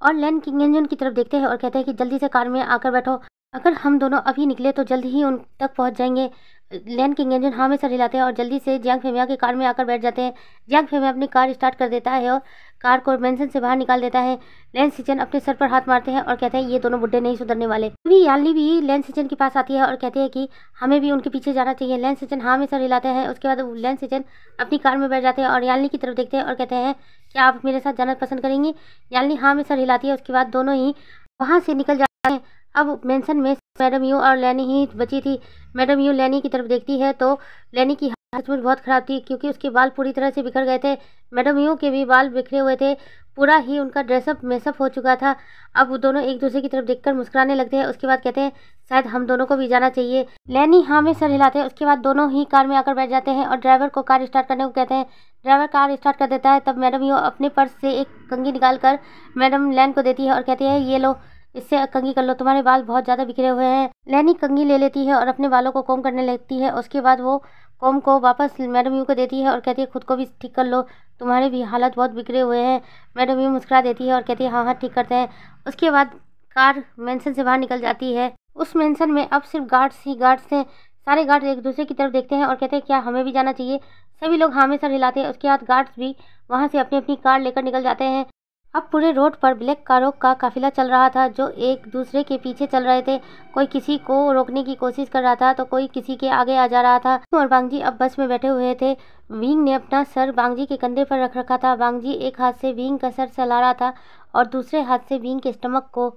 और लैन किंगजन की तरफ देखते हैं और कहते हैं कि जल्दी से कार में आकर बैठो, अगर हम दोनों अभी निकले तो जल्दी ही उन तक पहुंच जाएंगे। लैन किंगजन हाँ में सर हिलाते हैं और जल्दी से जियांग फेमिया की कार में आकर बैठ जाते हैं। जियांग फेमिया अपनी कार स्टार्ट कर देता है और कार को मेंशन से बाहर निकाल देता है। लैन सिचन अपने सर पर हाथ मारते हैं और कहते हैं ये दोनों बुड्ढे नहीं सुधरने वाले। तभी याली भी लैन सिचन के पास आती है और कहते हैं कि हमें भी उनके पीछे जाना चाहिए। लैन सिचन हाँ में सर हिलाते हैं। उसके बाद लैन सिचन अपनी कार में बैठ जाते हैं और याली की तरफ देखते हैं और कहते हैं क्या आप मेरे साथ जाना पसंद करेंगी? याली हाँ में सर हिलाती है। उसके बाद दोनों ही वहाँ से निकल जाते हैं। अब मेंशन में मैडम यू और लैनी ही बची थी। मैडम यू लैनी की तरफ देखती है तो लैनी की हालत में बहुत ख़राब थी क्योंकि उसके बाल पूरी तरह से बिखर गए थे। मैडम यू के भी बाल बिखरे हुए थे, पूरा ही उनका ड्रेसअप मेसअप हो चुका था। अब वो दोनों एक दूसरे की तरफ देखकर मुस्कुराने लगते हैं। उसके बाद कहते हैं शायद हम दोनों को भी जाना चाहिए। लैनी हाँ में सर हिलाते हैं। उसके बाद दोनों ही कार में आकर बैठ जाते हैं और ड्राइवर को कार स्टार्ट करने को कहते हैं। ड्राइवर कार स्टार्ट कर देता है। तब मैडम यू अपने पर्स से एक कंघी निकाल कर मैडम लैन को देती है और कहती है ये लो, इससे कंघी कर लो, तुम्हारे बाल बहुत ज़्यादा बिखरे हुए हैं। लैनी कंघी ले लेती है और अपने बालों को कोम करने लगती है। उसके बाद वो कोम को वापस मैडम यू को देती है और कहती है खुद को भी ठीक कर लो, तुम्हारे भी हालत बहुत बिगड़े हुए हैं। मैडम यू मुस्कुरा देती है और कहती है हाँ हाँ ठीक करते हैं। उसके बाद कार मेंशन से बाहर निकल जाती है। उस मेंशन में अब सिर्फ गार्ड्स ही गार्ड्स हैं। सारे गार्ड्स एक दूसरे की तरफ देखते हैं और कहते हैं क्या हमें भी जाना चाहिए? सभी लोग हाँ में सर हिलाते हैं। उसके बाद गार्ड्स भी वहाँ से अपनी अपनी कार लेकर निकल जाते हैं। अब पूरे रोड पर ब्लैक कारों का काफिला चल रहा था जो एक दूसरे के पीछे चल रहे थे। कोई किसी को रोकने की कोशिश कर रहा था तो कोई किसी के आगे आ जा रहा था। और बांगजी अब बस में बैठे हुए थे। विंग ने अपना सर बांगजी के कंधे पर रख रखा था। बांगजी एक हाथ से विंग का सर सहला रहा था और दूसरे हाथ से विंग के स्टमक को।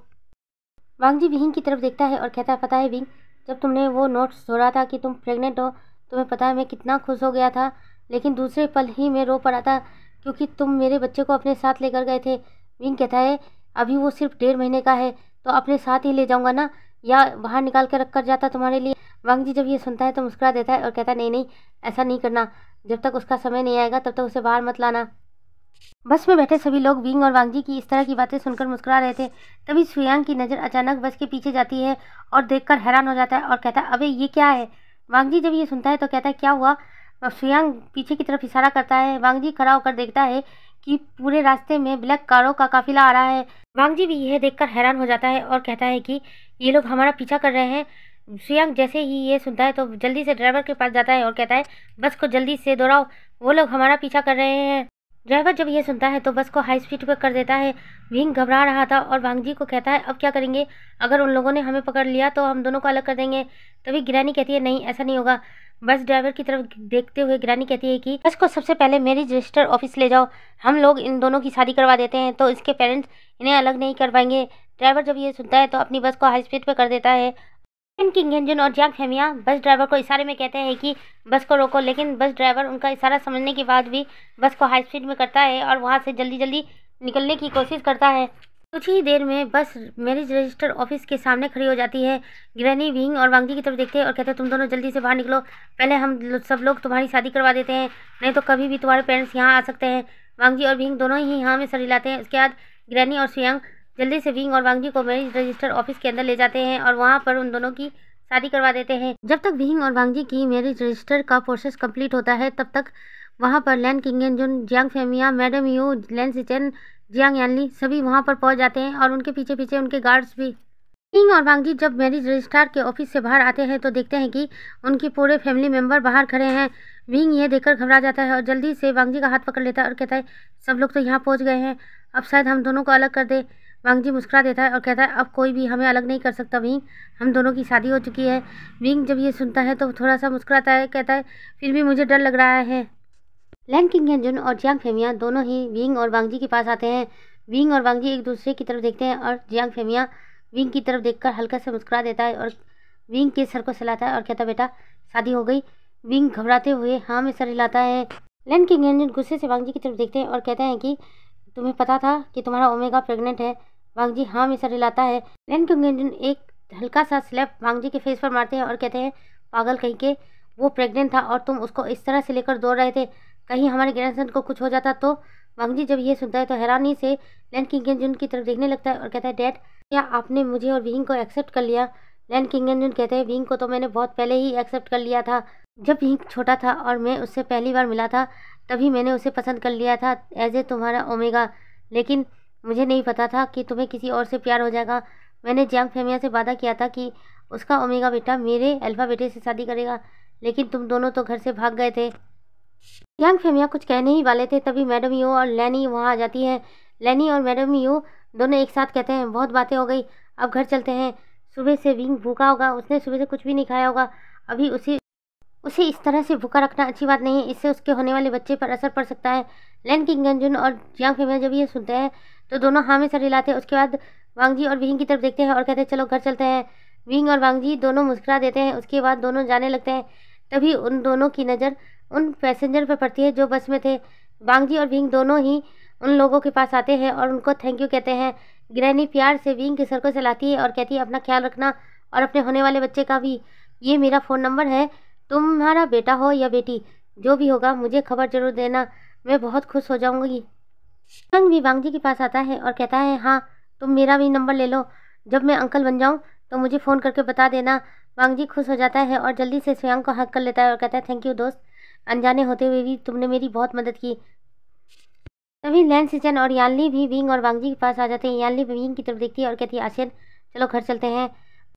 बांगजी विंग की तरफ देखता है और कहता है पता है विंग, जब तुमने वो नोट्स छोड़ा था कि तुम प्रेग्नेंट हो, तुम्हें पता है मैं कितना खुश हो गया था, लेकिन दूसरे पल ही मैं रो पड़ा था क्योंकि तुम मेरे बच्चे को अपने साथ लेकर गए थे। विंग कहता है अभी वो सिर्फ 1.5 महीने का है तो अपने साथ ही ले जाऊंगा ना, या बाहर निकाल कर रख कर जाता तुम्हारे लिए। वांगजी जब ये सुनता है तो मुस्कुरा देता है और कहता है नहीं नहीं, ऐसा नहीं करना, जब तक उसका समय नहीं आएगा तब तक उसे बाहर मत लाना। बस में बैठे सभी लोग विंग और वांगजी की इस तरह की बातें सुनकर मुस्कुरा रहे थे। तभी सुयांग की नज़र अचानक बस के पीछे जाती है और देखकर हैरान हो जाता है और कहता है अबे ये क्या है? वांगजी जब ये सुनता है तो कहता है क्या हुआ? सुयांग पीछे की तरफ इशारा करता है। वांगजी खड़ा होकर देखता है कि पूरे रास्ते में ब्लैक कारों का काफिला आ रहा है। वांगजी भी यह देखकर हैरान हो जाता है और कहता है कि ये लोग हमारा पीछा कर रहे हैं। सुयांग जैसे ही ये सुनता है तो जल्दी से ड्राइवर के पास जाता है और कहता है बस को जल्दी से दौड़ाओ, वो लोग हमारा पीछा कर रहे हैं। ड्राइवर जब ये सुनता है तो बस को हाई स्पीड पर कर देता है। विंग घबरा रहा था और वांगजी को कहता है अब क्या करेंगे? अगर उन लोगों ने हमें पकड़ लिया तो हम दोनों को अलग कर देंगे। तभी गिरानी कहती है नहीं ऐसा नहीं होगा। बस ड्राइवर की तरफ देखते हुए गिरानी कहती है कि बस को सबसे पहले मैरिज रजिस्टर ऑफिस ले जाओ, हम लोग इन दोनों की शादी करवा देते हैं तो इसके पेरेंट्स इन्हें अलग नहीं कर पाएंगे। ड्राइवर जब ये सुनता है तो अपनी बस को हाई स्पीड पर कर देता है। किंगजन और जियांग फेमिया बस ड्राइवर को इशारे में कहते हैं कि बस को रोको, लेकिन बस ड्राइवर उनका इशारा समझने के बाद भी बस को हाई स्पीड में करता है और वहाँ से जल्दी जल्दी निकलने की कोशिश करता है। कुछ ही देर में बस मैरिज रजिस्टर ऑफिस के सामने खड़ी हो जाती है। ग्रैनी विंग और वांगजी की तरफ देखते हैं और कहते हैं तुम दोनों जल्दी से बाहर निकलो, पहले हम सब लोग तुम्हारी शादी करवा देते हैं, नहीं तो कभी भी तुम्हारे पेरेंट्स यहाँ आ सकते हैं। वांगजी और विंग दोनों ही यहाँ में सर हिलाते हैं। उसके बाद ग्रैनी और सुयांग जल्दी से विंग और वांगजी को मैरिज रजिस्टर ऑफिस के अंदर ले जाते हैं और वहाँ पर उन दोनों की शादी करवा देते हैं। जब तक विंग और वांगजी की मैरिज रजिस्टर का प्रोसेस कंप्लीट होता है तब तक वहाँ पर लैन किंगजन, Jiang Fengmian, madam Yu, Lan Xichen, Jiang Yanli सभी वहाँ पर पहुँच जाते हैं और उनके पीछे पीछे उनके गार्ड्स भी। किंग और वांगजी जब मैरिज रजिस्ट्रार के ऑफिस से बाहर आते हैं तो देखते हैं कि उनके पूरे फैमिली मेंबर बाहर खड़े हैं। विंग ये देखकर घबरा जाता है और जल्दी से वांगजी का हाथ पकड़ लेता है और कहता है, सब लोग तो यहाँ पहुँच गए हैं, अब शायद हम दोनों को अलग कर दे। वांगजी मुस्कुरा देता है और कहता है, अब कोई भी हमें अलग नहीं कर सकता विंग, हम दोनों की शादी हो चुकी है। विंग जब ये सुनता है तो थोड़ा सा मुस्कुराता है, कहता है, फिर भी मुझे डर लग रहा है। लैन किंग और जियांग फेमिया दोनों ही विंग और वांगजी के पास आते हैं। विंग और वांगजी एक दूसरे की तरफ देखते हैं और जियांग फेमिया विंग की तरफ देखकर हल्का से मुस्कुरा देता है और विंग के सर को सहलाता है और कहता है, बेटा शादी हो गई। विंग घबराते हुए हाँ में सर हिलाता है। लैन किंग गुस्से से वांगजी की तरफ देखते हैं और कहते हैं कि तुम्हें पता था कि तुम्हारा ओमेगा प्रेग्नेंट है। वांगजी हाँ में सर हिलाता है। लैन किंग एक हल्का सा स्लैप वांगजी के फेस पर मारते हैं और कहते हैं, पागल कहीं के, वो प्रेग्नेंट था और तुम उसको इस तरह से लेकर दौड़ रहे थे, कहीं हमारे ग्रैंडसन को कुछ हो जाता तो। वांगजी जब ये सुनता है तो हैरानी से लैन किंग की तरफ देखने लगता है और कहता है, डैड क्या आपने मुझे और विंग को एक्सेप्ट कर लिया? लैन किंग कहते हैं, विंग को तो मैंने बहुत पहले ही एक्सेप्ट कर लिया था। जब विंग छोटा था और मैं उससे पहली बार मिला था तभी मैंने उसे पसंद कर लिया था एज ए तुम्हारा ओमेगा, लेकिन मुझे नहीं पता था कि तुम्हें किसी और से प्यार हो जाएगा। मैंने जियांग फेमिया से वादा किया था कि उसका ओमेगा बेटा मेरे अल्फा बेटे से शादी करेगा, लेकिन तुम दोनों तो घर से भाग गए थे। जियांग फेमिया कुछ कहने ही वाले थे तभी मैडम यू और लैनी वहाँ आ जाती है। लैनी और मैडम यू दोनों एक साथ कहते हैं, बहुत बातें हो गई, अब घर चलते हैं। सुबह से विंग भूखा होगा, उसने सुबह से कुछ भी नहीं खाया होगा, अभी उसे इस तरह से भूखा रखना अच्छी बात नहीं है, इससे उसके होने वाले बच्चे पर असर पड़ सकता है। लैन किंग और जियांग फेमिया जब ये सुनते हैं तो दोनों हाँ में सर हिलाते हैं। उसके बाद वांगजी और विंग की तरफ देखते हैं और कहते हैं, चलो घर चलते हैं। विंग और वांगजी दोनों मुस्कुरा देते हैं। उसके बाद दोनों जाने लगते हैं। तभी उन दोनों की नज़र उन पैसेंजर पर पड़ती है जो बस में थे। वांगजी और विंग दोनों ही उन लोगों के पास आते हैं और उनको थैंक यू कहते हैं। ग्रैनी प्यार से विंग के सर को सहलाती है और कहती है, अपना ख्याल रखना और अपने होने वाले बच्चे का भी। ये मेरा फ़ोन नंबर है, तुम्हारा बेटा हो या बेटी, जो भी होगा मुझे खबर जरूर देना, मैं बहुत खुश हो जाऊंगी। संग भी वांगजी के पास आता है और कहता है, हाँ तुम मेरा भी नंबर ले लो, जब मैं अंकल बन जाऊँ तो मुझे फ़ोन करके बता देना। वांगजी खुश हो जाता है और जल्दी से स्वयं को हक कर लेता है और कहता है, थैंक यू दोस्त, अनजाने होते हुए भी तुमने मेरी बहुत मदद की। तभी लैन सिचन और यानली भी विंग और वांगजी के पास आ जाते हैं। यानली विंग की तरफ देखती है और कहती है, आशियन चलो घर चलते हैं।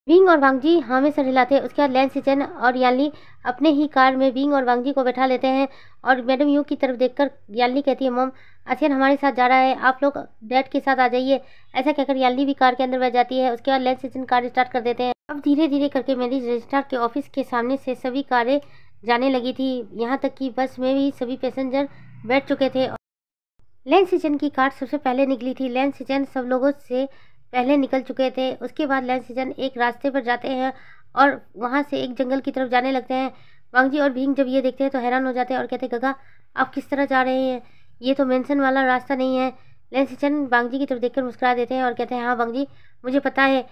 विंग और वांगजी हाँ में सर हिलाते हैं। उसके बाद लैन सिचन और यानली अपने ही कार में विंग और वांगजी को बैठा लेते हैं और मैडम यू की तरफ देखकर यानली कहती है, मॉम आशियन हमारे साथ जा रहा है, आप लोग डैड के साथ आ जाइए। ऐसा कहकर यानली भी कार के अंदर बैठ जाती है। उसके बाद लैन सिचन कार स्टार्ट कर देते हैं। अब धीरे धीरे करके मैरिज रजिस्ट्रार के ऑफिस के सामने से सभी कारें जाने लगी थी, यहाँ तक कि बस में भी सभी पैसेंजर बैठ चुके थे। लैन सिचन की कार सबसे पहले निकली थी। लैन सिचन सब लोगों से पहले निकल चुके थे। उसके बाद लैन सिचन एक रास्ते पर जाते हैं और वहाँ से एक जंगल की तरफ जाने लगते हैं। वांगजी और विंग जब ये देखते हैं तो हैरान हो जाते हैं और कहते हैं, गगा आप किस तरह जा रहे हैं, ये तो मेंशन वाला रास्ता नहीं है। लैन सिचन वांगजी की तरफ देखकर मुस्कुरा देते हैं और कहते हैं, हाँ वांगजी मुझे पता है।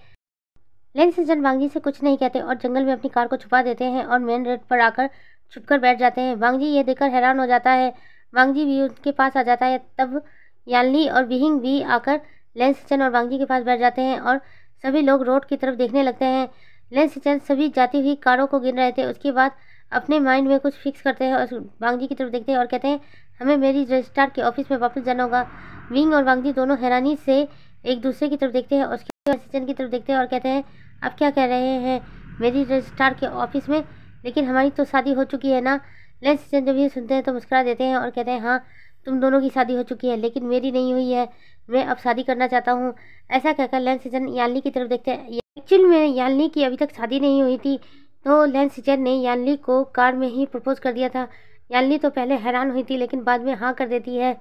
लैन सिचन वांगजी से कुछ नहीं कहते और जंगल में अपनी कार को छुपा देते हैं और मेन रोड पर आकर छुपकर बैठ जाते हैं। वांगजी ये देखकर हैरान हो जाता है। वांगजी भी उनके पास आ जाता है। तब यानली और विंग भी आकर लैन सिचन और वांगजी के पास बैठ जाते हैं और सभी लोग रोड की तरफ देखने लगते हैं। लैन सिचन सभी जाती हुई कारों को गिन रहे थे। उसके बाद अपने माइंड में कुछ फिक्स करते हैं और वांगजी की तरफ देखते हैं और कहते हैं, हमें मेरी रजिस्ट्रार के ऑफिस में वापस जाना होगा। विंग और वांगजी दोनों हैरानी से एक दूसरे की तरफ देखते हैं और उसके बाद सिचन की तरफ देखते हैं और कहते हैं, आप क्या कह रहे हैं मेरी रजिस्ट्रार के ऑफिस में, लेकिन हमारी तो शादी हो चुकी है ना। लैन सिचन जब ये सुनते हैं तो मुस्कुरा देते हैं और कहते हैं, हाँ तुम दोनों की शादी हो चुकी है, लेकिन मेरी नहीं हुई है, मैं अब शादी करना चाहता हूँ। ऐसा कहकर लैन सिचन यानली की तरफ देखते हैं। एक्चुअल में यानली की अभी तक शादी नहीं हुई थी, तो लैन सिचन ने यानली को कार में ही प्रपोज कर दिया था। यानली तो पहले हैरान हुई थी लेकिन बाद में हाँ कर देती है।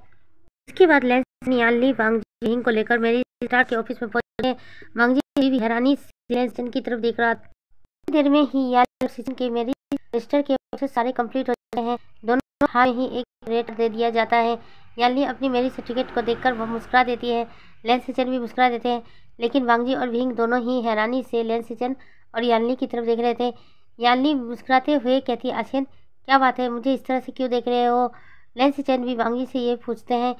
इसके बाद लैन सिचन यानली वांगजी को लेकर मेरी रजिस्ट्रार के ऑफिस में पहुंचे। वांगजी भी हैरानी से लैन सिचन की तरफ देख रहा था। देर में ही यानली और सिचन के मेरी रजिस्टर के प्रोसेस सारे कंप्लीट हो जाते हैं। दोनों हाथ ही एक रेट दे दिया जाता है। यानली अपनी मैरिज सर्टिफिकेट को देखकर वह मुस्कुरा देती है। लैन सिचन भी मुस्कुरा देते हैं, लेकिन वांगजी और विंग दोनों ही हैरानी से लैन सिचन और यानली की तरफ देख रहे थे। यानली मुस्कुराते हुए कहती है, आशियन क्या बात है, मुझे इस तरह से क्यों देख रहे हो? लैन सिचन भी वांगजी से ये पूछते हैं,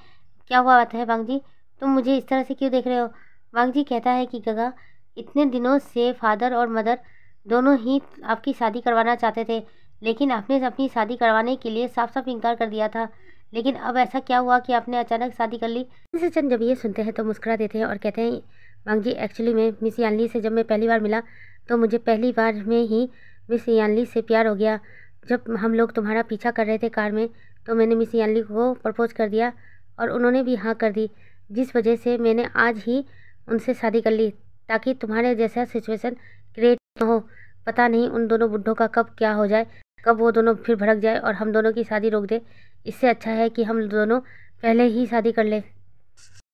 क्या हुआ बात है वांगजी, तुम मुझे इस तरह से क्यों देख रहे हो? वांगजी कहता है कि गगा इतने दिनों से फादर और मदर दोनों ही आपकी शादी करवाना चाहते थे, लेकिन आपने अपनी शादी करवाने के लिए साफ साफ इनकार कर दिया था, लेकिन अब ऐसा क्या हुआ कि आपने अचानक शादी कर ली? सिचन जब ये सुनते हैं तो मुस्कुरा देते हैं और कहते हैं, वांग जी एक्चुअली में मिस यानली से जब मैं पहली बार मिला तो मुझे पहली बार में ही मिस यानली से प्यार हो गया। जब हम लोग तुम्हारा पीछा कर रहे थे कार में तो मैंने मिस यानली को प्रपोज कर दिया और उन्होंने भी हाँ कर दी, जिस वजह से मैंने आज ही उनसे शादी कर ली ताकि तुम्हारे जैसा सिचुएशन क्रिएट न हो। पता नहीं उन दोनों बुड्ढों का कब क्या हो जाए, कब वो दोनों फिर भड़क जाए और हम दोनों की शादी रोक दे। इससे अच्छा है कि हम दोनों पहले ही शादी कर ले।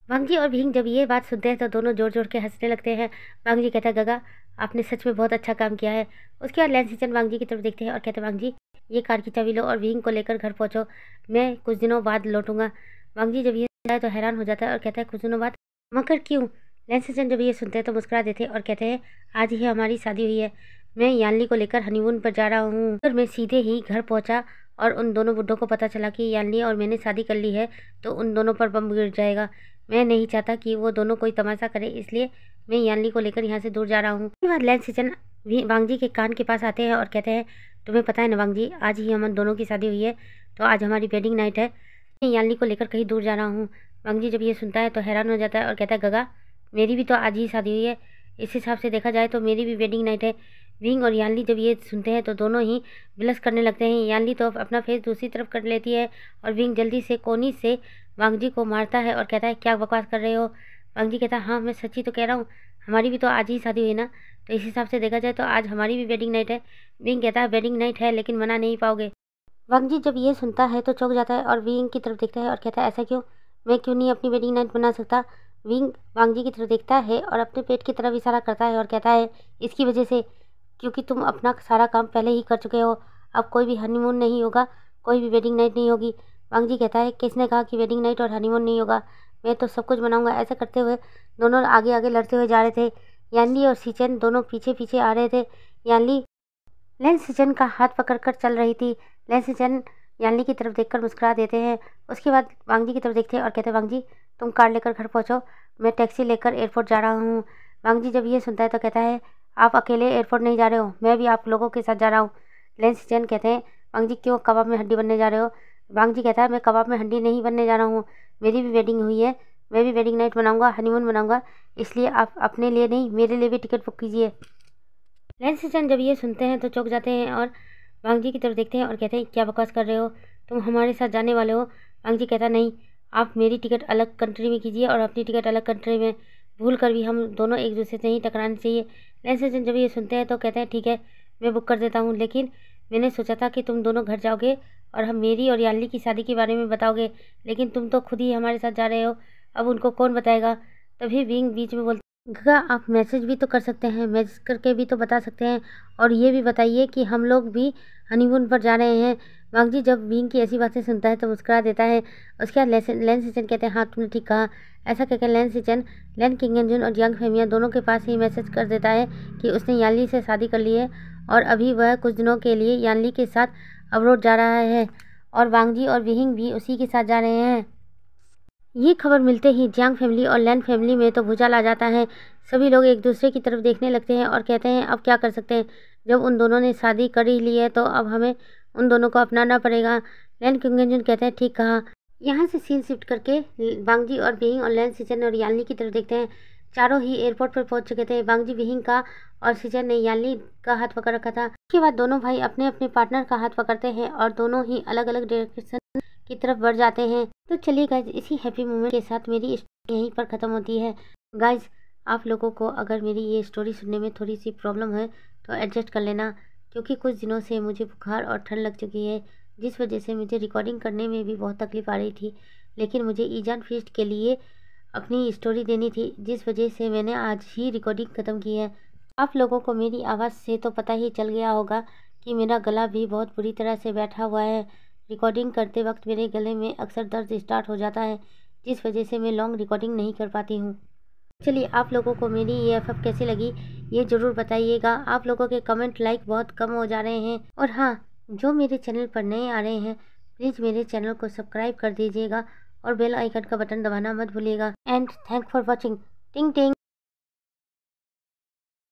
वांग जी और भींग जब ये बात सुनते हैं तो दोनों जोर जोर के हंसने लगते हैं। वांग जी कहता है गगा आपने सच में बहुत अच्छा काम किया है। उसके बाद लैन सिचन वांग जी की तरफ देखते हैं और कहते हैं वांग जी ये कार की चाबी लो और भींग को लेकर घर पहुँचो, मैं कुछ दिनों बाद लौटूंगा। वांग जी जब ये सुनता है तो हैरान हो जाता है और कहता है कुछ दिनों बाद, मगर क्यों? लैन सिचन जब ये सुनते हैं तो मुस्कुरा देते हैं और कहते हैं आज ही हमारी शादी हुई है, मैं यानली को लेकर हनीमून पर जा रहा हूँ। अगर मैं सीधे ही घर पहुँचा और उन दोनों बुड्ढों को पता चला कि यानली और मैंने शादी कर ली है तो उन दोनों पर बम गिर जाएगा। मैं नहीं चाहता कि वो दोनों कोई तमाशा करे, इसलिए मैं यानली को लेकर यहाँ से दूर जा रहा हूँ। उसके बाद लैन सिचन वांग जी के कान के पास आते हैं और कहते हैं तुम्हें पता है ना वांग जी, आज ही हम दोनों की शादी हुई है तो आज हमारी वेडिंग नाइट है, मैं यानली को लेकर कहीं दूर जा रहा हूँ। वांग जी जब ये सुनता है तो हैरान हो जाता है और कहता है गगा मेरी भी तो आज ही शादी हुई है, इस हिसाब से देखा जाए तो मेरी भी वेडिंग नाइट है। विंग और यानली जब ये सुनते हैं तो दोनों ही बिलस करने लगते हैं। यानली तो अपना फेस दूसरी तरफ कर लेती है और विंग जल्दी से कोनी से वांग जी को मारता है और कहता है क्या बकवास कर रहे हो। वांग जी कहता है हाँ मैं सच्ची तो कह रहा हूँ, हमारी भी तो आज ही शादी हुई ना, तो इस हिसाब से देखा जाए तो आज हमारी भी वेडिंग नाइट है। विंग कहता है वेडिंग नाइट है लेकिन मना नहीं पाओगे। वांग जी जब ये सुनता है तो चौंक जाता है और विंग की तरफ देखता है और कहता है ऐसा क्यों, मैं क्यों नहीं अपनी वेडिंग नाइट बना सकता। विंग वांग जी की तरफ देखता है और अपने पेट की तरफ इशारा करता है और कहता है इसकी वजह से, क्योंकि तुम अपना सारा काम पहले ही कर चुके हो, अब कोई भी हनीमून नहीं होगा, कोई भी वेडिंग नाइट नहीं होगी। वांग जी कहता है किसने कहा कि वेडिंग नाइट और हनीमून नहीं होगा, मैं तो सब कुछ बनाऊंगा। ऐसा करते हुए दोनों आगे आगे लड़ते हुए जा रहे थे। यानली और सिचन दोनों पीछे पीछे आ रहे थे। यानली लैन सिचन का हाथ पकड़कर चल रही थी। लैन सिचन यानली की तरफ देखकर मुस्कुरा देते हैं। उसके बाद वांग जी की तरफ देखते हैं और कहते हैं वांग जी तुम कार लेकर घर पहुँचो, मैं टैक्सी लेकर एयरपोर्ट जा रहा हूँ। वांग जी जब ये सुनता है तो कहता है आप अकेले एयरपोर्ट नहीं जा रहे हो, मैं भी आप लोगों के साथ जा रहा हूँ। लैन सिचन कहते हैं वांग जी क्यों कबाब में हड्डी बनने जा रहे हो। वांग जी कहता है मैं कबाब में हड्डी नहीं बनने जा रहा हूँ, मेरी भी वेडिंग हुई है, मैं भी वेडिंग नाइट बनाऊँगा, हनीमून बनाऊँगा, इसलिए आप अपने लिए नहीं मेरे लिए भी टिकट बुक कीजिए। लैन सिचन जब ये सुनते हैं तो चौंक जाते हैं और वांग जी की तरफ देखते हैं और कहते हैं क्या बकवास कर रहे हो, तुम हमारे साथ जाने वाले हो। वांग जी कहता नहीं, आप मेरी टिकट अलग कंट्री में कीजिए और अपनी टिकट अलग कंट्री में, भूल कर भी हम दोनों एक दूसरे से नहीं टकराने चाहिए। लैन सिचन जब ये सुनते हैं तो कहते हैं ठीक है मैं बुक कर देता हूँ, लेकिन मैंने सोचा था कि तुम दोनों घर जाओगे और हम मेरी और यानली की शादी के बारे में बताओगे, लेकिन तुम तो खुद ही हमारे साथ जा रहे हो, अब उनको कौन बताएगा। तभी विंग बीच में बोलते गगा आप मैसेज भी तो कर सकते हैं, मैसेज करके भी तो बता सकते हैं और ये भी बताइए कि हम लोग भी हनीमून पर जा रहे हैं। वांग जी जब विंग की ऐसी बातें सुनता है तो मुस्कुरा देता है। उसके बाद लैन सिचन कहते हैं हाँ तुमने ठीक कहा। ऐसा कहकर लैन सिचन लैन किंगजन और यांग फेमिया दोनों के पास ही मैसेज कर देता है कि उसने यानली से शादी कर ली है और अभी वह कुछ दिनों के लिए यानली के साथ अब्रोड जा रहा है और वांग जी और विंग भी उसी के साथ जा रहे हैं। ये खबर मिलते ही जियांग फैमिली और लैन फैमिली में तो भूचाल आ जाता है। सभी लोग एक दूसरे की तरफ देखने लगते हैं और कहते हैं अब क्या कर सकते हैं, जब उन दोनों ने शादी कर ही ली है तो अब हमें उन दोनों को अपनाना पड़ेगा। लैन किंगजन कहते हैं ठीक कहा। यहाँ से सीन शिफ्ट करके वांग जी और विहिंग और लैन सिचन और यानली की तरफ देखते हैं। चारों ही एयरपोर्ट पर पहुंच चुके थे। वांग जी विहिंग का और सिचन ने यानली का हाथ पकड़ रखा था। उसके बाद दोनों भाई अपने अपने पार्टनर का हाथ पकड़ते हैं और दोनों ही अलग अलग डायरेक्शन की तरफ बढ़ जाते हैं। तो चलिए गाइज इसी हैप्पी मोमेंट के साथ मेरी स्टोरी यहीं पर ख़त्म होती है। गाइज आप लोगों को अगर मेरी ये स्टोरी सुनने में थोड़ी सी प्रॉब्लम है तो एडजस्ट कर लेना, क्योंकि कुछ दिनों से मुझे बुखार और ठंड लग चुकी है, जिस वजह से मुझे रिकॉर्डिंग करने में भी बहुत तकलीफ आ रही थी। लेकिन मुझे ईजान फीस्ट के लिए अपनी स्टोरी देनी थी, जिस वजह से मैंने आज ही रिकॉर्डिंग ख़त्म की है। आप लोगों को मेरी आवाज़ से तो पता ही चल गया होगा कि मेरा गला भी बहुत बुरी तरह से बैठा हुआ है। रिकॉर्डिंग करते वक्त मेरे गले में अक्सर दर्द स्टार्ट हो जाता है, जिस वजह से मैं लॉन्ग रिकॉर्डिंग नहीं कर पाती हूँ। चलिए आप लोगों को मेरी ये एफएफ कैसी लगी ये ज़रूर बताइएगा। आप लोगों के कमेंट लाइक बहुत कम हो जा रहे हैं। और हाँ, जो मेरे चैनल पर नए आ रहे हैं प्लीज़ मेरे चैनल को सब्सक्राइब कर दीजिएगा और बेल आइकन का बटन दबाना मत भूलिएगा। And thank for watching. टिंग टिंग।